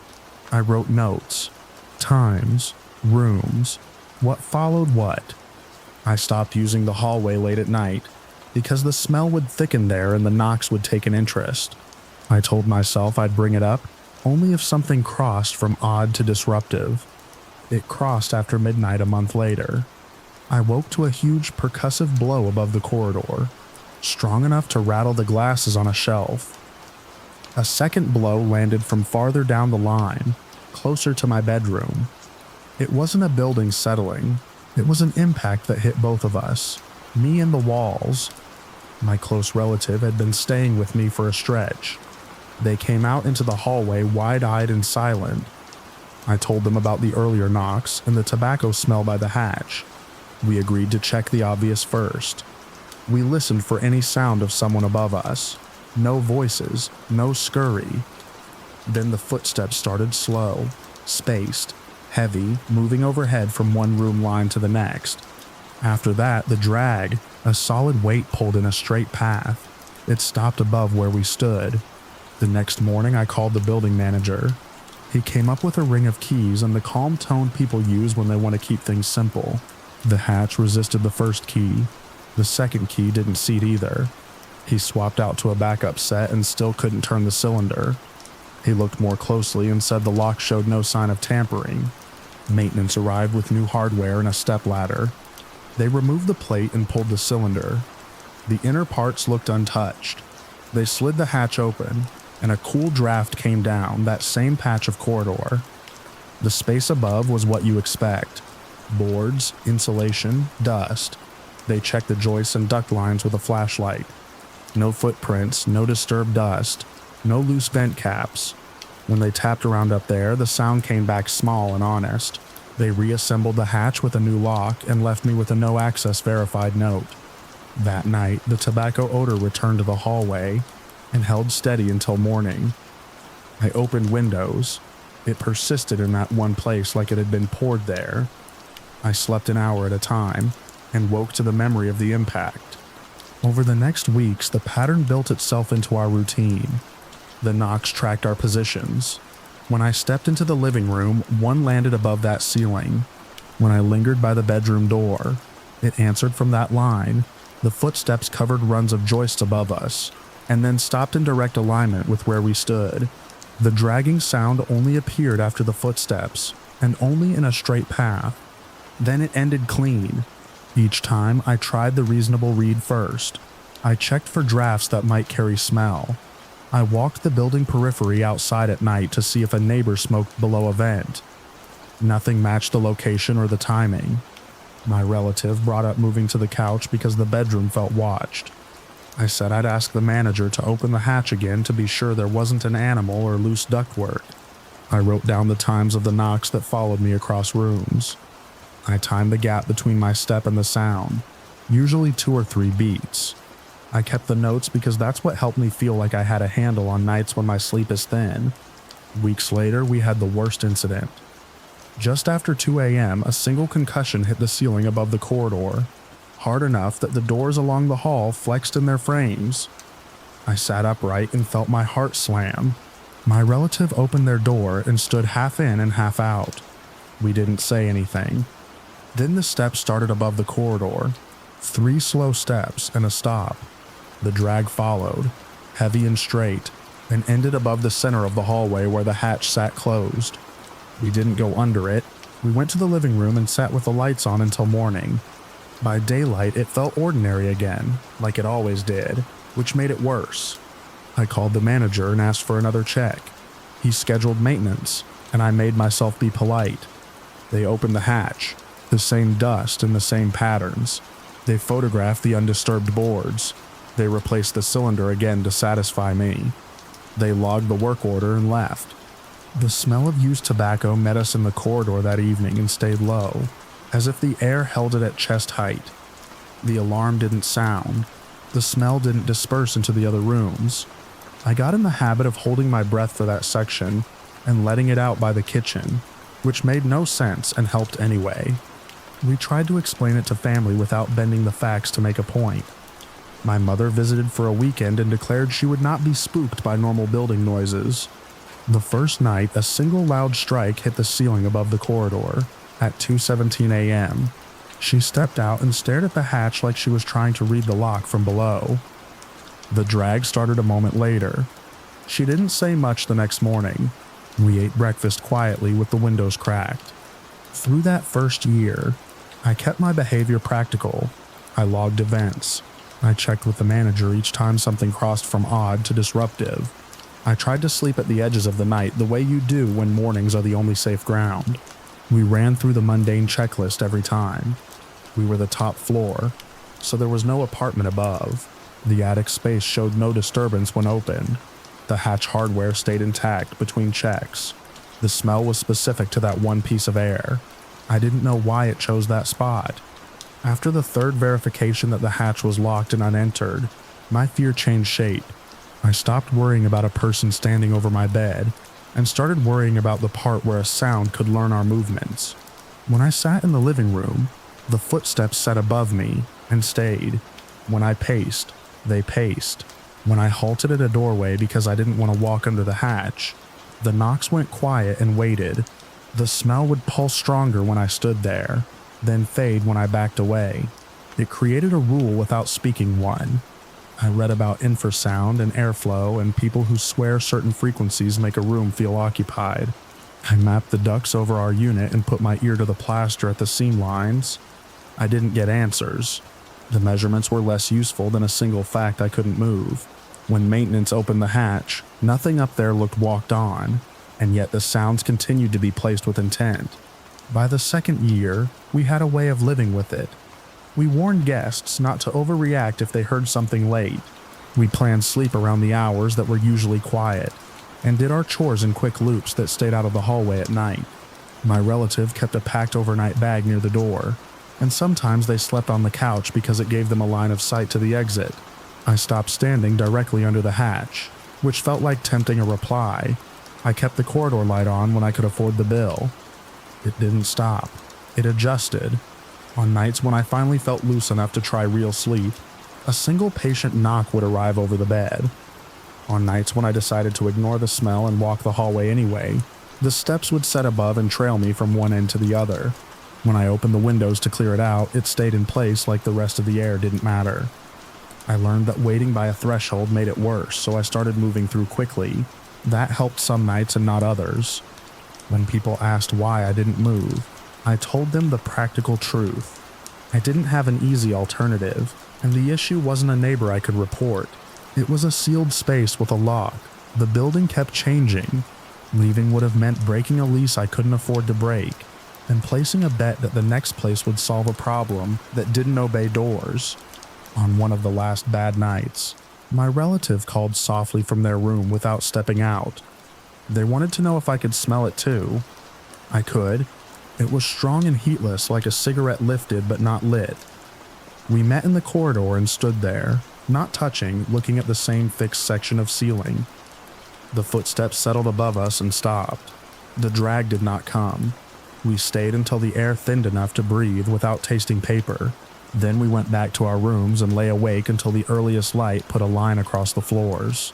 I wrote notes, times, rooms, what followed what. I stopped using the hallway late at night because the smell would thicken there and the knocks would take an interest. I told myself I'd bring it up only if something crossed from odd to disruptive. It crossed after midnight a month later. I woke to a huge percussive blow above the corridor, strong enough to rattle the glasses on a shelf. A second blow landed from farther down the line, closer to my bedroom. It wasn't a building settling. It was an impact that hit both of us, me and the walls. My close relative had been staying with me for a stretch. They came out into the hallway wide-eyed and silent. I told them about the earlier knocks and the tobacco smell by the hatch. We agreed to check the obvious first. We listened for any sound of someone above us. No voices, no scurry. Then the footsteps started slow, spaced, heavy, moving overhead from one room line to the next. After that, the drag, a solid weight pulled in a straight path. It stopped above where we stood. The next morning, I called the building manager. He came up with a ring of keys and the calm tone people use when they want to keep things simple. The hatch resisted the first key. The second key didn't seat either. He swapped out to a backup set and still couldn't turn the cylinder. He looked more closely and said the lock showed no sign of tampering. Maintenance arrived with new hardware and a stepladder. They removed the plate and pulled the cylinder. The inner parts looked untouched. They slid the hatch open, and a cool draft came down that same patch of corridor. The space above was what you expect. Boards, insulation, dust. They checked the joists and duct lines with a flashlight. No footprints, no disturbed dust, no loose vent caps. When they tapped around up there, the sound came back small and honest. They reassembled the hatch with a new lock and left me with a no access verified note. That night, the tobacco odor returned to the hallway and held steady until morning. I opened windows. It persisted in that one place like it had been poured there. I slept an hour at a time and woke to the memory of the impact. Over the next weeks, the pattern built itself into our routine. The knocks tracked our positions. When I stepped into the living room, one landed above that ceiling. When I lingered by the bedroom door, it answered from that line. The footsteps covered runs of joists above us, and then stopped in direct alignment with where we stood. The dragging sound only appeared after the footsteps, and only in a straight path. Then it ended clean. Each time, I tried the reasonable read first. I checked for drafts that might carry smell. I walked the building periphery outside at night to see if a neighbor smoked below a vent. Nothing matched the location or the timing. My relative brought up moving to the couch because the bedroom felt watched. I said I'd ask the manager to open the hatch again to be sure there wasn't an animal or loose ductwork. I wrote down the times of the knocks that followed me across rooms. I timed the gap between my step and the sound, usually 2 or 3 beats. I kept the notes because that's what helped me feel like I had a handle on nights when my sleep is thin. Weeks later, we had the worst incident. Just after 2 a.m., a single concussion hit the ceiling above the corridor, hard enough that the doors along the hall flexed in their frames. I sat upright and felt my heart slam. My relative opened their door and stood half in and half out. We didn't say anything. Then the steps started above the corridor. 3 slow steps and a stop. The drag followed, heavy and straight, and ended above the center of the hallway where the hatch sat closed. We didn't go under it. We went to the living room and sat with the lights on until morning. By daylight, it felt ordinary again, like it always did, which made it worse. I called the manager and asked for another check. He scheduled maintenance, and I made myself be polite. They opened the hatch, the same dust and the same patterns. They photographed the undisturbed boards. They replaced the cylinder again to satisfy me. They logged the work order and left. The smell of used tobacco met us in the corridor that evening and stayed low, as if the air held it at chest height. The alarm didn't sound. The smell didn't disperse into the other rooms. I got in the habit of holding my breath for that section and letting it out by the kitchen, which made no sense and helped anyway. We tried to explain it to family without bending the facts to make a point. My mother visited for a weekend and declared she would not be spooked by normal building noises. The first night, a single loud strike hit the ceiling above the corridor at 2:17 a.m. She stepped out and stared at the hatch like she was trying to read the lock from below. The drag started a moment later. She didn't say much the next morning. We ate breakfast quietly with the windows cracked. Through that first year, I kept my behavior practical. I logged events. I checked with the manager each time something crossed from odd to disruptive. I tried to sleep at the edges of the night the way you do when mornings are the only safe ground. We ran through the mundane checklist every time. We were the top floor, so there was no apartment above. The attic space showed no disturbance when opened. The hatch hardware stayed intact between checks. The smell was specific to that one piece of air. I didn't know why it chose that spot. After the third verification that the hatch was locked and unentered, my fear changed shape. I stopped worrying about a person standing over my bed and started worrying about the part where a sound could learn our movements. When I sat in the living room, the footsteps sat above me and stayed. When I paced, they paced. When I halted at a doorway because I didn't want to walk under the hatch, the knocks went quiet and waited. The smell would pulse stronger when I stood there, then fade when I backed away. It created a rule without speaking one. I read about infrasound and airflow and people who swear certain frequencies make a room feel occupied. I mapped the ducts over our unit and put my ear to the plaster at the seam lines. I didn't get answers. The measurements were less useful than a single fact I couldn't move. When maintenance opened the hatch, nothing up there looked walked on, and yet the sounds continued to be placed with intent. By the second year, we had a way of living with it. We warned guests not to overreact if they heard something late. We planned sleep around the hours that were usually quiet, and did our chores in quick loops that stayed out of the hallway at night. My relative kept a packed overnight bag near the door, and sometimes they slept on the couch because it gave them a line of sight to the exit. I stopped standing directly under the hatch, which felt like tempting a reply. I kept the corridor light on when I could afford the bill. It didn't stop. It adjusted. On nights when I finally felt loose enough to try real sleep, a single patient knock would arrive over the bed. On nights when I decided to ignore the smell and walk the hallway anyway, the steps would set above and trail me from one end to the other. When I opened the windows to clear it out, it stayed in place like the rest of the air didn't matter. I learned that waiting by a threshold made it worse, so I started moving through quickly. That helped some nights and not others. When people asked why I didn't move, I told them the practical truth. I didn't have an easy alternative, and the issue wasn't a neighbor I could report. It was a sealed space with a lock. The building kept changing. Leaving would have meant breaking a lease I couldn't afford to break, and placing a bet that the next place would solve a problem that didn't obey doors. On one of the last bad nights, my relative called softly from their room without stepping out. They wanted to know if I could smell it too. I could. It was strong and heatless, like a cigarette lifted but not lit. We met in the corridor and stood there, not touching, looking at the same fixed section of ceiling. The footsteps settled above us and stopped. The drag did not come. We stayed until the air thinned enough to breathe without tasting paper. Then we went back to our rooms and lay awake until the earliest light put a line across the floors.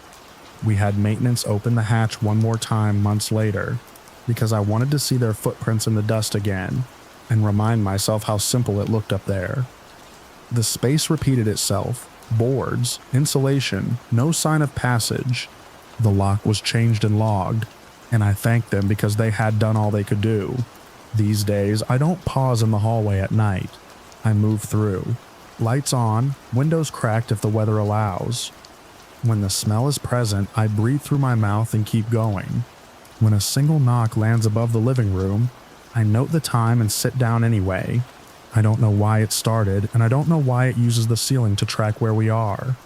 We had maintenance open the hatch one more time months later, because I wanted to see their footprints in the dust again, and remind myself how simple it looked up there. The space repeated itself. Boards, insulation, no sign of passage. The lock was changed and logged, and I thanked them because they had done all they could do. These days, I don't pause in the hallway at night. I move through. Lights on, windows cracked if the weather allows. When the smell is present, I breathe through my mouth and keep going. When a single knock lands above the living room, I note the time and sit down anyway. I don't know why it started, and I don't know why it uses the ceiling to track where we are.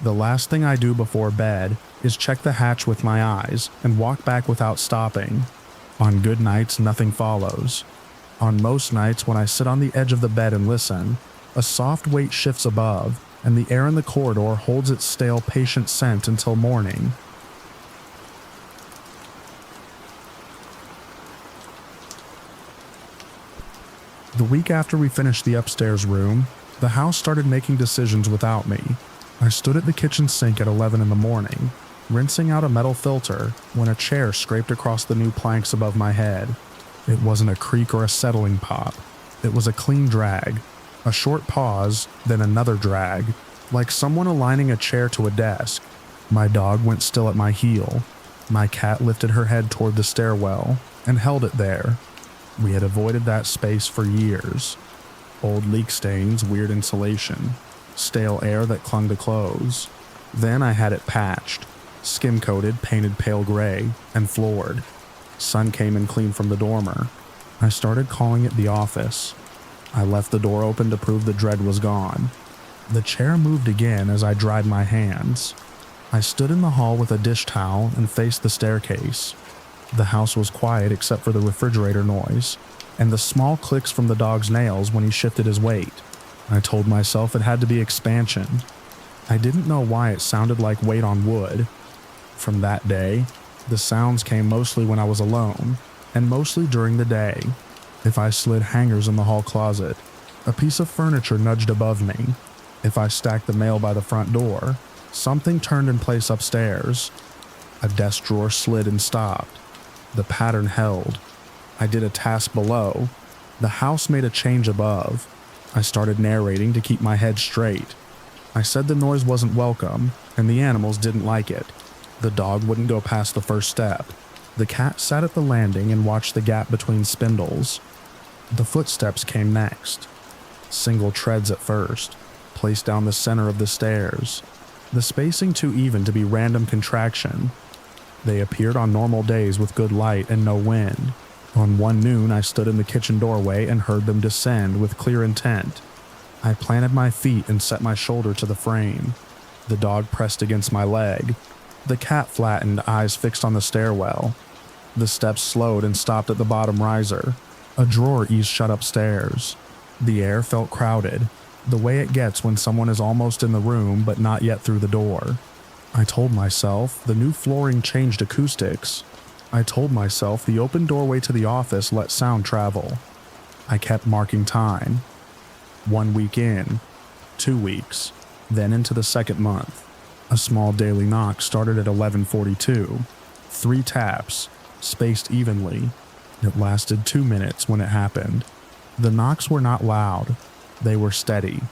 The last thing I do before bed is check the hatch with my eyes and walk back without stopping. On good nights, nothing follows. On most nights, when I sit on the edge of the bed and listen, a soft weight shifts above, and the air in the corridor holds its stale, patient scent until morning. The week after we finished the upstairs room, The house started making decisions without me. I stood at the kitchen sink at 11 in the morning, rinsing out a metal filter when a chair scraped across the new planks above my head. It wasn't a creak or a settling pop. It was a clean drag, a short pause, then another drag, like someone aligning a chair to a desk. My dog went still at my heel. My cat lifted her head toward the stairwell and held it there. We had avoided that space for years. Old leak stains, weird insulation, stale air that clung to clothes. Then I had it patched, skim-coated, painted pale gray, and floored. Sun came in clean from the dormer. I started calling it the office. I left the door open to prove the dread was gone. The chair moved again as I dried my hands. I stood in the hall with a dish towel and faced the staircase. The house was quiet except for the refrigerator noise and the small clicks from the dog's nails when he shifted his weight. I told myself it had to be expansion. I didn't know why it sounded like weight on wood. From that day, the sounds came mostly when I was alone, and mostly during the day. If I slid hangers in the hall closet, a piece of furniture nudged above me. If I stacked the mail by the front door, something turned in place upstairs. A desk drawer slid and stopped. The pattern held. I did a task below. The house made a change above. I started narrating to keep my head straight. I said the noise wasn't welcome, and the animals didn't like it. The dog wouldn't go past the first step. The cat sat at the landing and watched the gap between spindles. The footsteps came next. Single treads at first, placed down the center of the stairs. The spacing too even to be random contraction. They appeared on normal days with good light and no wind. On one noon, I stood in the kitchen doorway and heard them descend with clear intent. I planted my feet and set my shoulder to the frame. The dog pressed against my leg. The cat flattened, eyes fixed on the stairwell. The steps slowed and stopped at the bottom riser. A drawer eased shut upstairs. The air felt crowded, the way it gets when someone is almost in the room but not yet through the door. I told myself the new flooring changed acoustics. I told myself the open doorway to the office let sound travel. I kept marking time. 1 week in, 2 weeks, then into the second month. A small daily knock started at 11:42. 3 taps, spaced evenly. It lasted 2 minutes when it happened. The knocks were not loud. They were steady.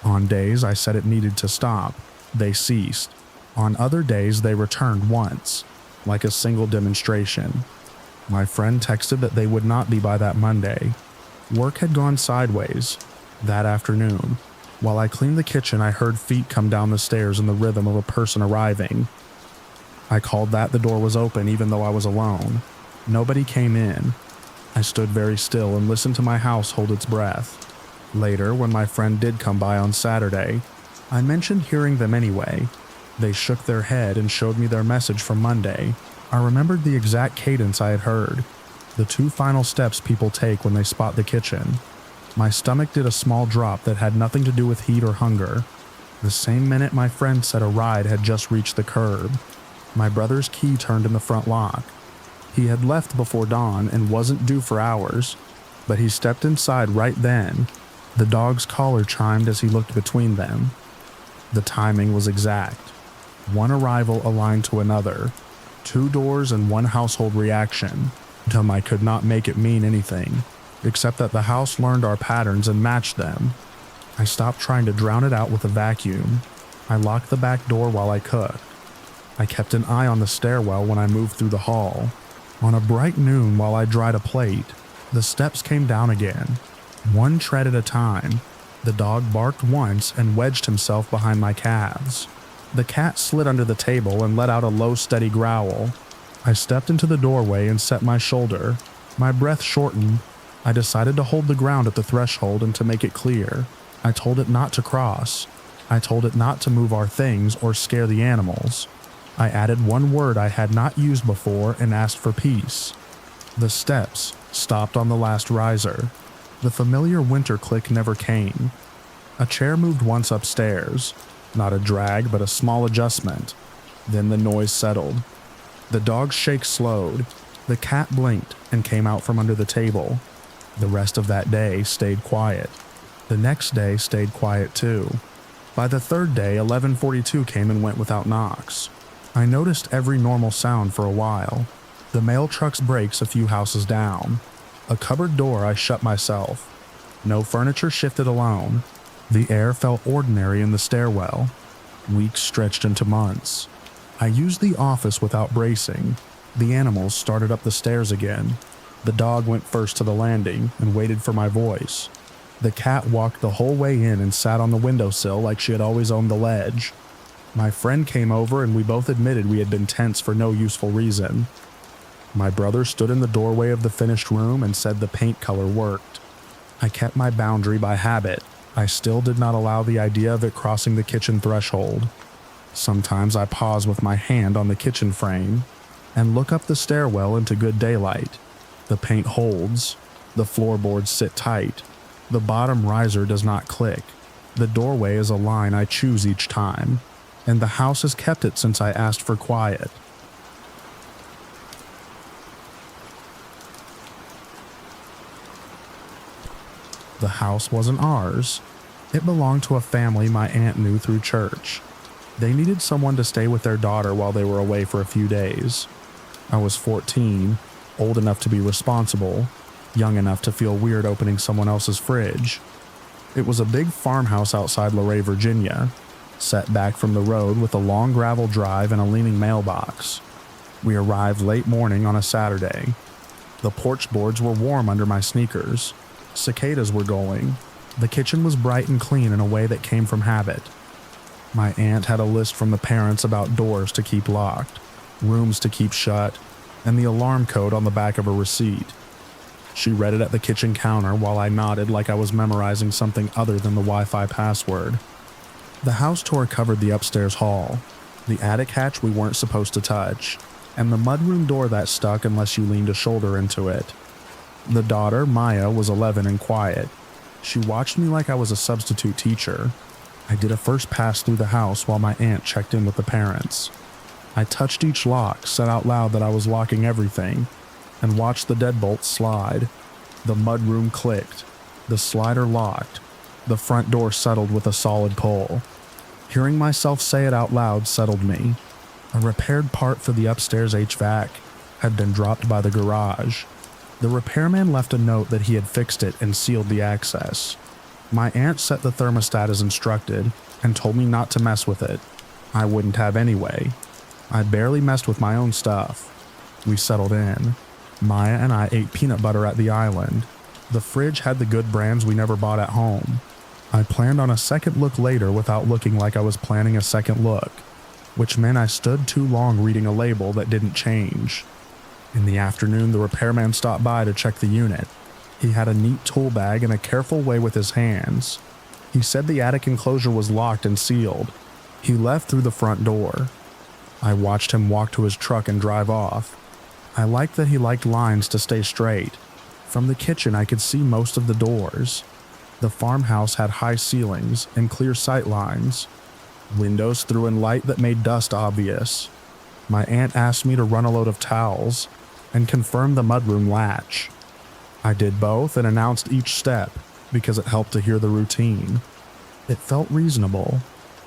On days I said it needed to stop, they ceased. On other days they returned once, like a single demonstration. My friend texted that they would not be by that Monday. Work had gone sideways. That afternoon, while I cleaned the kitchen, I heard feet come down the stairs in the rhythm of a person arriving. I called that the door was open even though I was alone. Nobody came in. I stood very still and listened to my house hold its breath. Later, when my friend did come by on Saturday, I mentioned hearing them anyway. They shook their head and showed me their message from Monday. I remembered the exact cadence I had heard, the 2 final steps people take when they spot the kitchen. My stomach did a small drop that had nothing to do with heat or hunger. The same minute my friend said a ride had just reached the curb. My brother's key turned in the front lock. He had left before dawn and wasn't due for hours, but he stepped inside right then. The dog's collar chimed as he looked between them. The timing was exact. One arrival aligned to another. 2 doors and 1 household reaction. I could not make it mean anything, except that the house learned our patterns and matched them. I stopped trying to drown it out with a vacuum. I locked the back door while I cooked. I kept an eye on the stairwell when I moved through the hall. On a bright noon while I dried a plate, the steps came down again, 1 tread at a time. The dog barked once and wedged himself behind my calves. The cat slid under the table and let out a low, steady growl. I stepped into the doorway and set my shoulder. My breath shortened. I decided to hold the ground at the threshold and to make it clear. I told it not to cross. I told it not to move our things or scare the animals. I added 1 word I had not used before and asked for peace. The steps stopped on the last riser. The familiar winter click never came. A chair moved once upstairs. Not a drag, but a small adjustment. Then the noise settled. The dog's shake slowed. The cat blinked and came out from under the table. The rest of that day stayed quiet. The next day stayed quiet too. By the third day, 11:42 came and went without knocks. I noticed every normal sound for a while. The mail truck's brakes a few houses down. A cupboard door I shut myself. No furniture shifted alone. The air felt ordinary in the stairwell. Weeks stretched into months. I used the office without bracing. The animals started up the stairs again. The dog went first to the landing and waited for my voice. The cat walked the whole way in and sat on the windowsill like she had always owned the ledge. My friend came over and we both admitted we had been tense for no useful reason. My brother stood in the doorway of the finished room and said the paint color worked. I kept my boundary by habit. I still did not allow the idea of it crossing the kitchen threshold. Sometimes I pause with my hand on the kitchen frame and look up the stairwell into good daylight. The paint holds. The floorboards sit tight. The bottom riser does not click. The doorway is a line I choose each time, and the house has kept it since I asked for quiet. The house wasn't ours. It belonged to a family my aunt knew through church. They needed someone to stay with their daughter while they were away for a few days. I was 14, old enough to be responsible, young enough to feel weird opening someone else's fridge. It was a big farmhouse outside Luray, Virginia, set back from the road with a long gravel drive and a leaning mailbox. We arrived late morning on a Saturday. The porch boards were warm under my sneakers. Cicadas were going. The kitchen was bright and clean in a way that came from habit. My aunt had a list from the parents about doors to keep locked, rooms to keep shut, and the alarm code on the back of a receipt. She read it at the kitchen counter while I nodded like I was memorizing something other than the Wi-Fi password. The house tour covered the upstairs hall, the attic hatch we weren't supposed to touch, and the mudroom door that stuck unless you leaned a shoulder into it. The daughter, Maya, was 11 and quiet. She watched me like I was a substitute teacher. I did a first pass through the house while my aunt checked in with the parents. I touched each lock, said out loud that I was locking everything, and watched the deadbolts slide. The mudroom clicked. The slider locked. The front door settled with a solid pull. Hearing myself say it out loud settled me. A repaired part for the upstairs HVAC had been dropped by the garage. The repairman left a note that he had fixed it and sealed the access. My aunt set the thermostat as instructed and told me not to mess with it. I wouldn't have anyway. I barely messed with my own stuff. We settled in. Maya and I ate peanut butter at the island. The fridge had the good brands we never bought at home. I planned on a second look later without looking like I was planning a second look, which meant I stood too long reading a label that didn't change. In the afternoon, the repairman stopped by to check the unit. He had a neat tool bag and a careful way with his hands. He said the attic enclosure was locked and sealed. He left through the front door. I watched him walk to his truck and drive off. I liked that he liked lines to stay straight. From the kitchen, I could see most of the doors. The farmhouse had high ceilings and clear sight lines. Windows threw in light that made dust obvious. My aunt asked me to run a load of towels and confirm the mudroom latch. I did both and announced each step because it helped to hear the routine. It felt reasonable.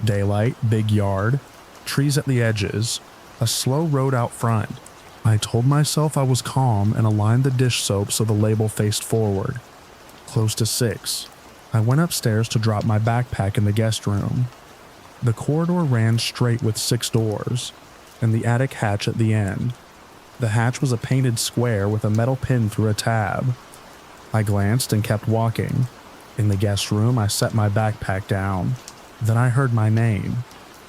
Daylight, big yard, trees at the edges, a slow road out front. I told myself I was calm and aligned the dish soap so the label faced forward. Close to 6. I went upstairs to drop my backpack in the guest room. The corridor ran straight with 6 doors, and the attic hatch at the end. The hatch was a painted square with a metal pin through a tab. I glanced and kept walking. In the guest room, I set my backpack down. Then I heard my name.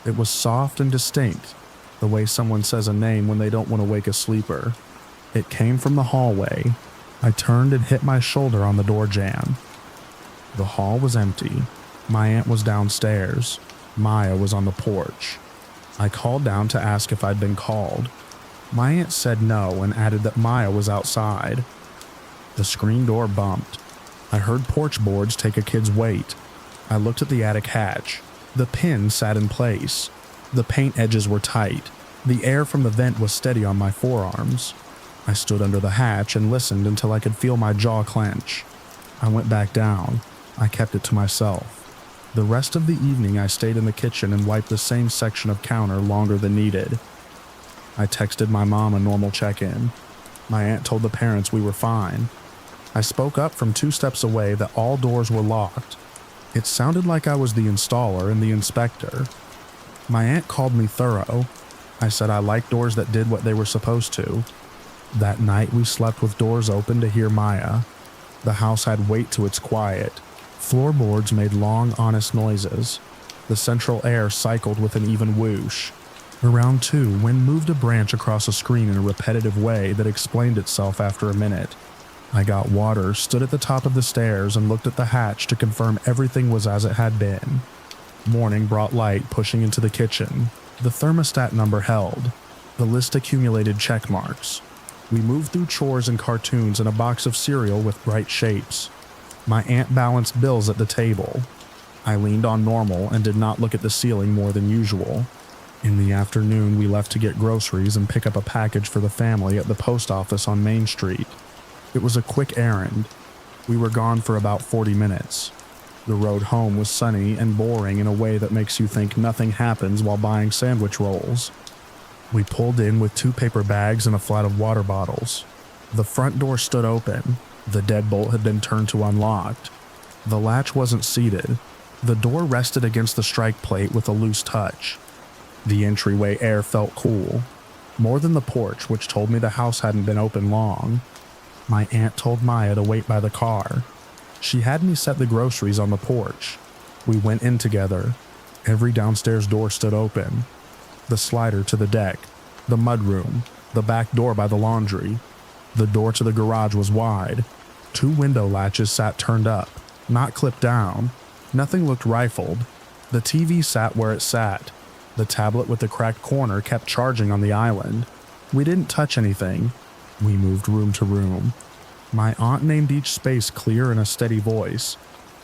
It was soft and distinct, the way someone says a name when they don't want to wake a sleeper. It came from the hallway. I turned and hit my shoulder on the door jamb. The hall was empty. My aunt was downstairs. Maya was on the porch. I called down to ask if I'd been called. My aunt said no and added that Maya was outside. The screen door bumped. I heard porch boards take a kid's weight. I looked at the attic hatch. The pin sat in place. The paint edges were tight. The air from the vent was steady on my forearms. I stood under the hatch and listened until I could feel my jaw clench. I went back down. I kept it to myself. The rest of the evening I stayed in the kitchen and wiped the same section of counter longer than needed. I texted my mom a normal check-in. My aunt told the parents we were fine. I spoke up from 2 steps away that all doors were locked. It sounded like I was the installer and the inspector. My aunt called me thorough. I said I liked doors that did what they were supposed to. That night we slept with doors open to hear Maya. The house had weight to its quiet. Floorboards made long, honest noises. The central air cycled with an even whoosh. Around 2, wind moved a branch across a screen in a repetitive way that explained itself after a minute. I got water, stood at the top of the stairs, and looked at the hatch to confirm everything was as it had been. Morning brought light pushing into the kitchen. The thermostat number held. The list accumulated check marks. We moved through chores and cartoons and a box of cereal with bright shapes. My aunt balanced bills at the table. I leaned on normal and did not look at the ceiling more than usual. In the afternoon, we left to get groceries and pick up a package for the family at the post office on Main Street. It was a quick errand. We were gone for about 40 minutes. The road home was sunny and boring in a way that makes you think nothing happens while buying sandwich rolls. We pulled in with 2 paper bags and a flat of water bottles. The front door stood open. The deadbolt had been turned to unlocked. The latch wasn't seated. The door rested against the strike plate with a loose touch. The entryway air felt cool, more than the porch, which told me the house hadn't been open long. My aunt told Maya to wait by the car. She had me set the groceries on the porch. We went in together. Every downstairs door stood open. The slider to the deck, the mudroom, the back door by the laundry. The door to the garage was wide. 2 window latches sat turned up, not clipped down. Nothing looked rifled. The TV sat where it sat. The tablet with the cracked corner kept charging on the island. We didn't touch anything. We moved room to room. My aunt named each space clear in a steady voice.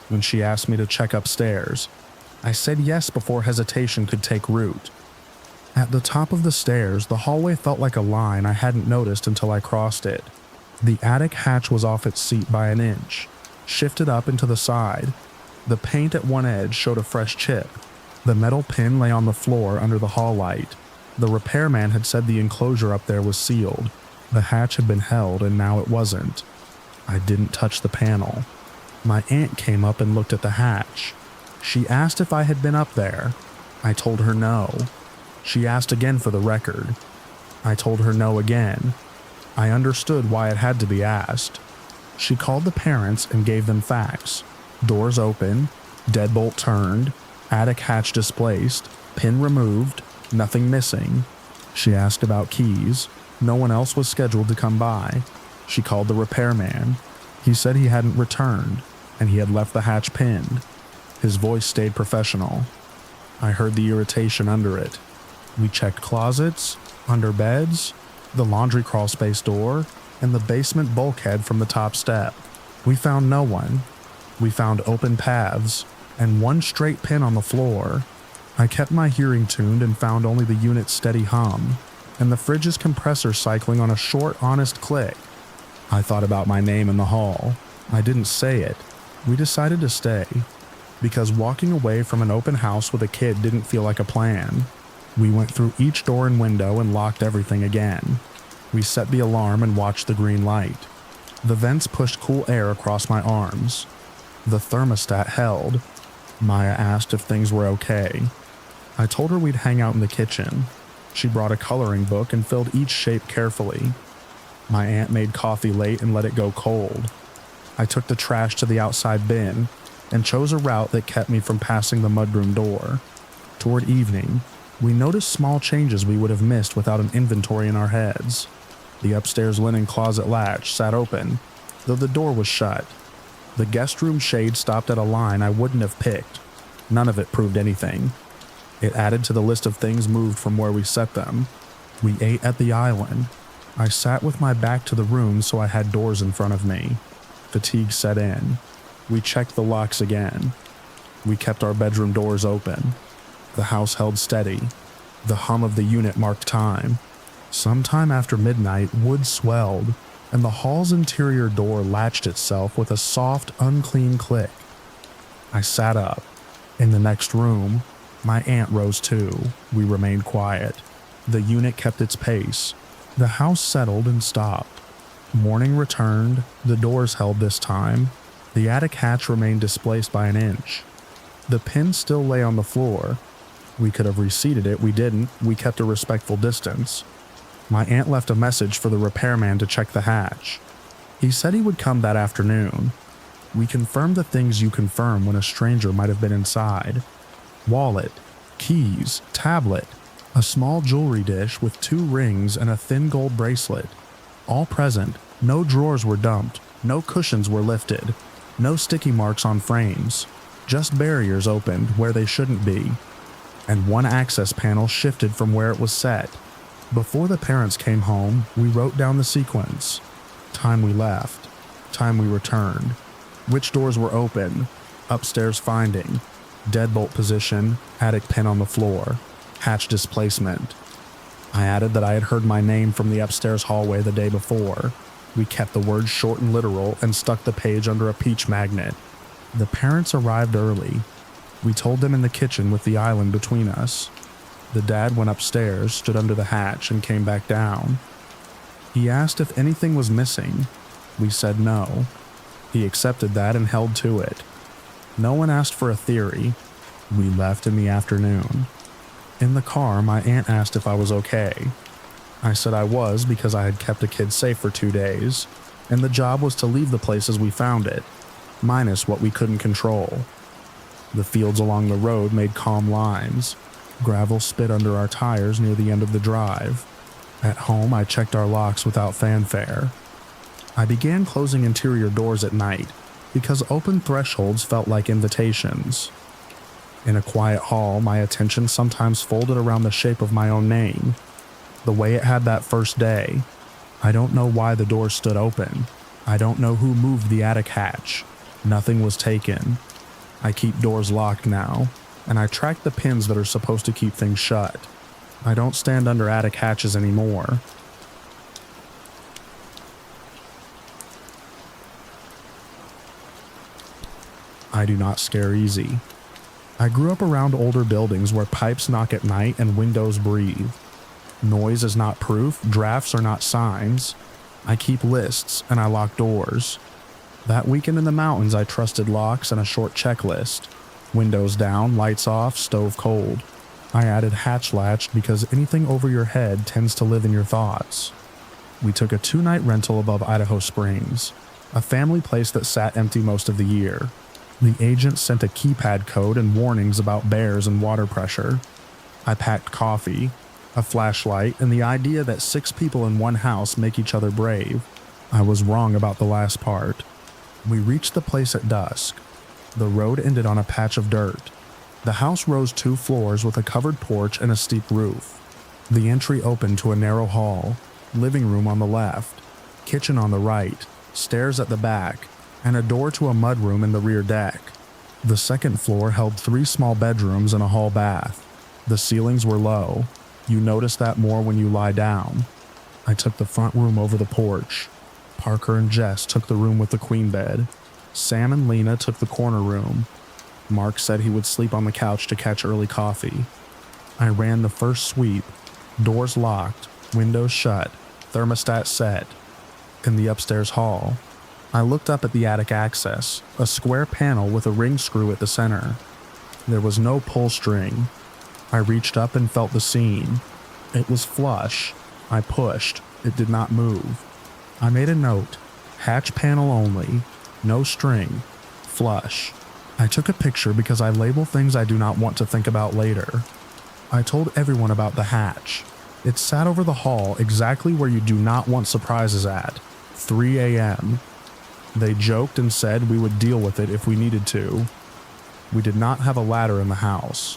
When she asked me to check upstairs, I said yes before hesitation could take root. At the top of the stairs, the hallway felt like a line I hadn't noticed until I crossed it. The attic hatch was off its seat by an inch, shifted up into the side. The paint at one edge showed a fresh chip. The metal pin lay on the floor under the hall light. The repairman had said the enclosure up there was sealed. The hatch had been held and now it wasn't. I didn't touch the panel. My aunt came up and looked at the hatch. She asked if I had been up there. I told her no. She asked again for the record. I told her no again. I understood why it had to be asked. She called the parents and gave them facts. Doors open, deadbolt turned, attic hatch displaced, pin removed, nothing missing. She asked about keys. No one else was scheduled to come by. She called the repairman. He said he hadn't returned, and he had left the hatch pinned. His voice stayed professional. I heard the irritation under it. We checked closets, under beds, the laundry crawlspace door, and the basement bulkhead from the top step. We found no one. We found open paths, and one straight pin on the floor. I kept my hearing tuned and found only the unit's steady hum, and the fridge's compressor cycling on a short, honest click. I thought about my name in the hall. I didn't say it. We decided to stay, because walking away from an open house with a kid didn't feel like a plan. We went through each door and window and locked everything again. We set the alarm and watched the green light. The vents pushed cool air across my arms. The thermostat held. Maya asked if things were okay. I told her we'd hang out in the kitchen. She brought a coloring book and filled each shape carefully. My aunt made coffee late and let it go cold. I took the trash to the outside bin and chose a route that kept me from passing the mudroom door. Toward evening, we noticed small changes we would have missed without an inventory in our heads. The upstairs linen closet latch sat open, though the door was shut. The guest room shade stopped at a line I wouldn't have picked. None of it proved anything. It added to the list of things moved from where we set them. We ate at the island. I sat with my back to the room so I had doors in front of me. Fatigue set in. We checked the locks again. We kept our bedroom doors open. The house held steady. The hum of the unit marked time. Sometime after midnight, wood swelled, and the hall's interior door latched itself with a soft, unclean click. I sat up. In the next room, my aunt rose too. We remained quiet. The unit kept its pace. The house settled and stopped. Morning returned. The doors held this time. The attic hatch remained displaced by an inch. The pin still lay on the floor. We could have reseated it. We didn't. We kept a respectful distance. My aunt left a message for the repairman to check the hatch. He said he would come that afternoon. We confirmed the things you confirm when a stranger might have been inside. Wallet, keys, tablet, a small jewelry dish with 2 rings and a thin gold bracelet. All present. No drawers were dumped. No cushions were lifted. No sticky marks on frames. Just barriers opened where they shouldn't be. And one access panel shifted from where it was set. Before the parents came home, we wrote down the sequence. Time we left. Time we returned. Which doors were open. Upstairs finding. Deadbolt position. Attic pin on the floor. Hatch displacement. I added that I had heard my name from the upstairs hallway the day before. We kept the words short and literal and stuck the page under a peach magnet. The parents arrived early. We told them in the kitchen with the island between us. The dad went upstairs, stood under the hatch, and came back down. He asked if anything was missing. We said no. He accepted that and held to it. No one asked for a theory. We left in the afternoon. In the car, my aunt asked if I was okay. I said I was because I had kept a kid safe for 2 days, and the job was to leave the place as we found it, minus what we couldn't control. The fields along the road made calm lines. Gravel spit under our tires near the end of the drive. At home, I checked our locks without fanfare. I began closing interior doors at night because open thresholds felt like invitations. In a quiet hall, my attention sometimes folded around the shape of my own name, the way it had that first day. I don't know why the door stood open. I don't know who moved the attic hatch. Nothing was taken. I keep doors locked now, and I track the pins that are supposed to keep things shut. I don't stand under attic hatches anymore. I do not scare easy. I grew up around older buildings where pipes knock at night and windows breathe. Noise is not proof, drafts are not signs. I keep lists and I lock doors. That weekend in the mountains I trusted locks and a short checklist. Windows down, lights off, stove cold. I added hatch latched because anything over your head tends to live in your thoughts. We took a 2-night rental above Idaho Springs, a family place that sat empty most of the year. The agent sent a keypad code and warnings about bears and water pressure. I packed coffee, a flashlight, and the idea that 6 people in one house make each other brave. I was wrong about the last part. We reached the place at dusk. The road ended on a patch of dirt. The house rose 2 floors with a covered porch and a steep roof. The entry opened to a narrow hall, living room on the left, kitchen on the right, stairs at the back, and a door to a mudroom in the rear deck. The second floor held 3 small bedrooms and a hall bath. The ceilings were low. You notice that more when you lie down. I took the front room over the porch. Parker and Jess took the room with the queen bed. Sam and Lena took the corner room. Mark said he would sleep on the couch to catch early coffee. I ran the first sweep. Doors locked, windows shut, thermostat set. In the upstairs hall, I looked up at the attic access, a square panel with a ring screw at the center. There was no pull string. I reached up and felt the seam. It was flush. I pushed. It did not move. I made a note. Hatch panel only. No string. Flush. I took a picture because I label things I do not want to think about later. I told everyone about the hatch. It sat over the hall exactly where you do not want surprises at. 3 a.m. They joked and said we would deal with it if we needed to. We did not have a ladder in the house.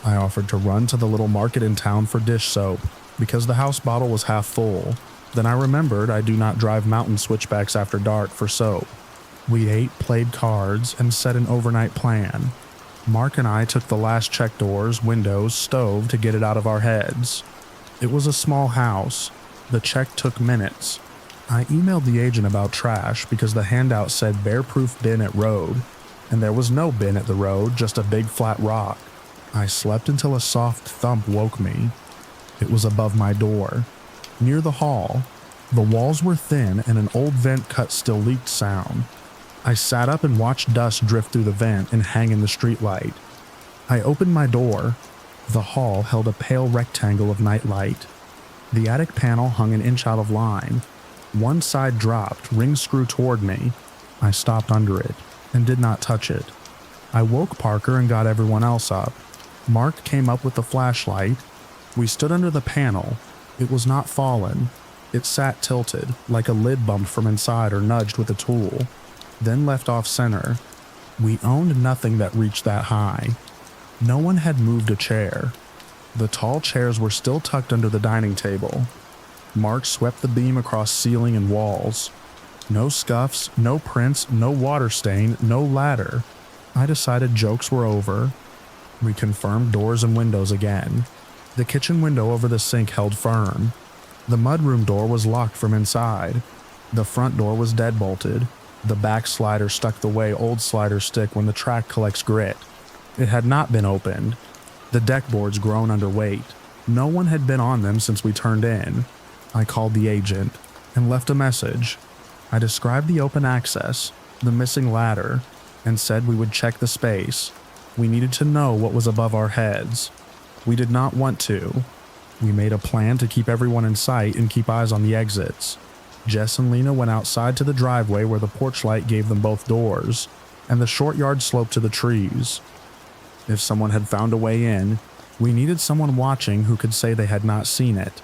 I offered to run to the little market in town for dish soap because the house bottle was half full. Then I remembered I do not drive mountain switchbacks after dark for soap. We ate, played cards, and set an overnight plan. Mark and I took the last check doors, windows, stove to get it out of our heads. It was a small house. The check took minutes. I emailed the agent about trash because the handout said bear-proof bin at road. and there was no bin at the road, just a big flat rock. I slept until a soft thump woke me. It was above my door, near the hall. The walls were thin and an old vent cut still leaked sound. I sat up and watched dust drift through the vent and hang in the streetlight. I opened my door. The hall held a pale rectangle of nightlight. The attic panel hung an inch out of line. One side dropped, ring screw toward me. I stopped under it and did not touch it. I woke Parker and got everyone else up. Mark came up with the flashlight. We stood under the panel. It was not fallen. It sat tilted, like a lid bumped from inside or nudged with a tool, then left off center. We owned nothing that reached that high. No one had moved a chair. The tall chairs were still tucked under the dining table. Mark swept the beam across ceiling and walls. No scuffs, no prints, no water stain, no ladder. I decided jokes were over. We confirmed doors and windows again. The kitchen window over the sink held firm. The mudroom door was locked from inside. The front door was deadbolted. The back slider stuck the way old sliders stick when the track collects grit. It had not been opened. The deck boards groaned under weight. No one had been on them since we turned in. I called the agent and left a message. I described the open access, the missing ladder, and said we would check the space. We needed to know what was above our heads. We did not want to. We made a plan to keep everyone in sight and keep eyes on the exits. Jess and Lena went outside to the driveway where the porch light gave them both doors, and the short yard sloped to the trees. If someone had found a way in, we needed someone watching who could say they had not seen it.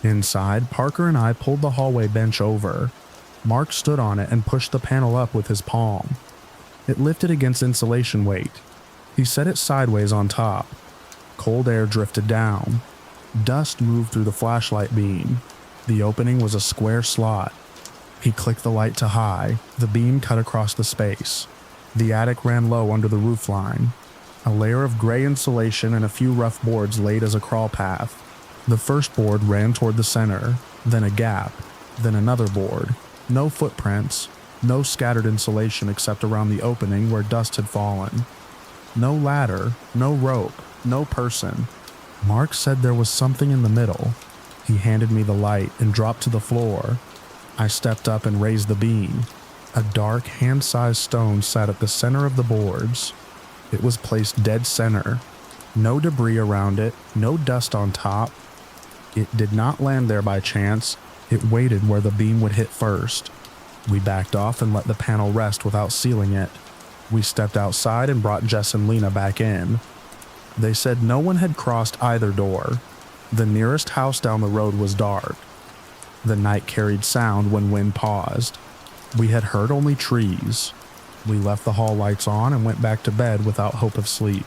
Inside, Parker and I pulled the hallway bench over. Mark stood on it and pushed the panel up with his palm. It lifted against insulation weight. He set it sideways on top. Cold air drifted down. Dust moved through the flashlight beam. The opening was a square slot. He clicked the light to high. The beam cut across the space. The attic ran low under the roofline. A layer of gray insulation and a few rough boards laid as a crawl path. The first board ran toward the center, then a gap, then another board. No footprints, no scattered insulation except around the opening where dust had fallen. No ladder, no rope, no person. Mark said there was something in the middle. He handed me the light and dropped to the floor. I stepped up and raised the beam. A dark, hand-sized stone sat at the center of the boards. It was placed dead center. No debris around it, no dust on top. It did not land there by chance. It waited where the beam would hit first. We backed off and let the panel rest without sealing it. We stepped outside and brought Jess and Lena back in. They said no one had crossed either door. The nearest house down the road was dark. The night carried sound when wind paused. We had heard only trees. We left the hall lights on and went back to bed without hope of sleep.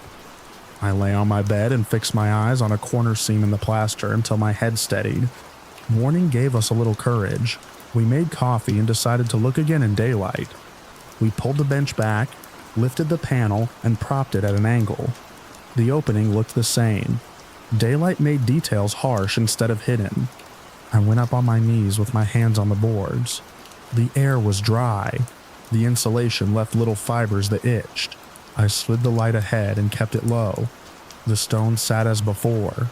I lay on my bed and fixed my eyes on a corner seam in the plaster until my head steadied. Morning gave us a little courage. We made coffee and decided to look again in daylight. We pulled the bench back, lifted the panel, and propped it at an angle. The opening looked the same. Daylight made details harsh instead of hidden. I went up on my knees with my hands on the boards. The air was dry. The insulation left little fibers that itched. I slid the light ahead and kept it low. The stone sat as before.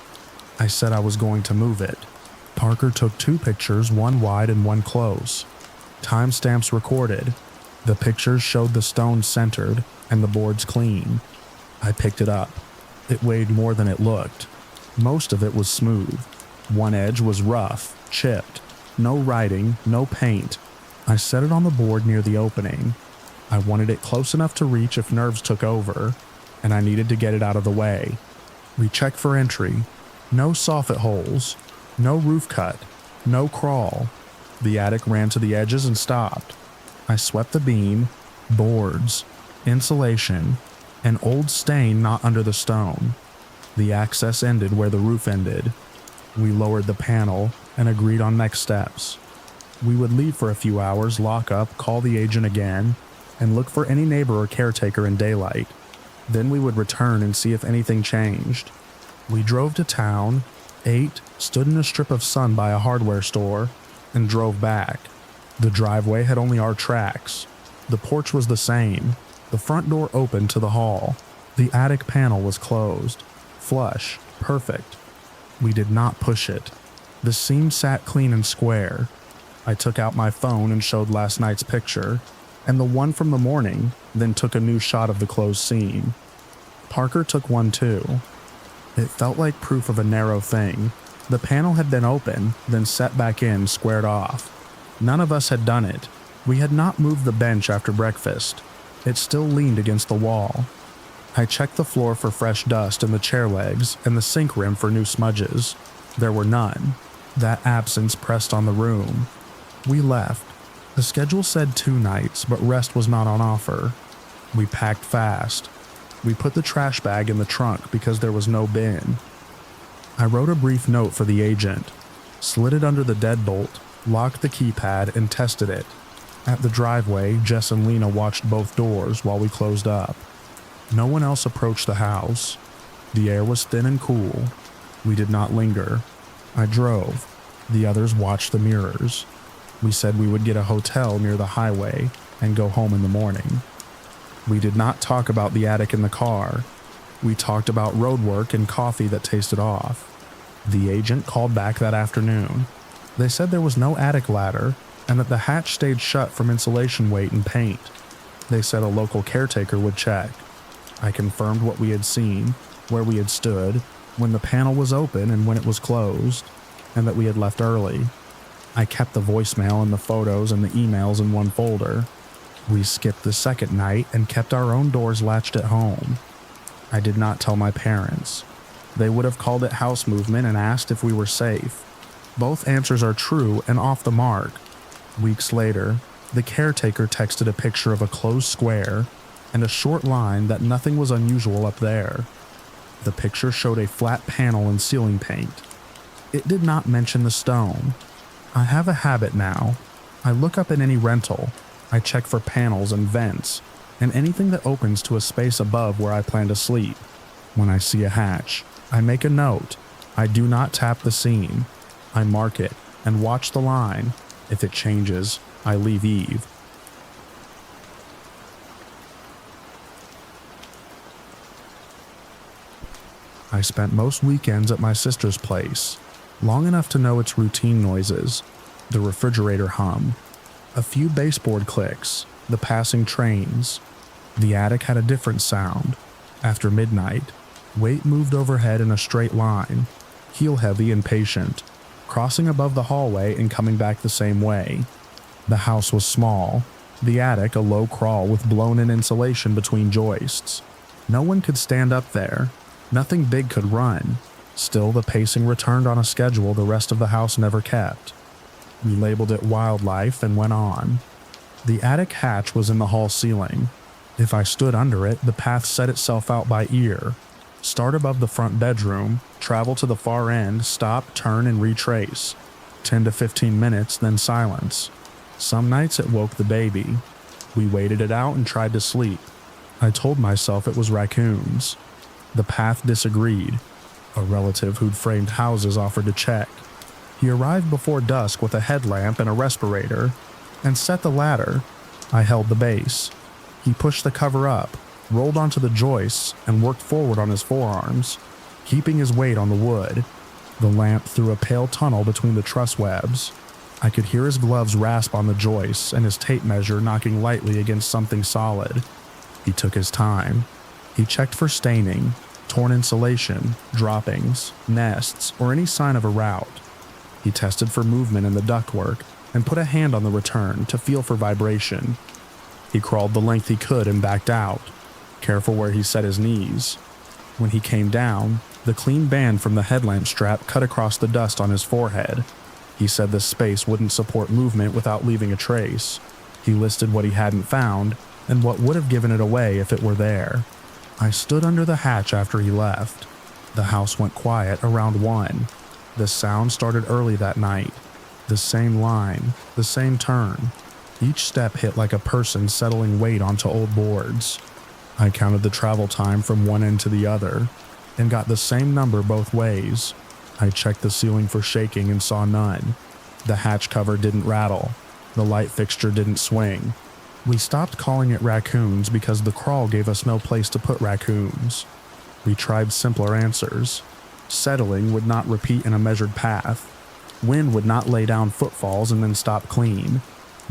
I said I was going to move it. Parker took 2 pictures, one wide and one close. Timestamps recorded. The pictures showed the stone centered and the boards clean. I picked it up. It weighed more than it looked. Most of it was smooth. One edge was rough, chipped. No writing, no paint. I set it on the board near the opening. I wanted it close enough to reach if nerves took over, and I needed to get it out of the way. We checked for entry. No soffit holes. No roof cut. No crawl. The attic ran to the edges and stopped. I swept the beam, boards, insulation, an old stain not under the stone. The access ended where the roof ended. We lowered the panel and agreed on next steps. We would leave for a few hours, lock up, call the agent again, and look for any neighbor or caretaker in daylight. Then we would return and see if anything changed. We drove to town, ate, stood in a strip of sun by a hardware store, and drove back. The driveway had only our tracks. The porch was the same. The front door opened to the hall. The attic panel was closed. Flush. Perfect. We did not push it. The seam sat clean and square. I took out my phone and showed last night's picture, and the one from the morning, then took a new shot of the closed seam. Parker took one too. It felt like proof of a narrow thing. The panel had been open, then set back in, squared off. None of us had done it. We had not moved the bench after breakfast. It still leaned against the wall. I checked the floor for fresh dust in the chair legs and the sink rim for new smudges. There were none. That absence pressed on the room. We left. The schedule said 2 nights, but rest was not on offer. We packed fast. We put the trash bag in the trunk because there was no bin. I wrote a brief note for the agent, slid it under the deadbolt, locked the keypad, and tested it. At the driveway, Jess and Lena watched both doors while we closed up. No one else approached the house. The air was thin and cool. We did not linger. I drove. The others watched the mirrors. We said we would get a hotel near the highway and go home in the morning. We did not talk about the attic in the car. We talked about road work and coffee that tasted off. The agent called back that afternoon. They said there was no attic ladder and that the hatch stayed shut from insulation weight and paint. They said a local caretaker would check. I confirmed what we had seen, where we had stood, when the panel was open and when it was closed, and that we had left early. I kept the voicemail and the photos and the emails in one folder. We skipped the second night and kept our own doors latched at home. I did not tell my parents. They would have called it house movement and asked if we were safe. Both answers are true and off the mark. Weeks later, the caretaker texted a picture of a closed square and a short line that nothing was unusual up there. The picture showed a flat panel and ceiling paint. It did not mention the stone. I have a habit now. I look up in any rental. I check for panels and vents, and anything that opens to a space above where I plan to sleep. When I see a hatch, I make a note. I do not tap the seam. I mark it and watch the line. If it changes, I leave Eve. I spent most weekends at my sister's place, long enough to know its routine noises, the refrigerator hum, a few baseboard clicks, the passing trains. The attic had a different sound. After midnight, weight moved overhead in a straight line, heel-heavy and patient, crossing above the hallway and coming back the same way. The house was small, the attic a low crawl with blown-in insulation between joists. No one could stand up there. Nothing big could run. Still, the pacing returned on a schedule the rest of the house never kept. We labeled it wildlife and went on. The attic hatch was in the hall ceiling. If I stood under it, the path set itself out by ear. Start above the front bedroom, travel to the far end, stop, turn, and retrace. 10 to 15 minutes, then silence. Some nights it woke the baby. We waited it out and tried to sleep. I told myself it was raccoons. The path disagreed. A relative who'd framed houses offered to check. He arrived before dusk with a headlamp and a respirator, and set the ladder. I held the base. He pushed the cover up, rolled onto the joists, and worked forward on his forearms, keeping his weight on the wood. The lamp threw a pale tunnel between the truss webs. I could hear his gloves rasp on the joists and his tape measure knocking lightly against something solid. He took his time. He checked for staining, torn insulation, droppings, nests, or any sign of a route. He tested for movement in the ductwork and put a hand on the return to feel for vibration. He crawled the length he could and backed out, careful where he set his knees. When he came down, the clean band from the headlamp strap cut across the dust on his forehead. He said the space wouldn't support movement without leaving a trace. He listed what he hadn't found and what would have given it away if it were there. I stood under the hatch after he left. The house went quiet around 1. The sound started early that night. The same line, the same turn. Each step hit like a person settling weight onto old boards. I counted the travel time from one end to the other, and got the same number both ways. I checked the ceiling for shaking and saw none. The hatch cover didn't rattle. The light fixture didn't swing. We stopped calling it raccoons because the crawl gave us no place to put raccoons. We tried simpler answers. Settling would not repeat in a measured path. Wind would not lay down footfalls and then stop clean.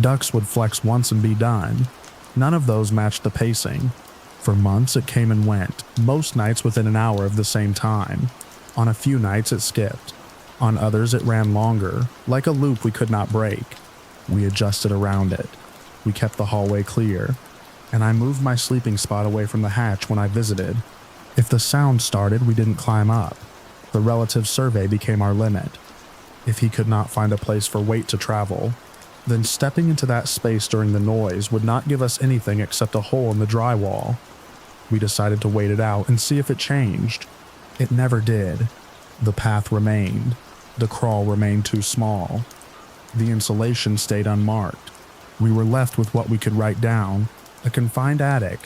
Ducks would flex once and be done. None of those matched the pacing. For months it came and went, most nights within an hour of the same time. On a few nights it skipped. On others it ran longer, like a loop we could not break. We adjusted around it. We kept the hallway clear, and I moved my sleeping spot away from the hatch when I visited. If the sound started, we didn't climb up. The relative survey became our limit. If he could not find a place for weight to travel, then stepping into that space during the noise would not give us anything except a hole in the drywall. We decided to wait it out and see if it changed. It never did. The path remained. The crawl remained too small. The insulation stayed unmarked. We were left with what we could write down: a confined attic,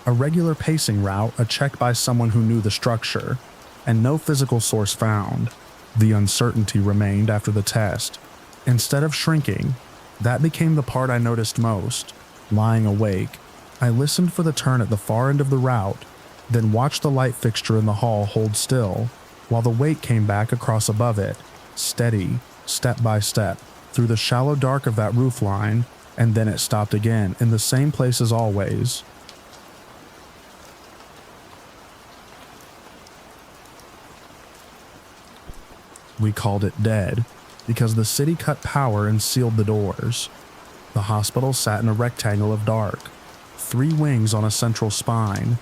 a regular pacing route, a check by someone who knew the structure, and no physical source found. The uncertainty remained after the test. Instead of shrinking, that became the part I noticed most. Lying awake, I listened for the turn at the far end of the route, then watched the light fixture in the hall hold still, while the weight came back across above it, steady, step by step, through the shallow dark of that roof line, and then it stopped again, in the same place as always. We called it dead, because the city cut power and sealed the doors. The hospital sat in a rectangle of dark, 3 wings on a central spine,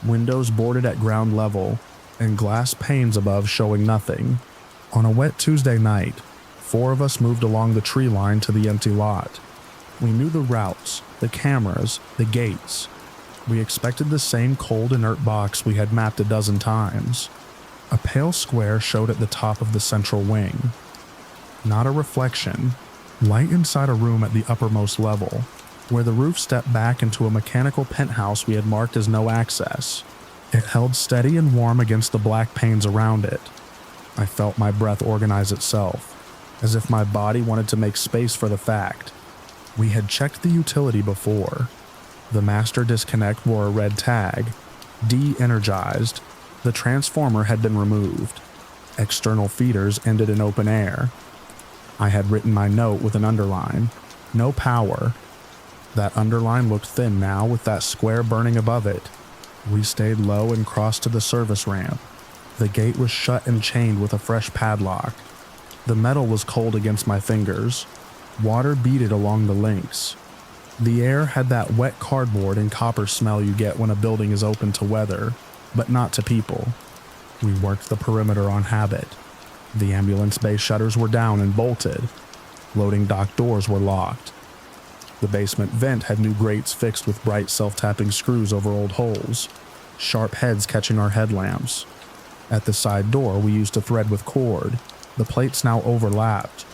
windows boarded at ground level, and glass panes above showing nothing. On a wet Tuesday night, 4 of us moved along the tree line to the empty lot. We knew the routes, the cameras, the gates. We expected the same cold, inert box we had mapped a dozen times. A pale square showed at the top of the central wing. Not a reflection. Light inside a room at the uppermost level, where the roof stepped back into a mechanical penthouse we had marked as no access. It held steady and warm against the black panes around it. I felt my breath organize itself, as if my body wanted to make space for the fact. We had checked the utility before. The master disconnect wore a red tag. De-energized. The transformer had been removed. External feeders ended in open air. I had written my note with an underline. No power. That underline looked thin now with that square burning above it. We stayed low and crossed to the service ramp. The gate was shut and chained with a fresh padlock. The metal was cold against my fingers. Water beaded along the links. The air had that wet cardboard and copper smell you get when a building is open to weather, but not to people. We worked the perimeter on habit. The ambulance bay shutters were down and bolted. Loading dock doors were locked. The basement vent had new grates fixed with bright self-tapping screws over old holes, sharp heads catching our headlamps. At the side door we used to thread with cord. The plates now overlapped.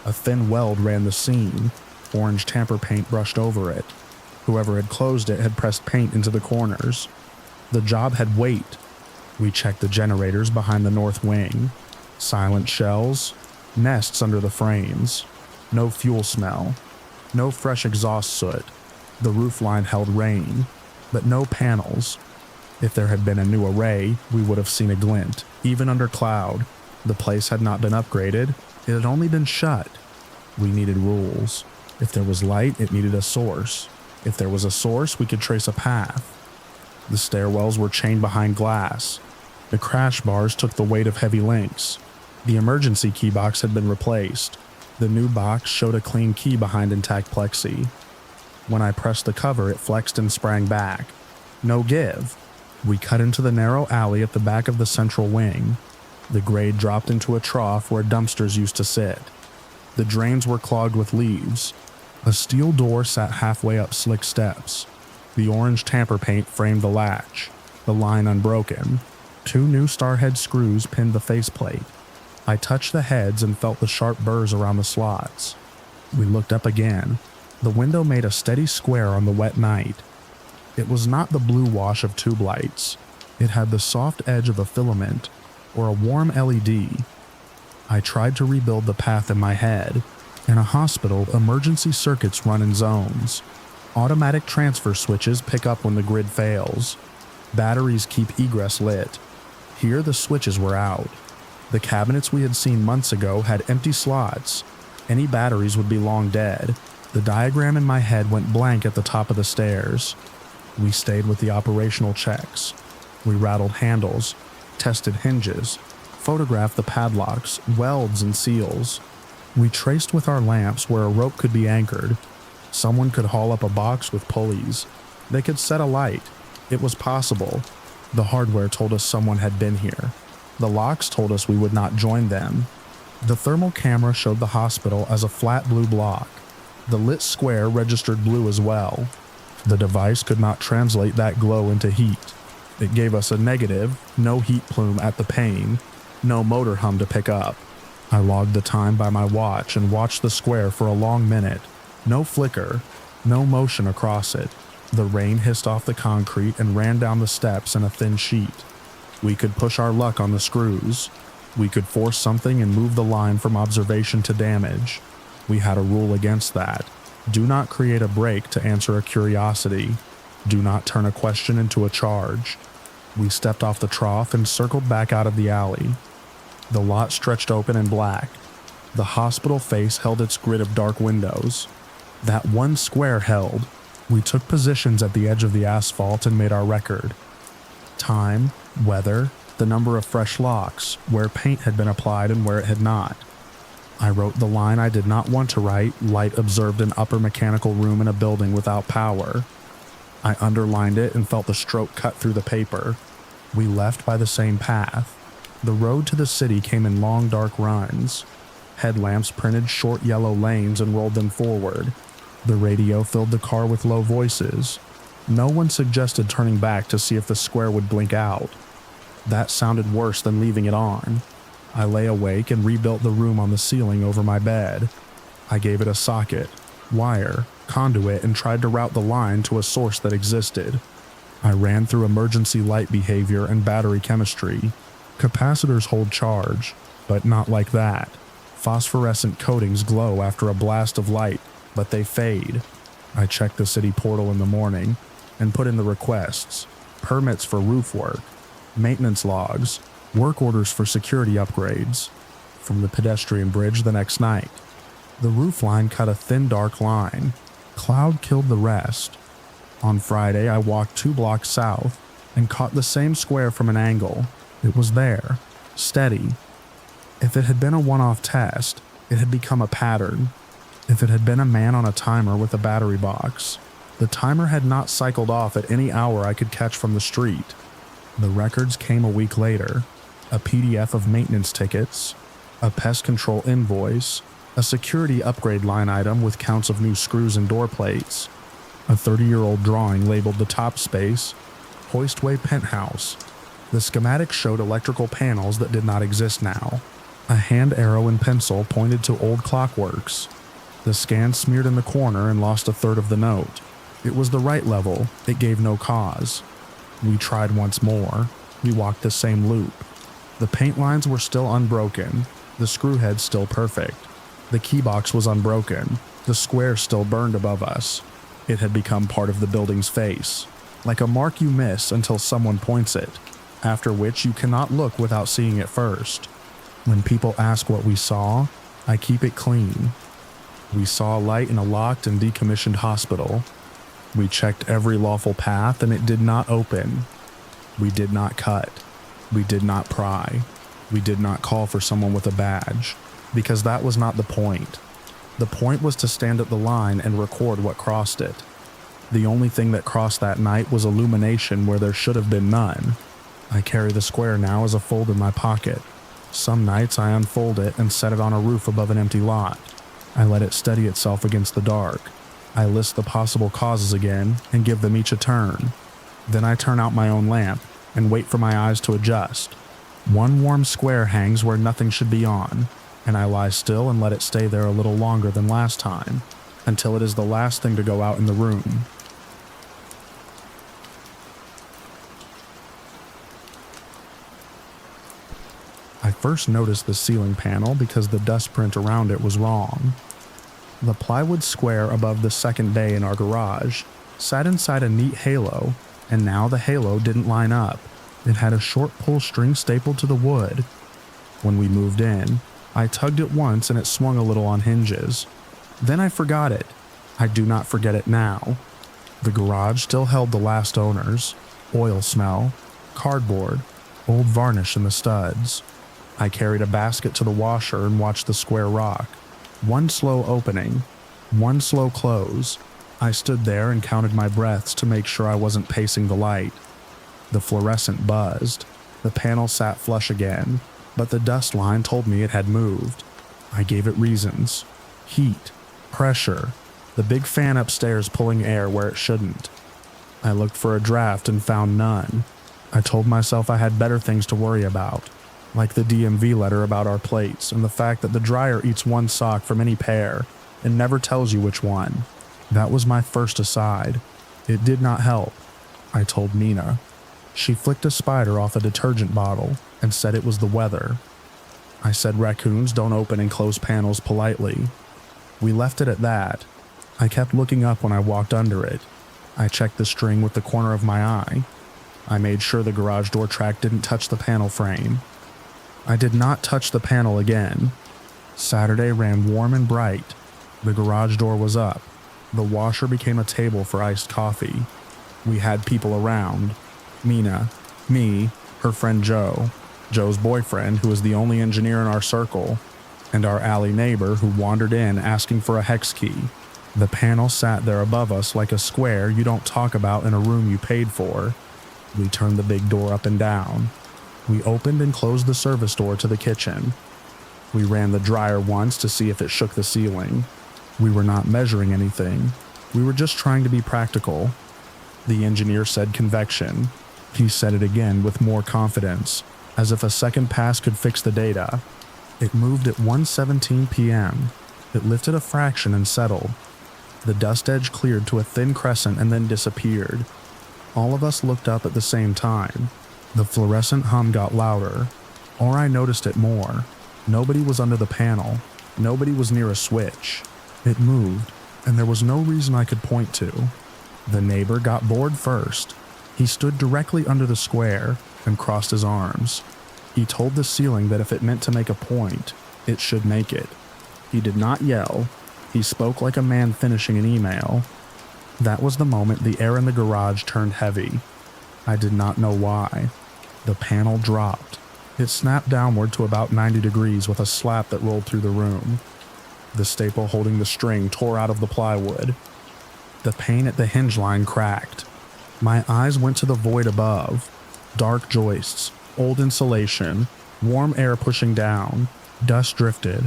A thin weld ran the seam. Orange tamper paint brushed over it. Whoever had closed it had pressed paint into the corners. The job had weight. We checked the generators behind the north wing. Silent shells, nests under the frames. No fuel smell. No fresh exhaust soot. The roofline held rain, but no panels. If there had been a new array, we would have seen a glint, even under cloud. The place had not been upgraded. It had only been shut. We needed rules. If there was light, it needed a source. If there was a source, we could trace a path. The stairwells were chained behind glass. The crash bars took the weight of heavy links. The emergency key box had been replaced. The new box showed a clean key behind intact plexi. When I pressed the cover, it flexed and sprang back. No give. We cut into the narrow alley at the back of the central wing. The grade dropped into a trough where dumpsters used to sit. The drains were clogged with leaves. A steel door sat halfway up slick steps. The orange tamper paint framed the latch, the line unbroken. 2 new starhead screws pinned the faceplate. I touched the heads and felt the sharp burrs around the slots. We looked up again. The window made a steady square on the wet night. It was not the blue wash of tube lights. It had the soft edge of a filament, or a warm LED. I tried to rebuild the path in my head. In a hospital, emergency circuits run in zones. Automatic transfer switches pick up when the grid fails. Batteries keep egress lit. Here the switches were out. The cabinets we had seen months ago had empty slots. Any batteries would be long dead. The diagram in my head went blank at the top of the stairs. We stayed with the operational checks. We rattled handles, tested hinges, photographed the padlocks, welds, and seals. We traced with our lamps where a rope could be anchored. Someone could haul up a box with pulleys. They could set a light. It was possible. The hardware told us someone had been here. The locks told us we would not join them. The thermal camera showed the hospital as a flat blue block. The lit square registered blue as well. The device could not translate that glow into heat. It gave us a negative, no heat plume at the pane, no motor hum to pick up. I logged the time by my watch and watched the square for a long minute. No flicker, no motion across it. The rain hissed off the concrete and ran down the steps in a thin sheet. We could push our luck on the screws. We could force something and move the line from observation to damage. We had a rule against that. Do not create a break to answer a curiosity. Do not turn a question into a charge. We stepped off the trough and circled back out of the alley. The lot stretched open and black. The hospital face held its grid of dark windows. That one square held. We took positions at the edge of the asphalt and made our record. Time, weather, the number of fresh locks, where paint had been applied and where it had not. I wrote the line I did not want to write, light observed an upper mechanical room in a building without power. I underlined it and felt the stroke cut through the paper. We left by the same path. The road to the city came in long dark runs. Headlamps printed short yellow lanes and rolled them forward. The radio filled the car with low voices. No one suggested turning back to see if the square would blink out. That sounded worse than leaving it on. I lay awake and rebuilt the room on the ceiling over my bed. I gave it a socket, wire, conduit, and tried to route the line to a source that existed. I ran through emergency light behavior and battery chemistry. Capacitors hold charge, but not like that. Phosphorescent coatings glow after a blast of light, but they fade. I checked the city portal in the morning and put in the requests, permits for roof work, maintenance logs, work orders for security upgrades. From the pedestrian bridge the next night, the roof line cut a thin dark line. Cloud killed the rest. On Friday, I walked 2 blocks south and caught the same square from an angle. It was there, steady. If it had been a one-off test, it had become a pattern. If it had been a man on a timer with a battery box, the timer had not cycled off at any hour I could catch from the street. The records came a week later. A PDF of maintenance tickets, a pest control invoice, a security upgrade line item with counts of new screws and door plates, a 30-year-old drawing labeled the top space, Hoistway Penthouse. The schematic showed electrical panels that did not exist now. A hand arrow and pencil pointed to old clockworks. The scan smeared in the corner and lost a third of the note. It was the right level. It gave no cause. We tried once more. We walked the same loop. The paint lines were still unbroken. The screw head still perfect. The keybox was unbroken. The square still burned above us. It had become part of the building's face, like a mark you miss until someone points it, after which you cannot look without seeing it first. When people ask what we saw, I keep it clean. We saw light in a locked and decommissioned hospital. We checked every lawful path and it did not open. We did not cut. We did not pry. We did not call for someone with a badge, because that was not the point. The point was to stand at the line and record what crossed it. The only thing that crossed that night was illumination where there should have been none. I carry the square now as a fold in my pocket. Some nights I unfold it and set it on a roof above an empty lot. I let it steady itself against the dark. I list the possible causes again and give them each a turn. Then I turn out my own lamp and wait for my eyes to adjust. One warm square hangs where nothing should be on, and I lie still and let it stay there a little longer than last time, until it is the last thing to go out in the room. I first noticed the ceiling panel because the dust print around it was wrong. The plywood square above the second bay in our garage sat inside a neat halo, and now the halo didn't line up. It had a short pull string stapled to the wood. When we moved in, I tugged it once and it swung a little on hinges. Then I forgot it. I do not forget it now. The garage still held the last owners, oil smell, cardboard, old varnish in the studs. I carried a basket to the washer and watched the square rock. One slow opening, one slow close. I stood there and counted my breaths to make sure I wasn't pacing the light. The fluorescent buzzed. The panel sat flush again, but the dust line told me it had moved. I gave it reasons. Heat, pressure, the big fan upstairs pulling air where it shouldn't. I looked for a draft and found none. I told myself I had better things to worry about, like the DMV letter about our plates and the fact that the dryer eats one sock from any pair and never tells you which one. That was my first aside. It did not help. I told Mina. She flicked a spider off a detergent bottle and said it was the weather. I said raccoons don't open and close panels politely. We left it at that. I kept looking up when I walked under it. I checked the string with the corner of my eye. I made sure the garage door track didn't touch the panel frame. I did not touch the panel again. Saturday ran warm and bright. The garage door was up. The washer became a table for iced coffee. We had people around. Mina, me, her friend Joe, Joe's boyfriend who was the only engineer in our circle, and our alley neighbor who wandered in asking for a hex key. The panel sat there above us like a square you don't talk about in a room you paid for. We turned the big door up and down. We opened and closed the service door to the kitchen. We ran the dryer once to see if it shook the ceiling. We were not measuring anything. We were just trying to be practical. The engineer said convection. He said it again with more confidence, as if a second pass could fix the data. It moved at 1:17 p.m. It lifted a fraction and settled. The dust edge cleared to a thin crescent and then disappeared. All of us looked up at the same time. The fluorescent hum got louder, or I noticed it more. Nobody was under the panel. Nobody was near a switch. It moved, and there was no reason I could point to. The neighbor got bored first. He stood directly under the square and crossed his arms. He told the ceiling that if it meant to make a point, it should make it. He did not yell. He spoke like a man finishing an email. That was the moment the air in the garage turned heavy. I did not know why. The panel dropped. It snapped downward to about 90 degrees with a slap that rolled through the room. The staple holding the string tore out of the plywood. The pane at the hinge line cracked. My eyes went to the void above. Dark joists, old insulation, warm air pushing down, dust drifted.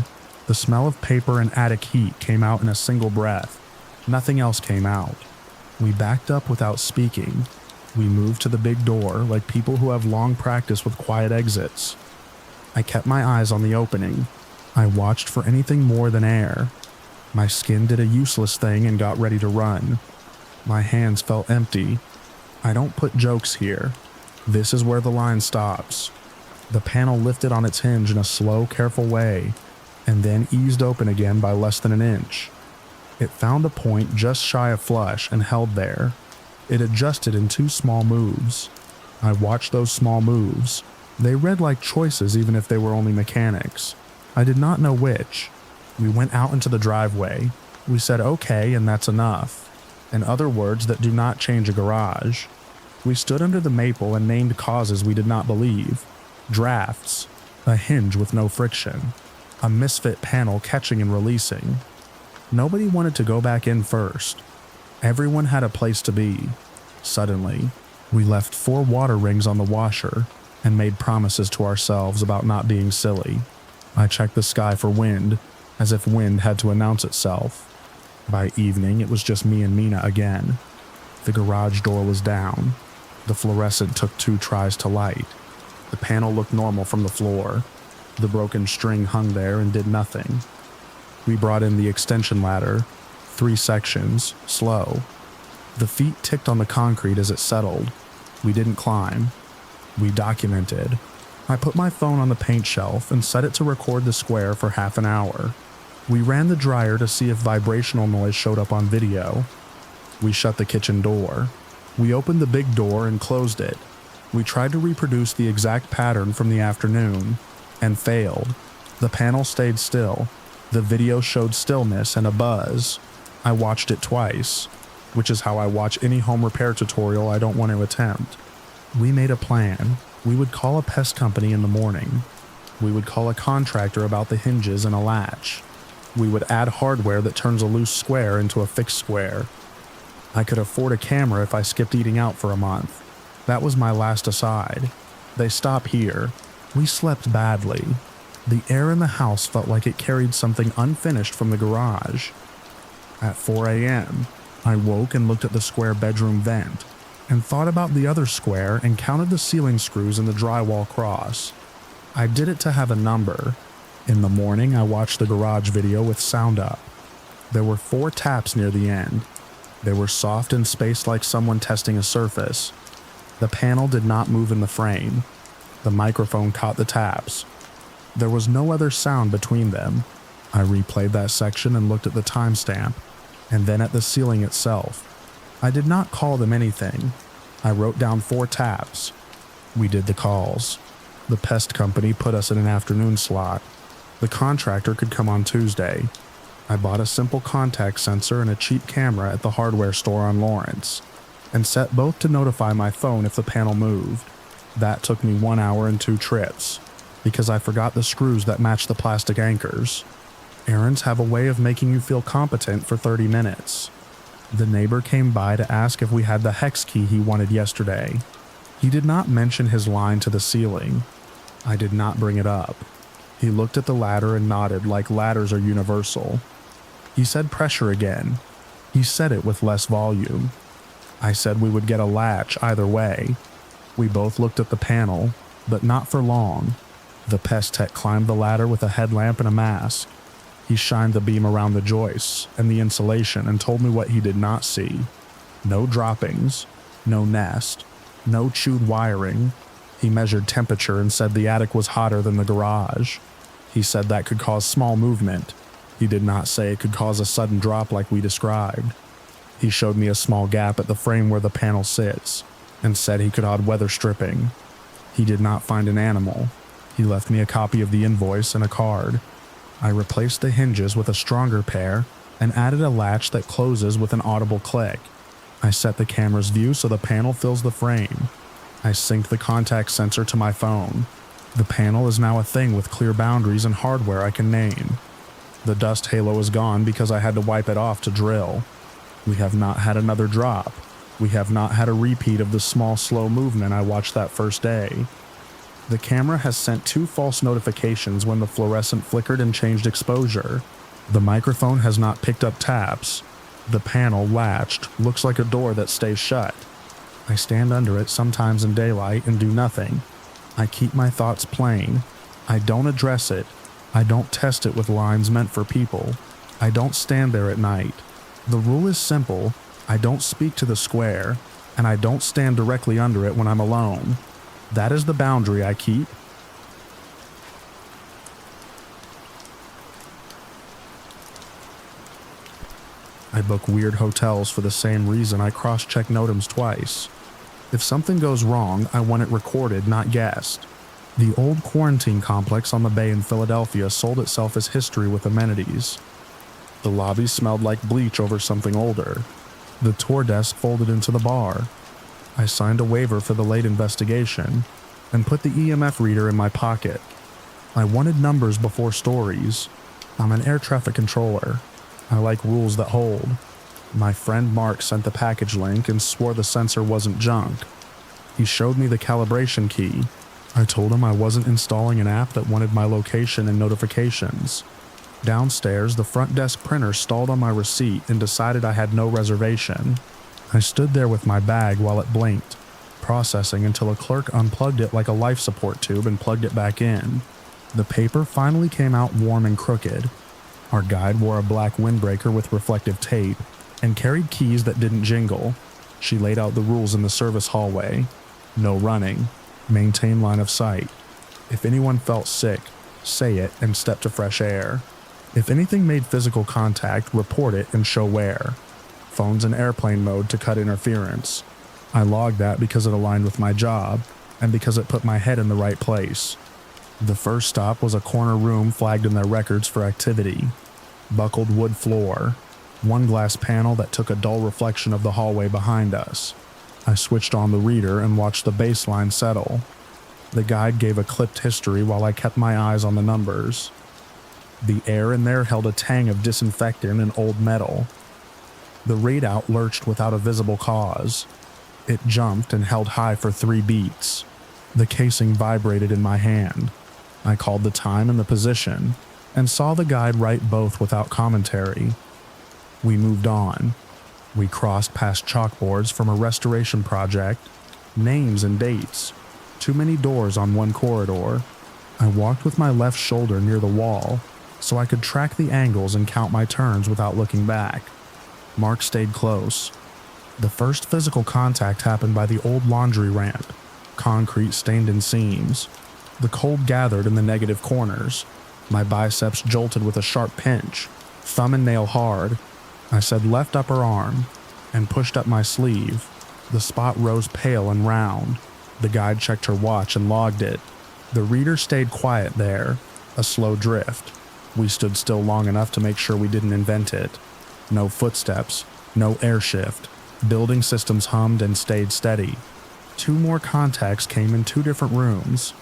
The smell of paper and attic heat came out in a single breath. Nothing else came out. We backed up without speaking. We moved to the big door like people who have long practice with quiet exits. I kept my eyes on the opening. I watched for anything more than air. My skin did a useless thing and got ready to run. My hands felt empty. I don't put jokes here. This is where the line stops. The panel lifted on its hinge in a slow, careful way, and then eased open again by less than an inch. It found a point just shy of flush and held there. It adjusted in 2 small moves. I watched those small moves. They read like choices even if they were only mechanics. I did not know which. We went out into the driveway. We said okay and that's enough. In other words that do not change a garage. We stood under the maple and named causes we did not believe. Drafts. A hinge with no friction. A misfit panel catching and releasing. Nobody wanted to go back in first. Everyone had a place to be. Suddenly, we left 4 water rings on the washer and made promises to ourselves about not being silly. I checked the sky for wind, as if wind had to announce itself. By evening, it was just me and Mina again. The garage door was down. The fluorescent took 2 tries to light. The panel looked normal from the floor. The broken string hung there and did nothing. We brought in the extension ladder, 3 sections, slow. The feet ticked on the concrete as it settled. We didn't climb. We documented. I put my phone on the paint shelf and set it to record the square for half an hour. We ran the dryer to see if vibrational noise showed up on video. We shut the kitchen door. We opened the big door and closed it. We tried to reproduce the exact pattern from the afternoon, and failed. The panel stayed still. The video showed stillness and a buzz. I watched it twice, which is how I watch any home repair tutorial I don't want to attempt. We made a plan. We would call a pest company in the morning. We would call a contractor about the hinges and a latch. We would add hardware that turns a loose square into a fixed square. I could afford a camera if I skipped eating out for a month. That was my last aside. They stop here. We slept badly. The air in the house felt like it carried something unfinished from the garage. At 4 a.m., I woke and looked at the square bedroom vent, and thought about the other square and counted the ceiling screws in the drywall cross. I did it to have a number. In the morning, I watched the garage video with sound up. There were 4 taps near the end. They were soft and spaced like someone testing a surface. The panel did not move in the frame. The microphone caught the taps. There was no other sound between them. I replayed that section and looked at the timestamp, and then at the ceiling itself. I did not call them anything. I wrote down 4 taps. We did the calls. The pest company put us in an afternoon slot. The contractor could come on Tuesday. I bought a simple contact sensor and a cheap camera at the hardware store on Lawrence, and set both to notify my phone if the panel moved. That took me 1 hour and 2 trips, because I forgot the screws that match the plastic anchors. Errands have a way of making you feel competent for 30 minutes. The neighbor came by to ask if we had the hex key he wanted yesterday. He did not mention his line to the ceiling. I did not bring it up. He looked at the ladder and nodded like ladders are universal. He said pressure again. He said it with less volume. I said we would get a latch either way. We both looked at the panel, but not for long. The pest tech climbed the ladder with a headlamp and a mask. He shined the beam around the joists and the insulation and told me what he did not see. No droppings, no nest, no chewed wiring. He measured temperature and said the attic was hotter than the garage. He said that could cause small movement. He did not say it could cause a sudden drop like we described. He showed me a small gap at the frame where the panel sits, and said he could add weather stripping. He did not find an animal. He left me a copy of the invoice and a card. I replaced the hinges with a stronger pair and added a latch that closes with an audible click. I set the camera's view so the panel fills the frame. I synced the contact sensor to my phone. The panel is now a thing with clear boundaries and hardware I can name. The dust halo is gone because I had to wipe it off to drill. We have not had another drop. We have not had a repeat of the small, slow movement I watched that first day. The camera has sent 2 false notifications when the fluorescent flickered and changed exposure. The microphone has not picked up taps. The panel, latched, looks like a door that stays shut. I stand under it sometimes in daylight and do nothing. I keep my thoughts plain. I don't address it. I don't test it with lines meant for people. I don't stand there at night. The rule is simple. I don't speak to the square, and I don't stand directly under it when I'm alone. That is the boundary I keep. I book weird hotels for the same reason I cross-check Notems twice. If something goes wrong, I want it recorded, not guessed. The old quarantine complex on the bay in Philadelphia sold itself as history with amenities. The lobby smelled like bleach over something older. The tour desk folded into the bar. I signed a waiver for the late investigation and put the EMF reader in my pocket. I wanted numbers before stories. I'm an air traffic controller. I like rules that hold. My friend Mark sent the package link and swore the sensor wasn't junk. He showed me the calibration key. I told him I wasn't installing an app that wanted my location and notifications. Downstairs, the front desk printer stalled on my receipt and decided I had no reservation. I stood there with my bag while it blinked, processing until a clerk unplugged it like a life support tube and plugged it back in. The paper finally came out warm and crooked. Our guide wore a black windbreaker with reflective tape and carried keys that didn't jingle. She laid out the rules in the service hallway. No running. Maintain line of sight. If anyone felt sick, say it and step to fresh air. If anything made physical contact, report it and show where. Phones in airplane mode to cut interference. I logged that because it aligned with my job, and because it put my head in the right place. The first stop was a corner room flagged in their records for activity. Buckled wood floor. One glass panel that took a dull reflection of the hallway behind us. I switched on the reader and watched the baseline settle. The guide gave a clipped history while I kept my eyes on the numbers. The air in there held a tang of disinfectant and old metal. The readout lurched without a visible cause. It jumped and held high for 3 beats. The casing vibrated in my hand. I called the time and the position, and saw the guide write both without commentary. We moved on. We crossed past chalkboards from a restoration project, names and dates, too many doors on one corridor. I walked with my left shoulder near the wall, so I could track the angles and count my turns without looking back. Mark stayed close. The first physical contact happened by the old laundry ramp, concrete stained in seams. The cold gathered in the negative corners. My biceps jolted with a sharp pinch, thumb and nail hard. I said left upper arm, and pushed up my sleeve. The spot rose pale and round. The guide checked her watch and logged it. The reader stayed quiet there, a slow drift. We stood still long enough to make sure we didn't invent it. No footsteps, no air shift. Building systems hummed and stayed steady. 2 more contacts came in 2 different rooms.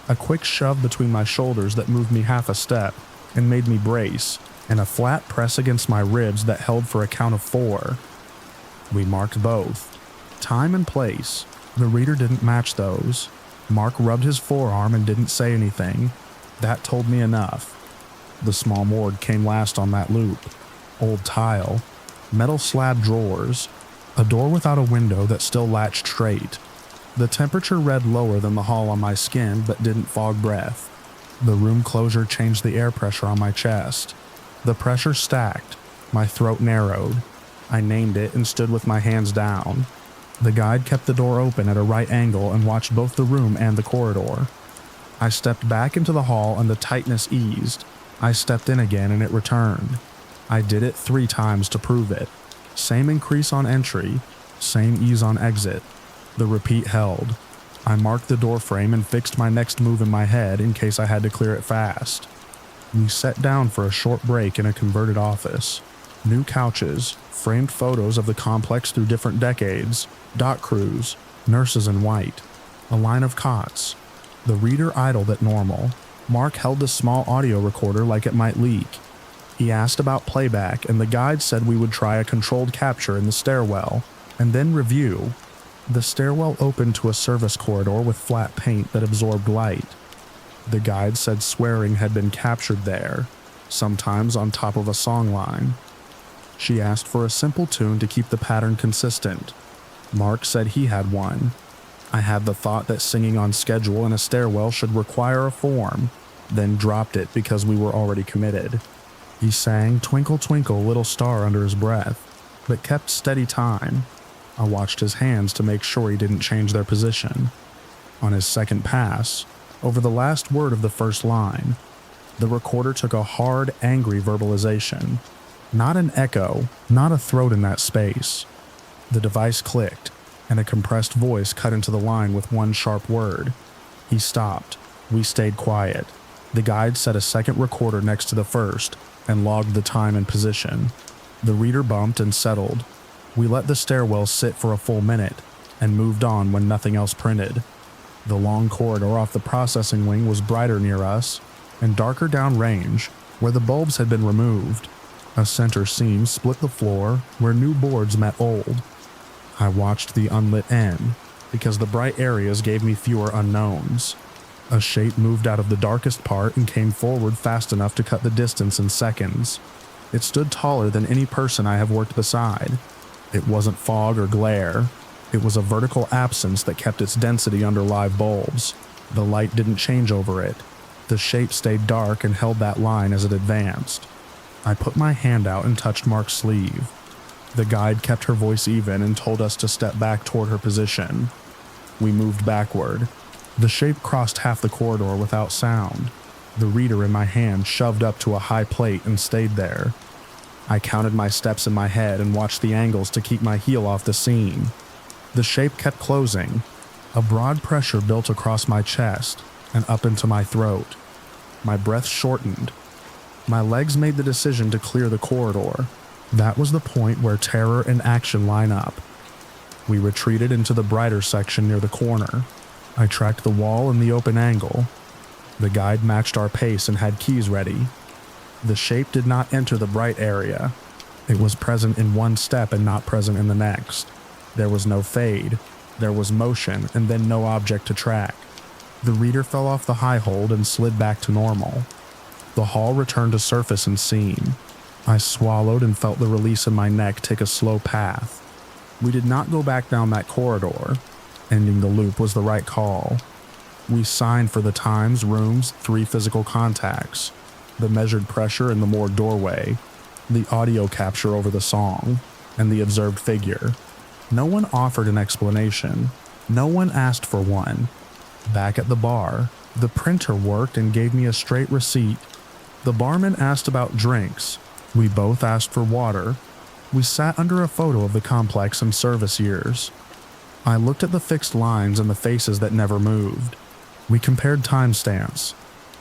A quick shove between my shoulders that moved me half a step and made me brace, and a flat press against my ribs that held for a count of 4. We marked both. Time and place. The reader didn't match those. Mark rubbed his forearm and didn't say anything. That told me enough. The small morgue came last on that loop. Old tile. Metal slab drawers. A door without a window that still latched straight. The temperature read lower than the hall on my skin, but didn't fog breath. The room closure changed the air pressure on my chest. The pressure stacked. My throat narrowed. I named it and stood with my hands down. The guide kept the door open at a right angle and watched both the room and the corridor. I stepped back into the hall and the tightness eased. I stepped in again and it returned. I did it 3 times to prove it. Same increase on entry, same ease on exit. The repeat held. I marked the door frame and fixed my next move in my head in case I had to clear it fast. We sat down for a short break in a converted office. New couches, framed photos of the complex through different decades, dock crews, nurses in white, a line of cots. The reader idled at normal. Mark held the small audio recorder like it might leak. He asked about playback, and the guide said we would try a controlled capture in the stairwell, and then review. The stairwell opened to a service corridor with flat paint that absorbed light. The guide said swearing had been captured there, sometimes on top of a song line. She asked for a simple tune to keep the pattern consistent. Mark said he had one. I had the thought that singing on schedule in a stairwell should require a form, then dropped it because we were already committed. He sang Twinkle Twinkle Little Star under his breath, but kept steady time. I watched his hands to make sure he didn't change their position. On his second pass, over the last word of the first line, the recorder took a hard, angry verbalization. Not an echo, not a throat in that space. The device clicked, and a compressed voice cut into the line with one sharp word. He stopped. We stayed quiet. The guide set a second recorder next to the first, and logged the time and position. The reader bumped and settled. We let the stairwell sit for a full minute, and moved on when nothing else printed. The long corridor off the processing wing was brighter near us, and darker downrange, where the bulbs had been removed. A center seam split the floor where new boards met old. I watched the unlit end, because the bright areas gave me fewer unknowns. A shape moved out of the darkest part and came forward fast enough to cut the distance in seconds. It stood taller than any person I have worked beside. It wasn't fog or glare. It was a vertical absence that kept its density under live bulbs. The light didn't change over it. The shape stayed dark and held that line as it advanced. I put my hand out and touched Mark's sleeve. The guide kept her voice even and told us to step back toward her position. We moved backward. The shape crossed half the corridor without sound. the reader in my hand shoved up to a high plate and stayed there. I counted my steps in my head and watched the angles to keep my heel off the scene. The shape kept closing. A broad pressure built across my chest and up into my throat. My breath shortened. My legs made the decision to clear the corridor. That was the point where terror and action line up. We retreated into the brighter section near the corner. I tracked the wall in the open angle. The guide matched our pace and had keys ready. The shape did not enter the bright area. It was present in one step and not present in the next. There was no fade. There was motion and then no object to track. The reader fell off the high hold and slid back to normal. The hall returned to surface and scene. I swallowed and felt the release in my neck take a slow path. We did not go back down that corridor. Ending the loop was the right call. We signed for the times, rooms, 3 physical contacts, the measured pressure in the moored doorway, the audio capture over the song, and the observed figure. No one offered an explanation. No one asked for one. Back at the bar, the printer worked and gave me a straight receipt. The barman asked about drinks. We both asked for water. We sat under a photo of the complex and service years. I looked at the fixed lines and the faces that never moved. We compared timestamps.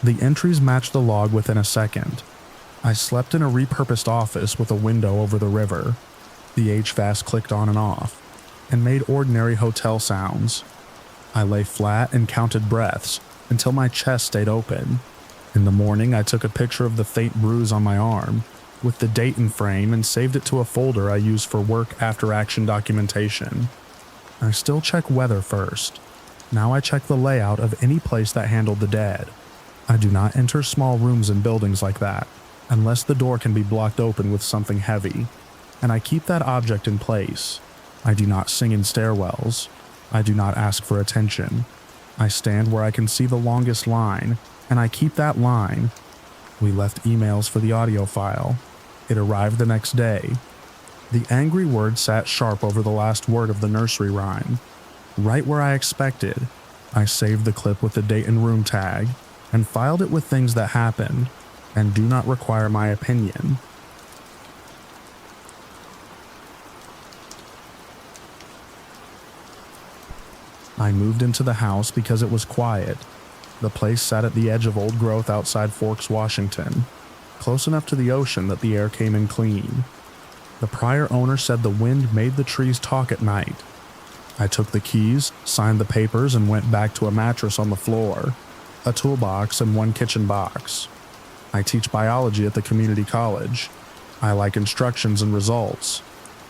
The entries matched the log within a second. I slept in a repurposed office with a window over the river. The HVAC clicked on and off, and made ordinary hotel sounds. I lay flat and counted breaths until my chest stayed open. In the morning, I took a picture of the faint bruise on my arm, with the date in frame, and saved it to a folder I use for work after action documentation. I still check weather first. Now I check the layout of any place that handled the dead. I do not enter small rooms in buildings like that, unless the door can be blocked open with something heavy, and I keep that object in place. I do not sing in stairwells. I do not ask for attention. I stand where I can see the longest line, and I keep that line. We left emails for the audio file. It arrived the next day. The angry word sat sharp over the last word of the nursery rhyme. Right where I expected, I saved the clip with the date and room tag, and filed it with things that happened, and do not require my opinion. I moved into the house because it was quiet. The place sat at the edge of old growth outside Forks, Washington, close enough to the ocean that the air came in clean. The prior owner said the wind made the trees talk at night. I took the keys, signed the papers, and went back to a mattress on the floor, a toolbox, and 1 kitchen box. I teach biology at the community college. I like instructions and results.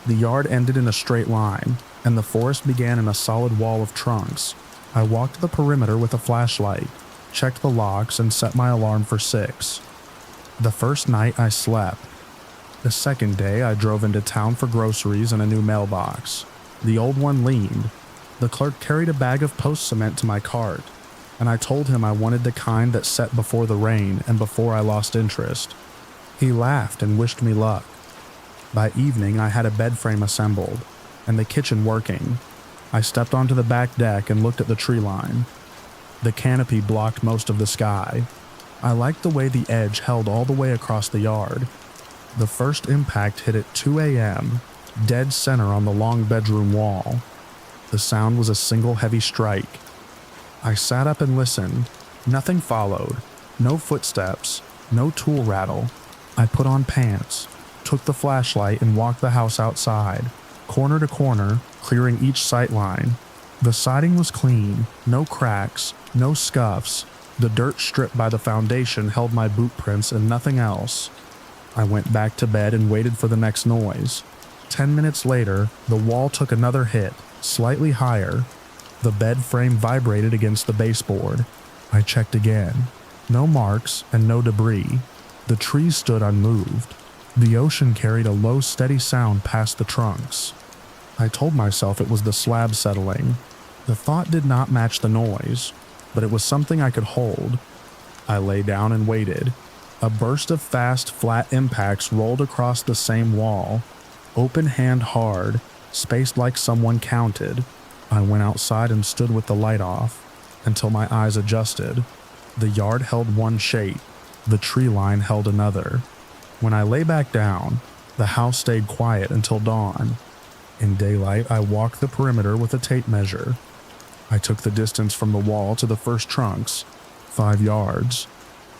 The yard ended in a straight line, and the forest began in a solid wall of trunks. I walked the perimeter with a flashlight, checked the locks, and set my alarm for 6. The first night I slept. The second day I drove into town for groceries and a new mailbox. The old one leaned. The clerk carried a bag of post cement to my cart, and I told him I wanted the kind that set before the rain and before I lost interest. He laughed and wished me luck. By evening I had a bed frame assembled, and the kitchen working. I stepped onto the back deck and looked at the tree line. The canopy blocked most of the sky. I liked the way the edge held all the way across the yard. The first impact hit at 2 a.m., dead center on the long bedroom wall. The sound was a single heavy strike. I sat up and listened. Nothing followed. No footsteps. No tool rattle. I put on pants, took the flashlight, and walked the house outside, corner to corner, clearing each sight line. The siding was clean, no cracks, no scuffs. The dirt stripped by the foundation held my boot prints and nothing else. I went back to bed and waited for the next noise. 10 minutes later, the wall took another hit, slightly higher. The bed frame vibrated against the baseboard. I checked again. No marks and no debris. The trees stood unmoved. The ocean carried a low, steady sound past the trunks. I told myself it was the slab settling. The thought did not match the noise, but it was something I could hold. I lay down and waited. A burst of fast, flat impacts rolled across the same wall. Open hand hard, spaced like someone counted. I went outside and stood with the light off, until my eyes adjusted. The yard held one shape, the tree line held another. When I lay back down, the house stayed quiet until dawn. In daylight, I walked the perimeter with a tape measure. I took the distance from the wall to the first trunks, 5 yards.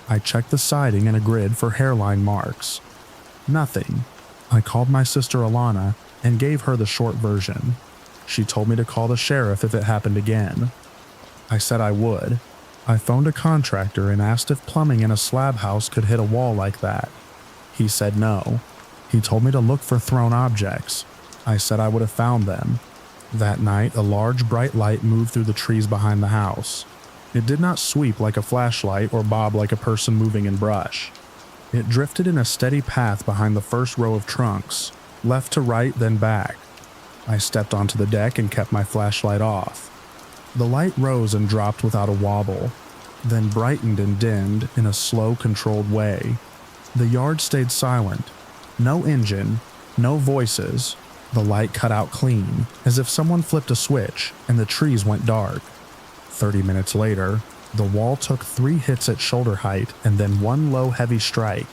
I checked the siding and a grid for hairline marks. Nothing. I called my sister Alana and gave her the short version. She told me to call the sheriff if it happened again. I said I would. I phoned a contractor and asked if plumbing in a slab house could hit a wall like that. He said no. He told me to look for thrown objects. I said I would have found them. That night, a large bright light moved through the trees behind the house. It did not sweep like a flashlight or bob like a person moving in brush. It drifted in a steady path behind the first row of trunks, left to right, then back. I stepped onto the deck and kept my flashlight off. The light rose and dropped without a wobble, then brightened and dimmed in a slow, controlled way. The yard stayed silent. No engine, no voices. The light cut out clean, as if someone flipped a switch, and the trees went dark. 30 minutes later, the wall took 3 hits at shoulder height and then 1 low, heavy strike.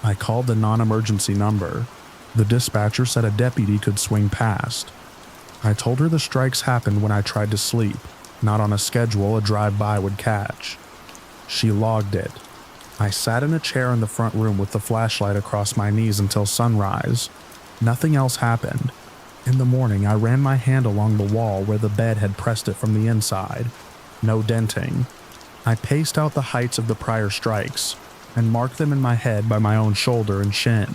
I called the non-emergency number. The dispatcher said a deputy could swing past. I told her the strikes happened when I tried to sleep, not on a schedule a drive-by would catch. She logged it. I sat in a chair in the front room with the flashlight across my knees until sunrise. Nothing else happened. In the morning, I ran my hand along the wall where the bed had pressed it from the inside. No denting. I paced out the heights of the prior strikes and marked them in my head by my own shoulder and shin.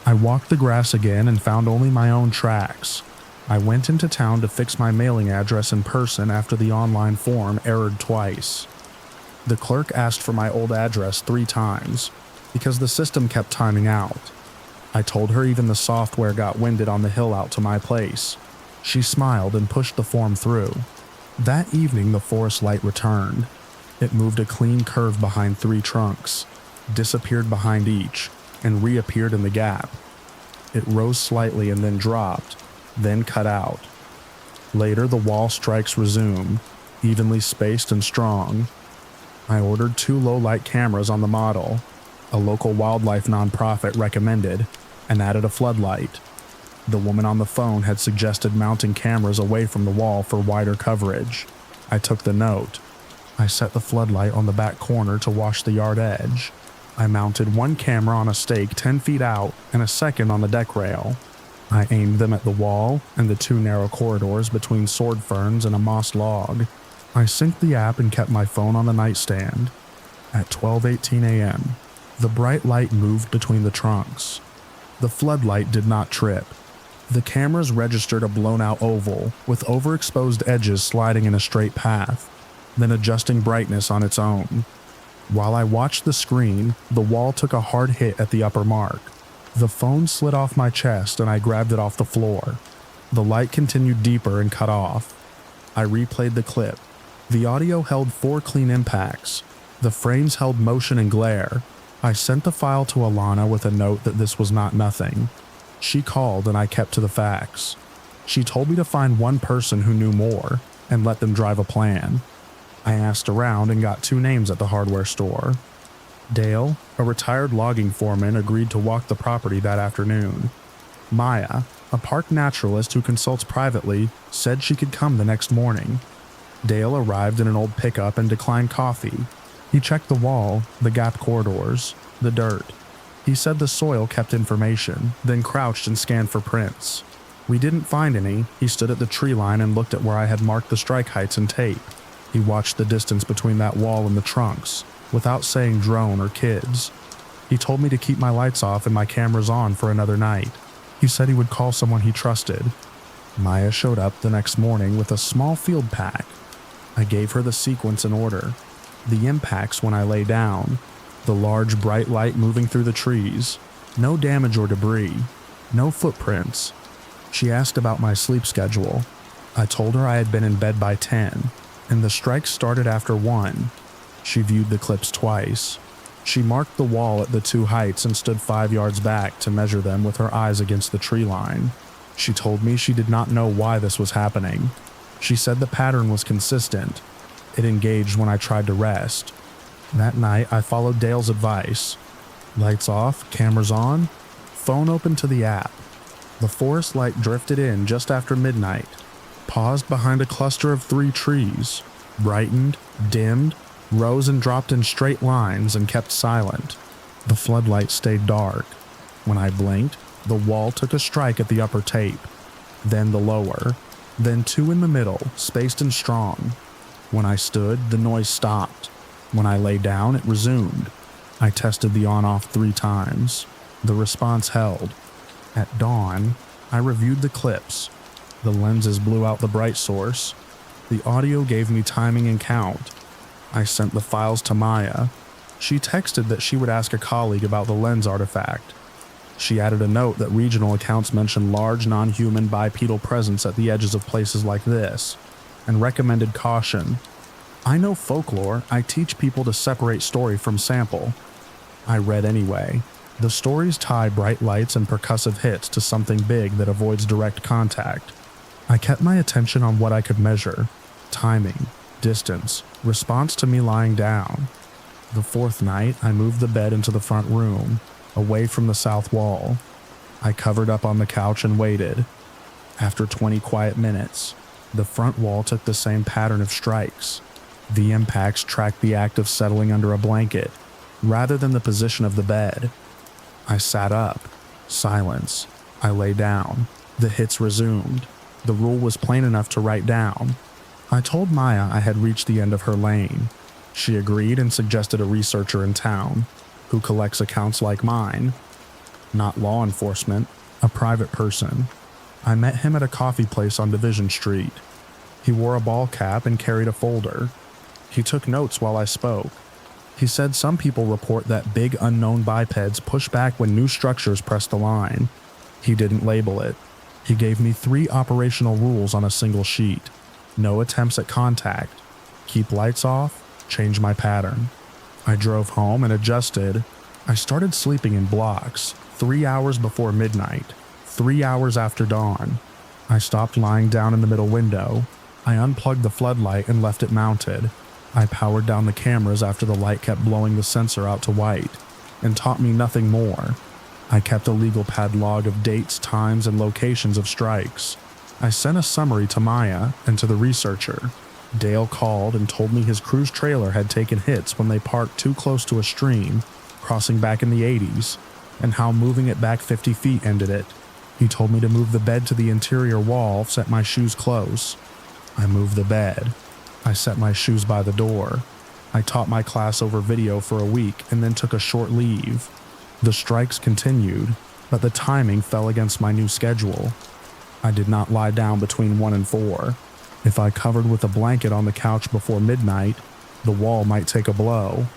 I walked the grass again and found only my own tracks. I went into town to fix my mailing address in person after the online form errored twice. The clerk asked for my old address 3 times because the system kept timing out. I told her even the software got winded on the hill out to my place. She smiled and pushed the form through. That evening, the forest light returned. It moved a clean curve behind 3 trunks, disappeared behind each, and reappeared in the gap. It rose slightly and then dropped, then cut out. Later, the wall strikes resumed, evenly spaced and strong. I ordered 2 low-light cameras on the model. A local wildlife nonprofit recommended, and added a floodlight. The woman on the phone had suggested mounting cameras away from the wall for wider coverage. I took the note. I set the floodlight on the back corner to wash the yard edge. I mounted 1 camera on a stake 10 feet out and a second on the deck rail. I aimed them at the wall and the 2 narrow corridors between sword ferns and a moss log. I synced the app and kept my phone on the nightstand. At 12:18 a.m., the bright light moved between the trunks. The floodlight did not trip. The cameras registered a blown-out oval with overexposed edges sliding in a straight path, then adjusting brightness on its own. While I watched the screen, the wall took a hard hit at the upper mark. The phone slid off my chest and I grabbed it off the floor. The light continued deeper and cut off. I replayed the clip. The audio held 4 clean impacts. The frames held motion and glare. I sent the file to Alana with a note that this was not nothing. She called and I kept to the facts. She told me to find 1 person who knew more and let them drive a plan. I asked around and got 2 names at the hardware store. Dale, a retired logging foreman, agreed to walk the property that afternoon. Maya, a park naturalist who consults privately, said she could come the next morning. Dale arrived in an old pickup and declined coffee. He checked the wall, the gap corridors, the dirt. He said the soil kept information, then crouched and scanned for prints. We didn't find any. He stood at the tree line and looked at where I had marked the strike heights in tape. He watched the distance between that wall and the trunks, without saying drone or kids. He told me to keep my lights off and my cameras on for another night. He said he would call someone he trusted. Maya showed up the next morning with a small field pack. I gave her the sequence in order. The impacts when I lay down, the large bright light moving through the trees, no damage or debris, no footprints. She asked about my sleep schedule. I told her I had been in bed by 10, and the strikes started after 1. She viewed the clips twice. She marked the wall at the 2 heights and stood 5 yards back to measure them with her eyes against the tree line. She told me she did not know why this was happening. She said the pattern was consistent. It engaged when I tried to rest. That night, I followed Dale's advice. Lights off, cameras on, phone open to the app. The forest light drifted in just after midnight, paused behind a cluster of 3 trees, brightened, dimmed, rose and dropped in straight lines, and kept silent. The floodlight stayed dark. When I blinked, the wall took a strike at the upper tape, then the lower, then 2 in the middle, spaced and strong. When I stood, the noise stopped. When I lay down, it resumed. I tested the on-off 3 times. The response held. At dawn, I reviewed the clips. The lenses blew out the bright source. The audio gave me timing and count. I sent the files to Maya. She texted that she would ask a colleague about the lens artifact. She added a note that regional accounts mention large non-human bipedal presence at the edges of places like this, and recommended caution. I know folklore. I teach people to separate story from sample. I read anyway. The stories tie bright lights and percussive hits to something big that avoids direct contact. I kept my attention on what I could measure: timing, distance, response to me lying down. The 4th night, I moved the bed into the front room, away from the south wall. I covered up on the couch and waited. After 20 quiet minutes, the front wall took the same pattern of strikes. The impacts tracked the act of settling under a blanket, rather than the position of the bed. I sat up. Silence. I lay down. The hits resumed. The rule was plain enough to write down. I told Maya I had reached the end of her lane. She agreed and suggested a researcher in town, who collects accounts like mine. Not law enforcement, a private person. I met him at a coffee place on Division Street. He wore a ball cap and carried a folder. He took notes while I spoke. He said some people report that big unknown bipeds push back when new structures press the line. He didn't label it. He gave me 3 operational rules on a single sheet. No attempts at contact. Keep lights off. Change my pattern. I drove home and adjusted. I started sleeping in blocks, 3 hours before midnight, 3 hours after dawn. I stopped lying down in the middle window. I unplugged the floodlight and left it mounted. I powered down the cameras after the light kept blowing the sensor out to white, and taught me nothing more. I kept a legal pad log of dates, times, and locations of strikes. I sent a summary to Maya and to the researcher. Dale called and told me his cruise trailer had taken hits when they parked too close to a stream, crossing back in the 80s, and how moving it back 50 feet ended it. He told me to move the bed to the interior wall, set my shoes close. I moved the bed. I set my shoes by the door. I taught my class over video for a week and then took a short leave. The strikes continued, but the timing fell against my new schedule. I did not lie down between 1 and 4. If I covered with a blanket on the couch before midnight, the wall might take a blow.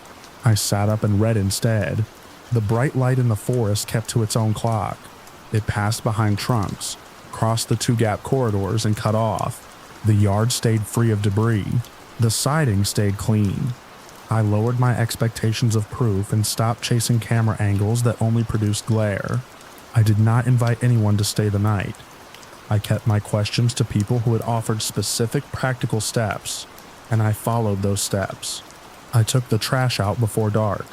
I sat up and read instead. The bright light in the forest kept to its own clock. It passed behind trunks, crossed the 2-gap corridors, and cut off. The yard stayed free of debris. The siding stayed clean. I lowered my expectations of proof and stopped chasing camera angles that only produced glare. I did not invite anyone to stay the night. I kept my questions to people who had offered specific practical steps, and I followed those steps. I took the trash out before dark.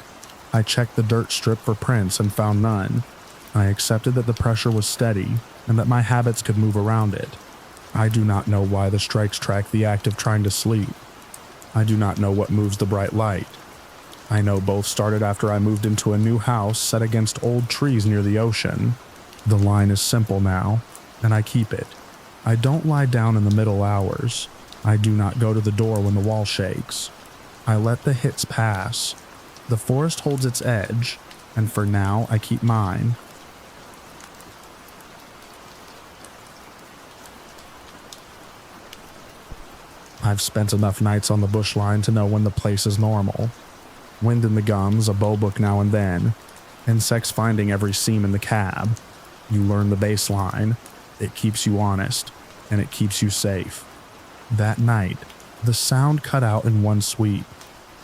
I checked the dirt strip for prints and found none. I accepted that the pressure was steady and that my habits could move around it. I do not know why the strikes track the act of trying to sleep. I do not know what moves the bright light. I know both started after I moved into a new house set against old trees near the ocean. The line is simple now, and I keep it. I don't lie down in the middle hours. I do not go to the door when the wall shakes. I let the hits pass. The forest holds its edge, and for now I keep mine. I've spent enough nights on the bush line to know when the place is normal. Wind in the gums, a bow book now and then, insects finding every seam in the cab. You learn the baseline. It keeps you honest, and it keeps you safe. That night, the sound cut out in one sweep.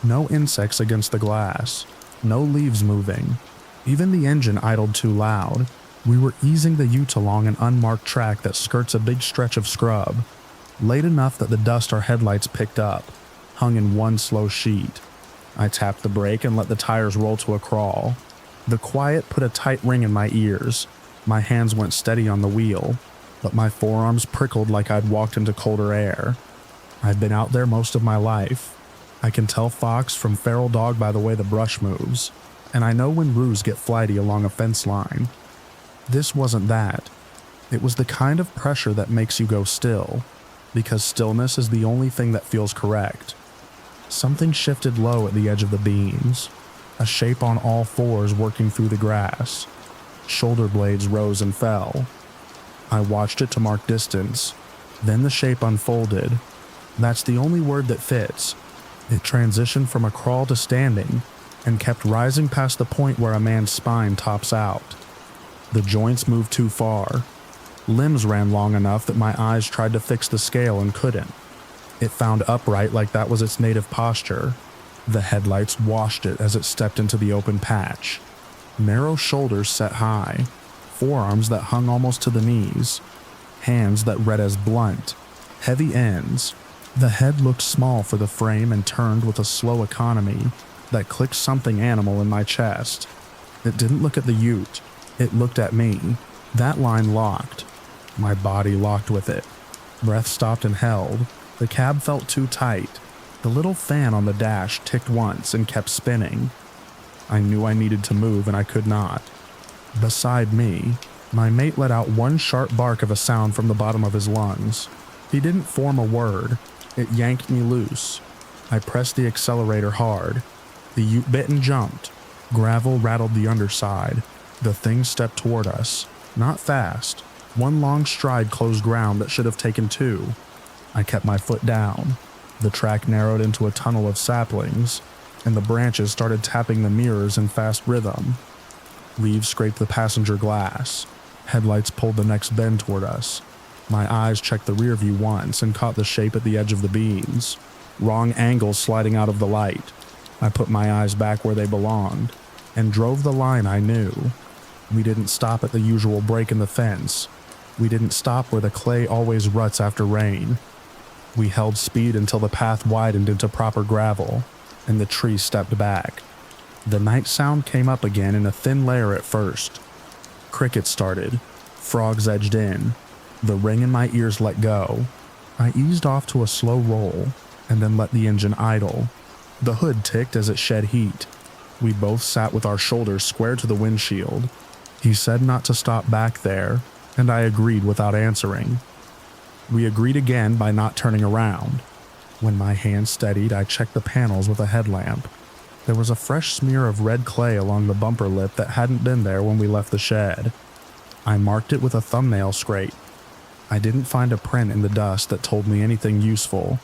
No insects against the glass. No leaves moving. Even the engine idled too loud. We were easing the ute along an unmarked track that skirts a big stretch of scrub, late enough that the dust our headlights picked up hung in one slow sheet. I tapped the brake and let the tires roll to a crawl. The quiet put a tight ring in my ears. My hands went steady on the wheel, but my forearms prickled like I'd walked into colder air. I've been out there most of my life. I can tell fox from feral dog by the way the brush moves, and I know when roos get flighty along a fence line. This wasn't that. It was the kind of pressure that makes you go still, because stillness is the only thing that feels correct. Something shifted low at the edge of the beams, a shape on all fours working through the grass. Shoulder blades rose and fell. I watched it to mark distance, then the shape unfolded. That's the only word that fits. It transitioned from a crawl to standing, and kept rising past the point where a man's spine tops out. The joints moved too far. Limbs ran long enough that my eyes tried to fix the scale and couldn't. It found upright like that was its native posture. The headlights washed it as it stepped into the open patch. Narrow shoulders set high, forearms that hung almost to the knees, hands that read as blunt, heavy ends. The head looked small for the frame and turned with a slow economy that clicked something animal in my chest. It didn't look at the ute. It looked at me. That line locked. My body locked with it. Breath stopped and held. The cab felt too tight. The little fan on the dash ticked once and kept spinning. I knew I needed to move and I could not. Beside me, my mate let out one sharp bark of a sound from the bottom of his lungs. He didn't form a word. It yanked me loose. I pressed the accelerator hard. The ute bit and jumped. Gravel rattled the underside. The thing stepped toward us. Not fast. One long stride closed ground that should have taken two. I kept my foot down. The track narrowed into a tunnel of saplings, and the branches started tapping the mirrors in fast rhythm. Leaves scraped the passenger glass. Headlights pulled the next bend toward us. My eyes checked the rear view once and caught the shape at the edge of the beams. Wrong angles sliding out of the light. I put my eyes back where they belonged, and drove the line I knew. We didn't stop at the usual break in the fence. We didn't stop where the clay always ruts after rain. We held speed until the path widened into proper gravel, and the tree stepped back. The night sound came up again in a thin layer at first. Crickets started. Frogs edged in. The ring in my ears let go. I eased off to a slow roll, and then let the engine idle. The hood ticked as it shed heat. We both sat with our shoulders square to the windshield. He said not to stop back there, and I agreed without answering. We agreed again by not turning around. When my hand steadied, I checked the panels with a headlamp. There was a fresh smear of red clay along the bumper lip that hadn't been there when we left the shed. I marked it with a thumbnail scrape. I didn't find a print in the dust that told me anything useful.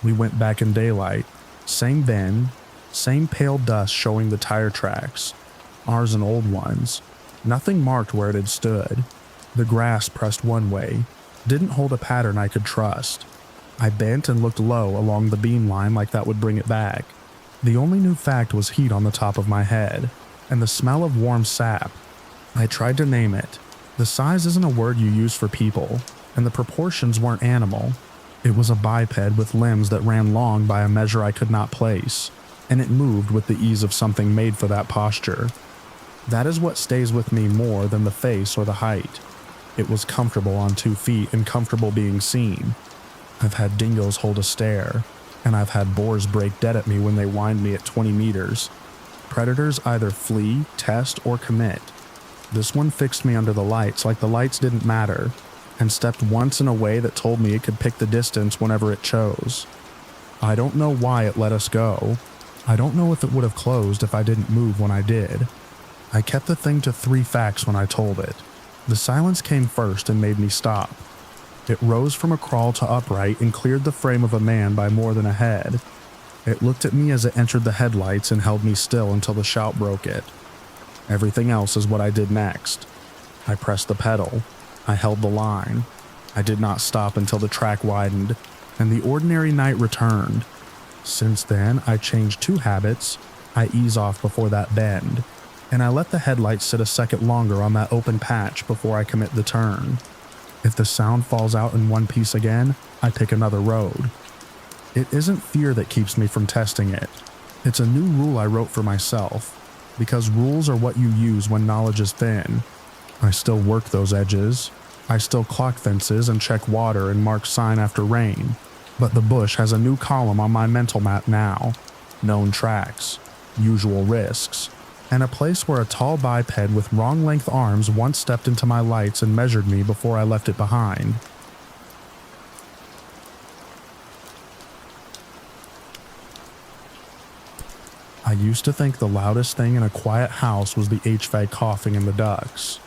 We went back in daylight. Same bend, same pale dust showing the tire tracks. Ours and old ones. Nothing marked where it had stood. The grass pressed one way. Didn't hold a pattern I could trust. I bent and looked low along the beam line like that would bring it back. The only new fact was heat on the top of my head, and the smell of warm sap. I tried to name it. The size isn't a word you use for people, and the proportions weren't animal. It was a biped with limbs that ran long by a measure I could not place, and it moved with the ease of something made for that posture. That is what stays with me more than the face or the height. It was comfortable on 2 feet and comfortable being seen. I've had dingoes hold a stare, and I've had boars break dead at me when they wind me at 20 meters. Predators either flee, test, or commit. This one fixed me under the lights like the lights didn't matter, and stepped once in a way that told me it could pick the distance whenever it chose. I don't know why it let us go. I don't know if it would have closed if I didn't move when I did. I kept the thing to 3 facts when I told it. The silence came first and made me stop. It rose from a crawl to upright and cleared the frame of a man by more than a head. It looked at me as it entered the headlights and held me still until the shout broke it. Everything else is what I did next. I pressed the pedal. I held the line. I did not stop until the track widened, and the ordinary night returned. Since then, I changed 2 habits. I ease off before that bend, and I let the headlights sit a second longer on that open patch before I commit the turn. If the sound falls out in one piece again, I pick another road. It isn't fear that keeps me from testing it. It's a new rule I wrote for myself, because rules are what you use when knowledge is thin. I still work those edges. I still clock fences and check water and mark sign after rain. But the bush has a new column on my mental map now. Known tracks, usual risks, and a place where a tall biped with wrong-length arms once stepped into my lights and measured me before I left it behind. I used to think the loudest thing in a quiet house was the HVAC coughing and the ducks.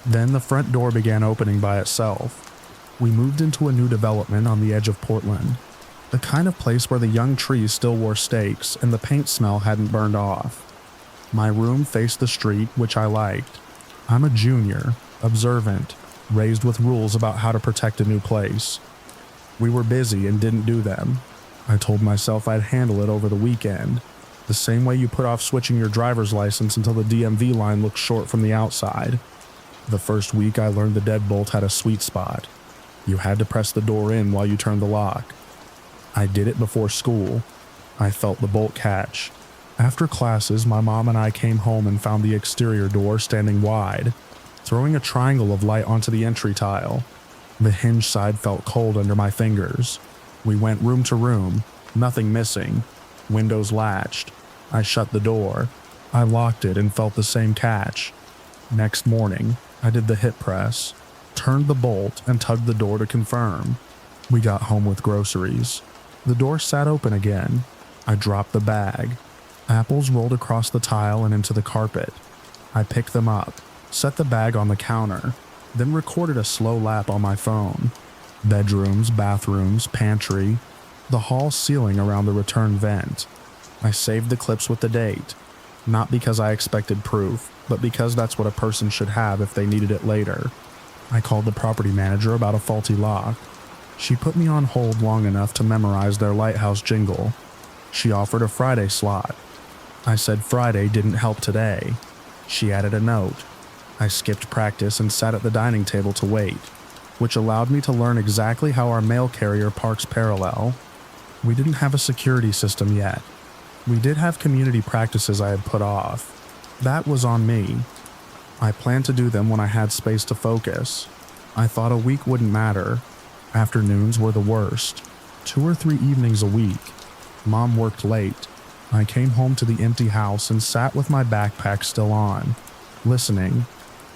Then the front door began opening by itself. We moved into a new development on the edge of Portland, the kind of place where the young trees still wore stakes and the paint smell hadn't burned off. My room faced the street, which I liked. I'm a junior, observant, raised with rules about how to protect a new place. We were busy and didn't do them. I told myself I'd handle it over the weekend, the same way you put off switching your driver's license until the DMV line looks short from the outside. The first week I learned the deadbolt had a sweet spot. You had to press the door in while you turned the lock. I did it before school. I felt the bolt catch. After classes, my mom and I came home and found the exterior door standing wide, throwing a triangle of light onto the entry tile. The hinge side felt cold under my fingers. We went room to room, nothing missing. Windows latched. I shut the door. I locked it and felt the same catch. Next morning, I did the hip press, turned the bolt, and tugged the door to confirm. We got home with groceries. The door sat open again. I dropped the bag. Apples rolled across the tile and into the carpet. I picked them up, set the bag on the counter, then recorded a slow lap on my phone. Bedrooms, bathrooms, pantry, the hall ceiling around the return vent. I saved the clips with the date, not because I expected proof, but because that's what a person should have if they needed it later. I called the property manager about a faulty lock. She put me on hold long enough to memorize their lighthouse jingle. She offered a Friday slot. I said Friday didn't help today. She added a note. I skipped practice and sat at the dining table to wait, which allowed me to learn exactly how our mail carrier parks parallel. We didn't have a security system yet. We did have community practices I had put off. That was on me. I planned to do them when I had space to focus. I thought a week wouldn't matter. Afternoons were the worst. 2 or 3 evenings a week. Mom worked late. I came home to the empty house and sat with my backpack still on, listening.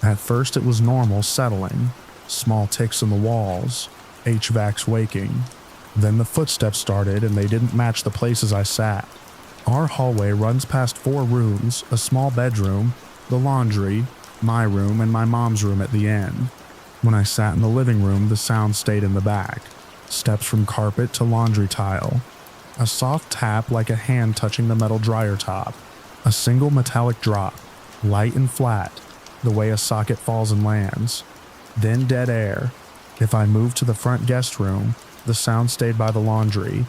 At first it was normal settling, small ticks in the walls, HVACs waking. Then the footsteps started and they didn't match the places I sat. Our hallway runs past 4 rooms, a small bedroom, the laundry, my room, and my mom's room at the end. When I sat in the living room, the sound stayed in the back. Steps from carpet to laundry tile. A soft tap like a hand touching the metal dryer top. A single metallic drop, light and flat, the way a socket falls and lands. Then dead air. If I moved to the front guest room, the sound stayed by the laundry.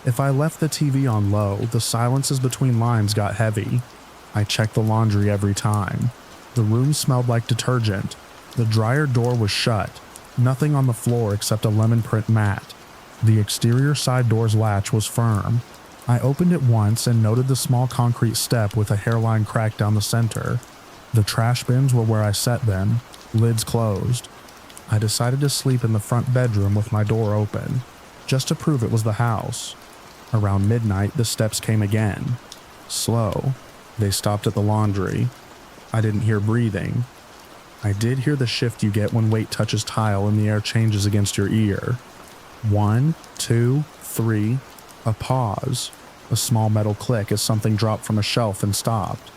If I left the TV on low, the silences between lines got heavy. I checked the laundry every time. The room smelled like detergent. The dryer door was shut. Nothing on the floor except a lemon print mat. The exterior side door's latch was firm. I opened it once and noted the small concrete step with a hairline crack down the center. The trash bins were where I set them, lids closed. I decided to sleep in the front bedroom with my door open, just to prove it was the house. Around midnight, the steps came again. Slow. They stopped at the laundry. I didn't hear breathing. I did hear the shift you get when weight touches tile and the air changes against your ear. 1, 2, 3, a pause, a small metal click as something dropped from a shelf and stopped.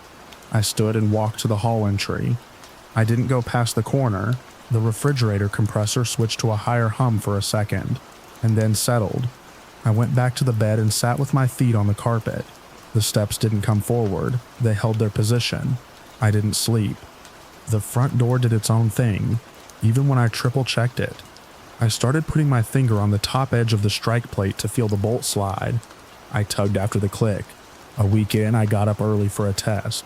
I stood and walked to the hall entry. I didn't go past the corner. The refrigerator compressor switched to a higher hum for a second, and then settled. I went back to the bed and sat with my feet on the carpet. The steps didn't come forward. They held their position. I didn't sleep. The front door did its own thing, even when I triple-checked it. I started putting my finger on the top edge of the strike plate to feel the bolt slide. I tugged after the click. A week in, I got up early for a test,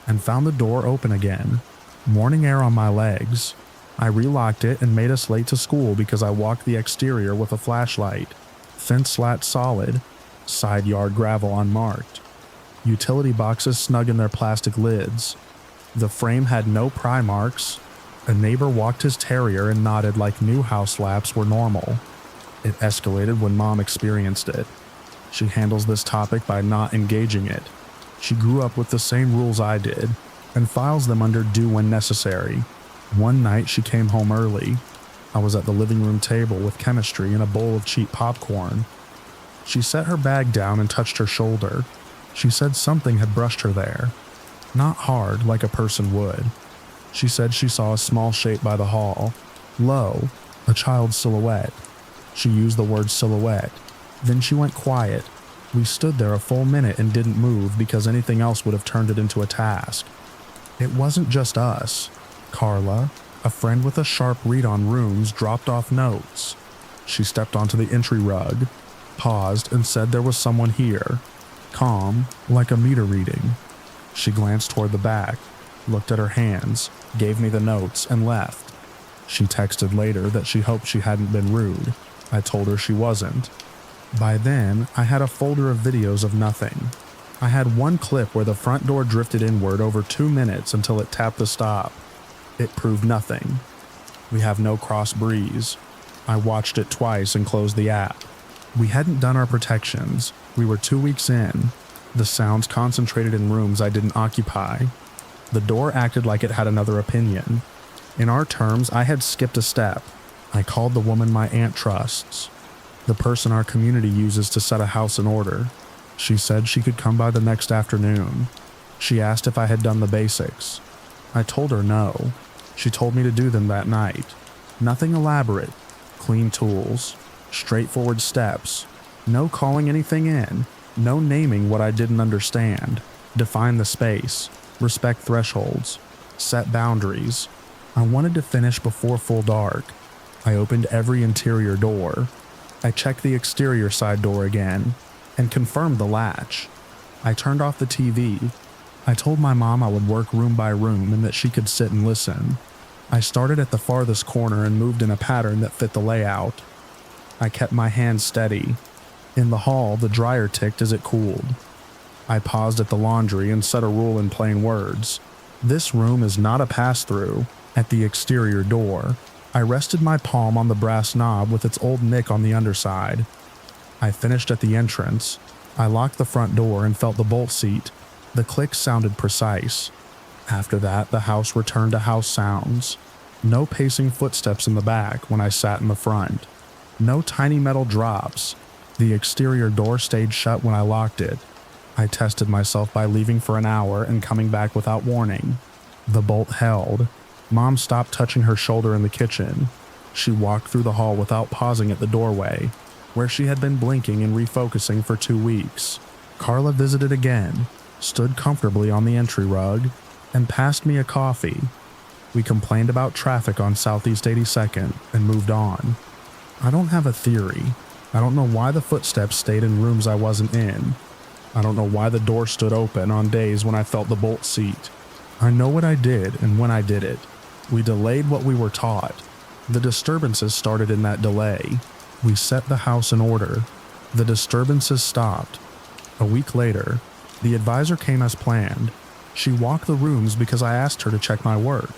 and found the door open again. Morning air on my legs. I relocked it and made us late to school because I walked the exterior with a flashlight. Fence slat solid, side yard gravel unmarked. utility boxes snug in their plastic lids. The frame had no pry marks. A neighbor walked his terrier and nodded like new house laps were normal. It escalated when Mom experienced it. She handles this topic by not engaging it. She grew up with the same rules I did, and files them under do when necessary. One night she came home early. I was at the living room table with chemistry and a bowl of cheap popcorn. She set her bag down and touched her shoulder. She said something had brushed her there. Not hard, like a person would. She said she saw a small shape by the hall. Low, a child's silhouette. She used the word silhouette. Then she went quiet. We stood there a full minute and didn't move because anything else would have turned it into a task. It wasn't just us. Carla, a friend with a sharp read on rooms, dropped off notes. She stepped onto the entry rug, paused, and said there was someone here. Calm, like a meter reading. She glanced toward the back, looked at her hands, gave me the notes, and left. She texted later that she hoped she hadn't been rude. I told her she wasn't. By then, I had a folder of videos of nothing. I had one clip where the front door drifted inward over 2 minutes until it tapped the stop. It proved nothing. We have no cross breeze. I watched it twice and closed the app. We hadn't done our protections. We were 2 weeks in. The sounds concentrated in rooms I didn't occupy. The door acted like it had another opinion. In our terms, I had skipped a step. I called the woman my aunt trusts, the person our community uses to set a house in order. She said she could come by the next afternoon. She asked if I had done the basics. I told her no. She told me to do them that night. Nothing elaborate. Clean tools. Straightforward steps. No calling anything in. No naming what I didn't understand. Define the space. Respect thresholds. Set boundaries. I wanted to finish before full dark. I opened every interior door. I checked the exterior side door again and confirmed the latch. I turned off the TV. I told my mom I would work room by room and that she could sit and listen. I started at the farthest corner and moved in a pattern that fit the layout. I kept my hands steady. In the hall, the dryer ticked as it cooled. I paused at the laundry and set a rule in plain words. This room is not a pass-through. At the exterior door, I rested my palm on the brass knob with its old nick on the underside. I finished at the entrance. I locked the front door and felt the bolt seat. The clicks sounded precise. After that, the house returned to house sounds. No pacing footsteps in the back when I sat in the front. No tiny metal drops. The exterior door stayed shut when I locked it. I tested myself by leaving for an hour and coming back without warning. The bolt held. Mom stopped touching her shoulder in the kitchen. She walked through the hall without pausing at the doorway, where she had been blinking and refocusing for 2 weeks. Carla visited again, stood comfortably on the entry rug, and passed me a coffee. We complained about traffic on Southeast 82nd and moved on. I don't have a theory. I don't know why the footsteps stayed in rooms I wasn't in. I don't know why the door stood open on days when I felt the bolt seat. I know what I did and when I did it. We delayed what we were taught. The disturbances started in that delay. We set the house in order. The disturbances stopped. A week later, the advisor came as planned. She walked the rooms because I asked her to check my work.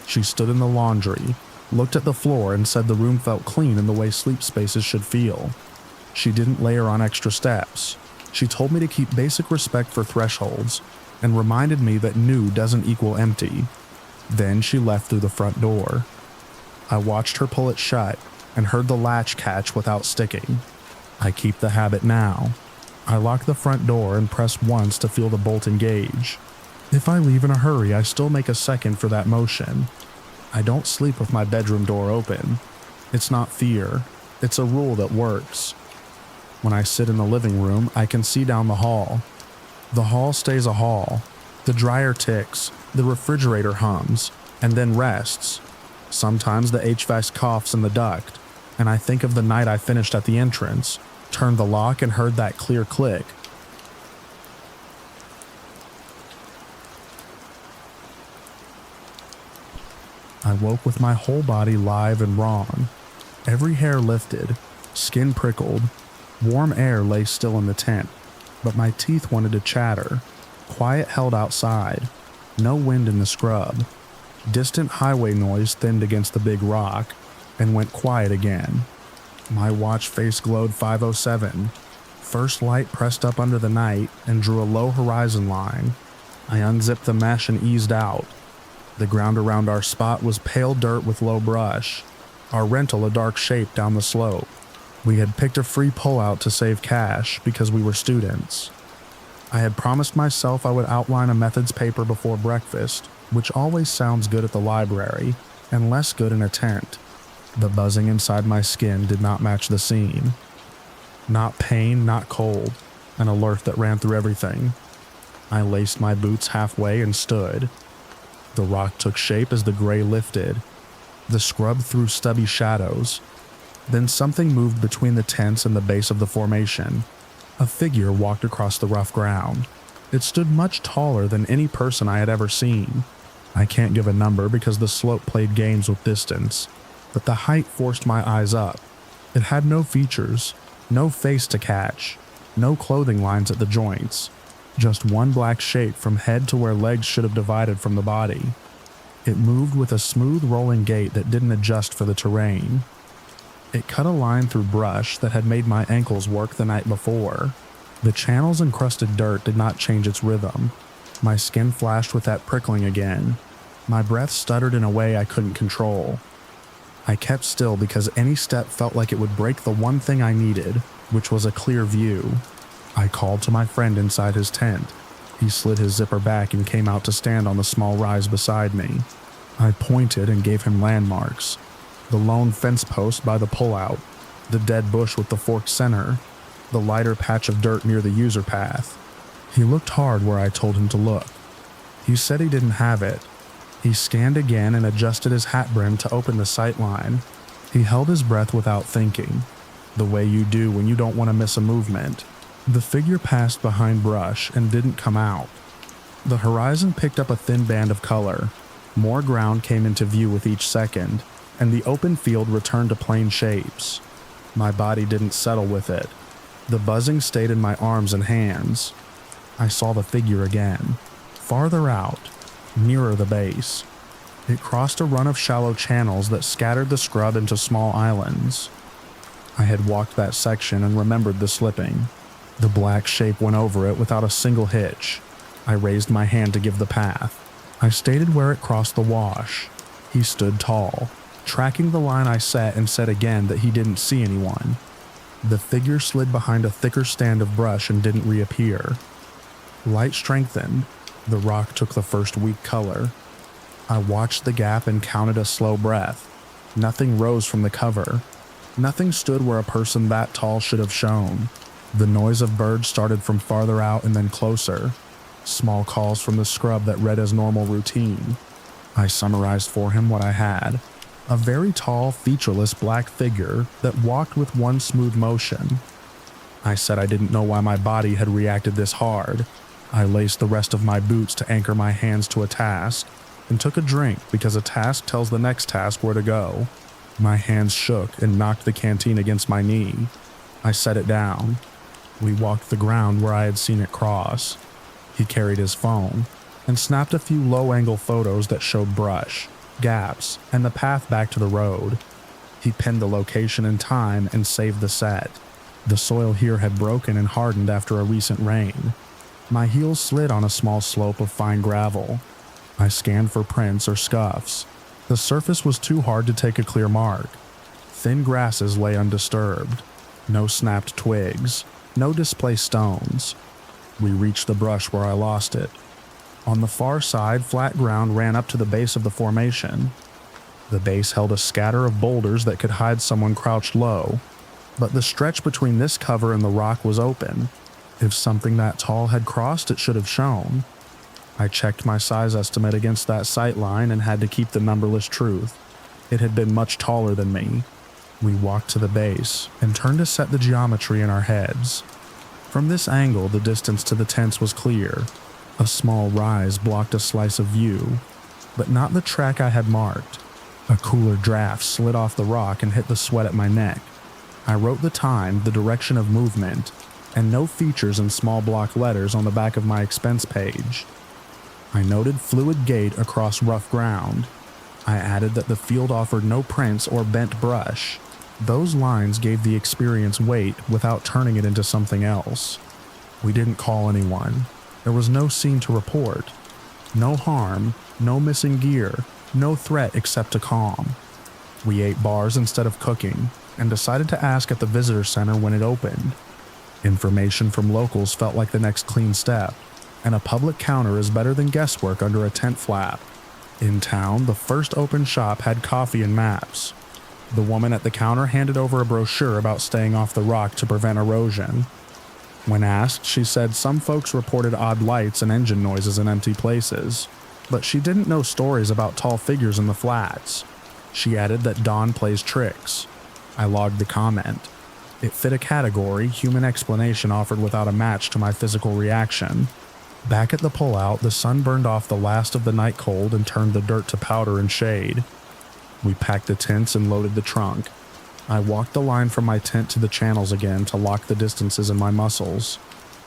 She stood in the laundry, looked at the floor, and said the room felt clean in the way sleep spaces should feel. She didn't layer on extra steps. She told me to keep basic respect for thresholds and reminded me that new doesn't equal empty. Then she left through the front door. I watched her pull it shut and heard the latch catch without sticking. I keep the habit now. I lock the front door and press once to feel the bolt engage. If I leave in a hurry, I still make a second for that motion. I don't sleep with my bedroom door open. It's not fear. It's a rule that works. When I sit in the living room, I can see down the hall. The hall stays a hall. The dryer ticks, the refrigerator hums, and then rests. Sometimes the HVAC coughs in the duct, and I think of the night I finished at the entrance, turned the lock and heard that clear click. I woke with my whole body live and wrong. Every hair lifted, skin prickled. Warm air lay still in the tent, but my teeth wanted to chatter. Quiet held outside. No wind in the scrub. Distant highway noise thinned against the big rock and went quiet again. My watch face glowed 5:07. First light pressed up under the night and drew a low horizon line. I unzipped the mesh and eased out. The ground around our spot was pale dirt with low brush, our rental a dark shape down the slope. We had picked a free pullout to save cash because we were students. I had promised myself I would outline a methods paper before breakfast, which always sounds good at the library and less good in a tent. The buzzing inside my skin did not match the scene. Not pain, not cold, an alert that ran through everything. I laced my boots halfway and stood. The rock took shape as the gray lifted. The scrub threw stubby shadows. Then something moved between the tents and the base of the formation. A figure walked across the rough ground. It stood much taller than any person I had ever seen. I can't give a number because the slope played games with distance, but the height forced my eyes up. It had no features, no face to catch, no clothing lines at the joints, just one black shape from head to where legs should have divided from the body. It moved with a smooth rolling gait that didn't adjust for the terrain. It cut a line through brush that had made my ankles work the night before. The channel's encrusted dirt did not change its rhythm. My skin flashed with that prickling again. My breath stuttered in a way I couldn't control. I kept still because any step felt like it would break the one thing I needed, which was a clear view. I called to my friend inside his tent. He slid his zipper back and came out to stand on the small rise beside me. I pointed and gave him landmarks. The lone fence post by the pullout, the dead bush with the forked center, the lighter patch of dirt near the user path. He looked hard where I told him to look. He said he didn't have it. He scanned again and adjusted his hat brim to open the sight line. He held his breath without thinking, the way you do when you don't want to miss a movement. The figure passed behind brush and didn't come out. The horizon picked up a thin band of color. More ground came into view with each second, and the open field returned to plain shapes. My body didn't settle with it. The buzzing stayed in my arms and hands. I saw the figure again, farther out, nearer the base. It crossed a run of shallow channels that scattered the scrub into small islands. I had walked that section and remembered the slipping. The black shape went over it without a single hitch. I raised my hand to give the path. I stated where it crossed the wash. He stood tall, tracking the line I set, and said again that he didn't see anyone. The figure slid behind a thicker stand of brush and didn't reappear. Light strengthened. The rock took the first weak color. I watched the gap and counted a slow breath. Nothing rose from the cover. Nothing stood where a person that tall should have shown. The noise of birds started from farther out and then closer. Small calls from the scrub that read as normal routine. I summarized for him what I had. A very tall, featureless black figure that walked with one smooth motion. I said I didn't know why my body had reacted this hard. I laced the rest of my boots to anchor my hands to a task, and took a drink because a task tells the next task where to go. My hands shook and knocked the canteen against my knee. I set it down. We walked the ground where I had seen it cross. He carried his phone and snapped a few low-angle photos that showed brush, gaps, and the path back to the road. He pinned the location and time and saved the set. The soil here had broken and hardened after a recent rain. My heels slid on a small slope of fine gravel. I scanned for prints or scuffs. The surface was too hard to take a clear mark. Thin grasses lay undisturbed. No snapped twigs. No displaced stones. We reached the brush where I lost it. On the far side, flat ground ran up to the base of the formation. The base held a scatter of boulders that could hide someone crouched low, but the stretch between this cover and the rock was open. If something that tall had crossed, it should have shown. I checked my size estimate against that sight line and had to keep the numberless truth. It had been much taller than me. We walked to the base and turned to set the geometry in our heads. From this angle, the distance to the tents was clear. A small rise blocked a slice of view, but not the track I had marked. A cooler draft slid off the rock and hit the sweat at my neck. I wrote the time, the direction of movement, and no features in small block letters on the back of my expense page. I noted fluid gait across rough ground. I added that the field offered no prints or bent brush. Those lines gave the experience weight without turning it into something else. We didn't call anyone. There was no scene to report. No harm, no missing gear, no threat except to calm. We ate bars instead of cooking, and decided to ask at the visitor center when it opened. Information from locals felt like the next clean step, and a public counter is better than guesswork under a tent flap. In town, the first open shop had coffee and maps. The woman at the counter handed over a brochure about staying off the rock to prevent erosion. When asked, she said some folks reported odd lights and engine noises in empty places, but she didn't know stories about tall figures in the flats. She added that Dawn plays tricks. I logged the comment. It fit a category human explanation offered without a match to my physical reaction. Back at the pullout, the sun burned off the last of the night cold and turned the dirt to powder and shade. We packed the tents and loaded the trunk. I walked the line from my tent to the channels again to lock the distances in my muscles.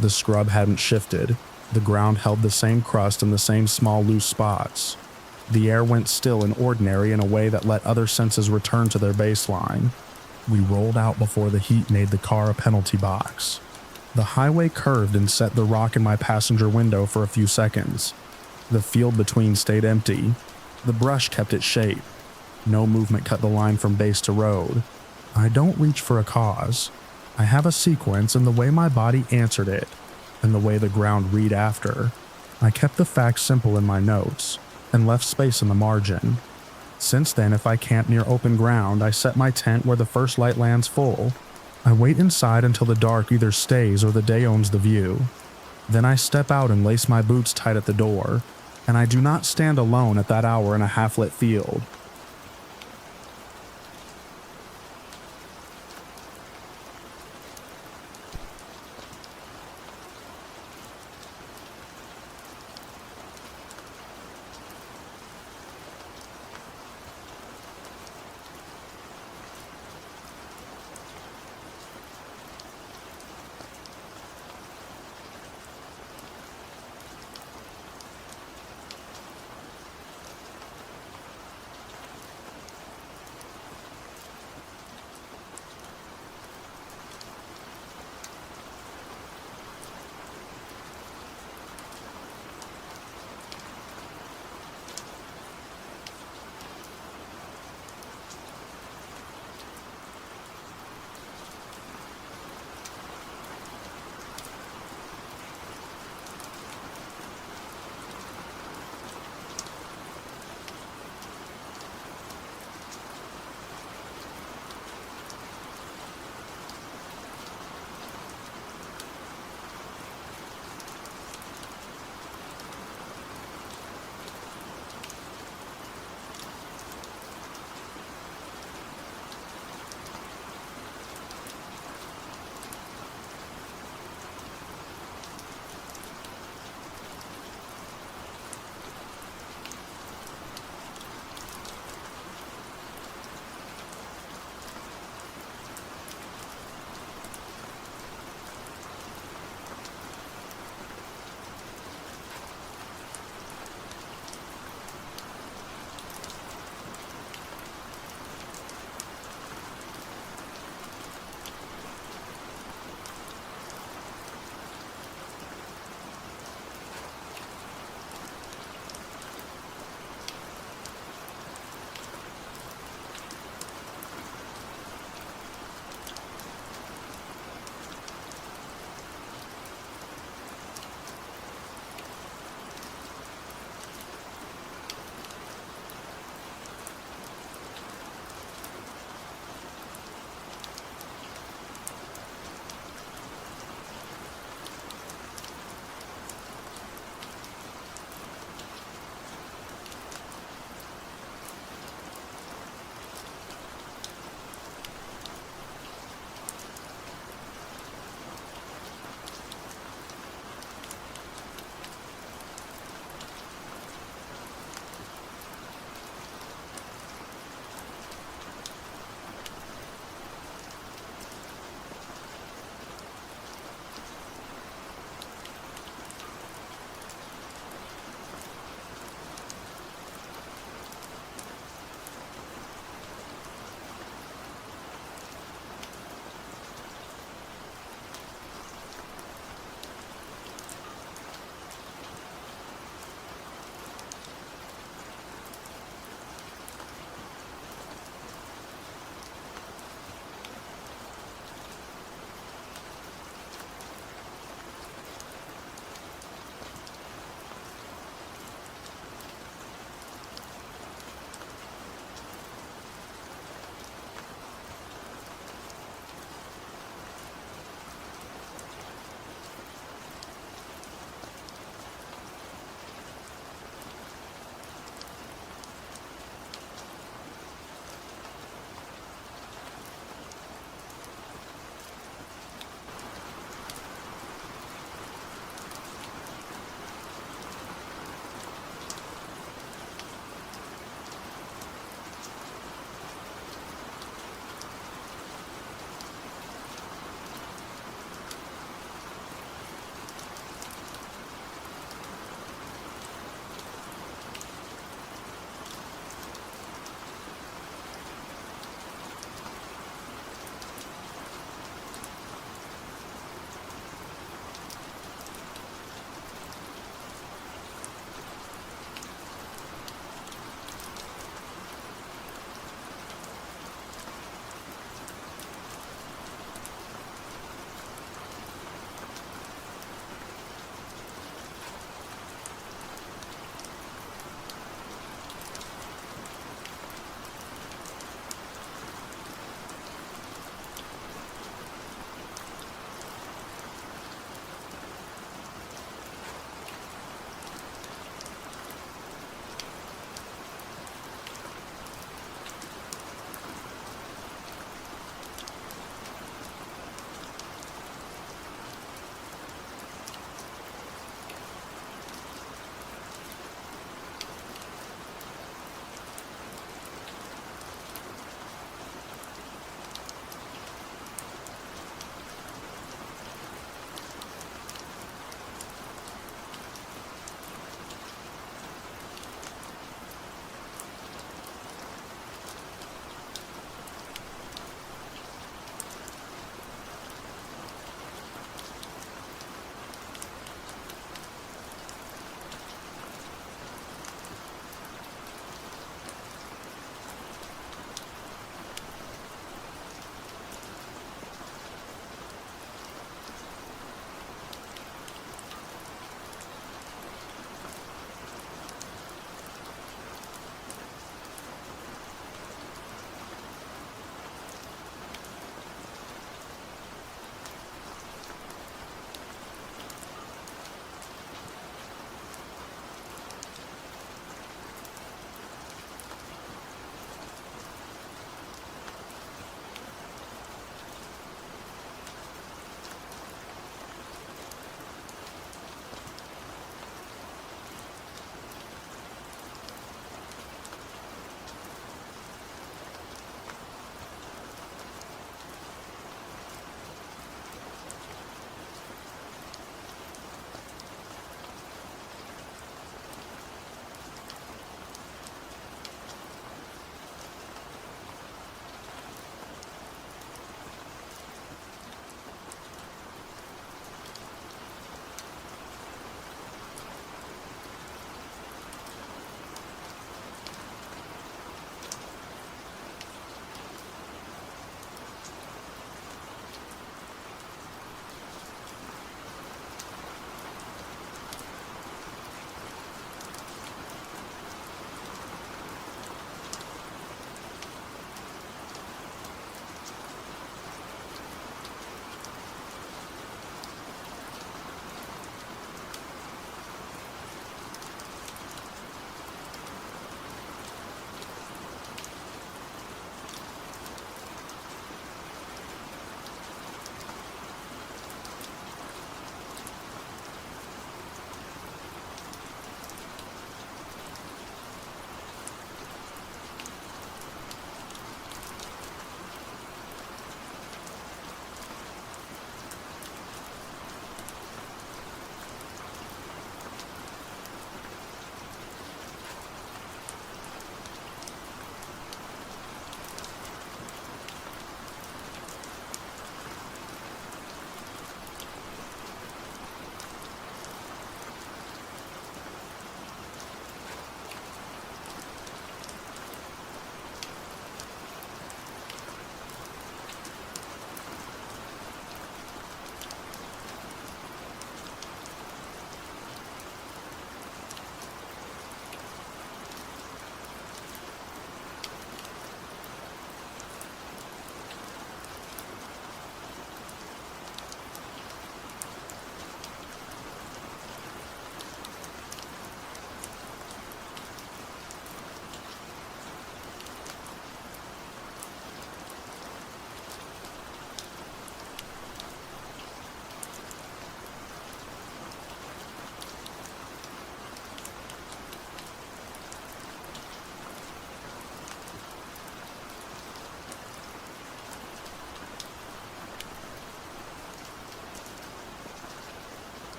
The scrub hadn't shifted. The ground held the same crust and the same small loose spots. The air went still and ordinary in a way that let other senses return to their baseline. We rolled out before the heat made the car a penalty box. The highway curved and set the rock in my passenger window for a few seconds. The field between stayed empty. The brush kept its shape. No movement cut the line from base to road. I don't reach for a cause. I have a sequence in the way my body answered it, and the way the ground read after. I kept the facts simple in my notes, and left space in the margin. Since then, if I camp near open ground, I set my tent where the first light lands full. I wait inside until the dark either stays or the day owns the view. Then I step out and lace my boots tight at the door, and I do not stand alone at that hour in a half-lit field.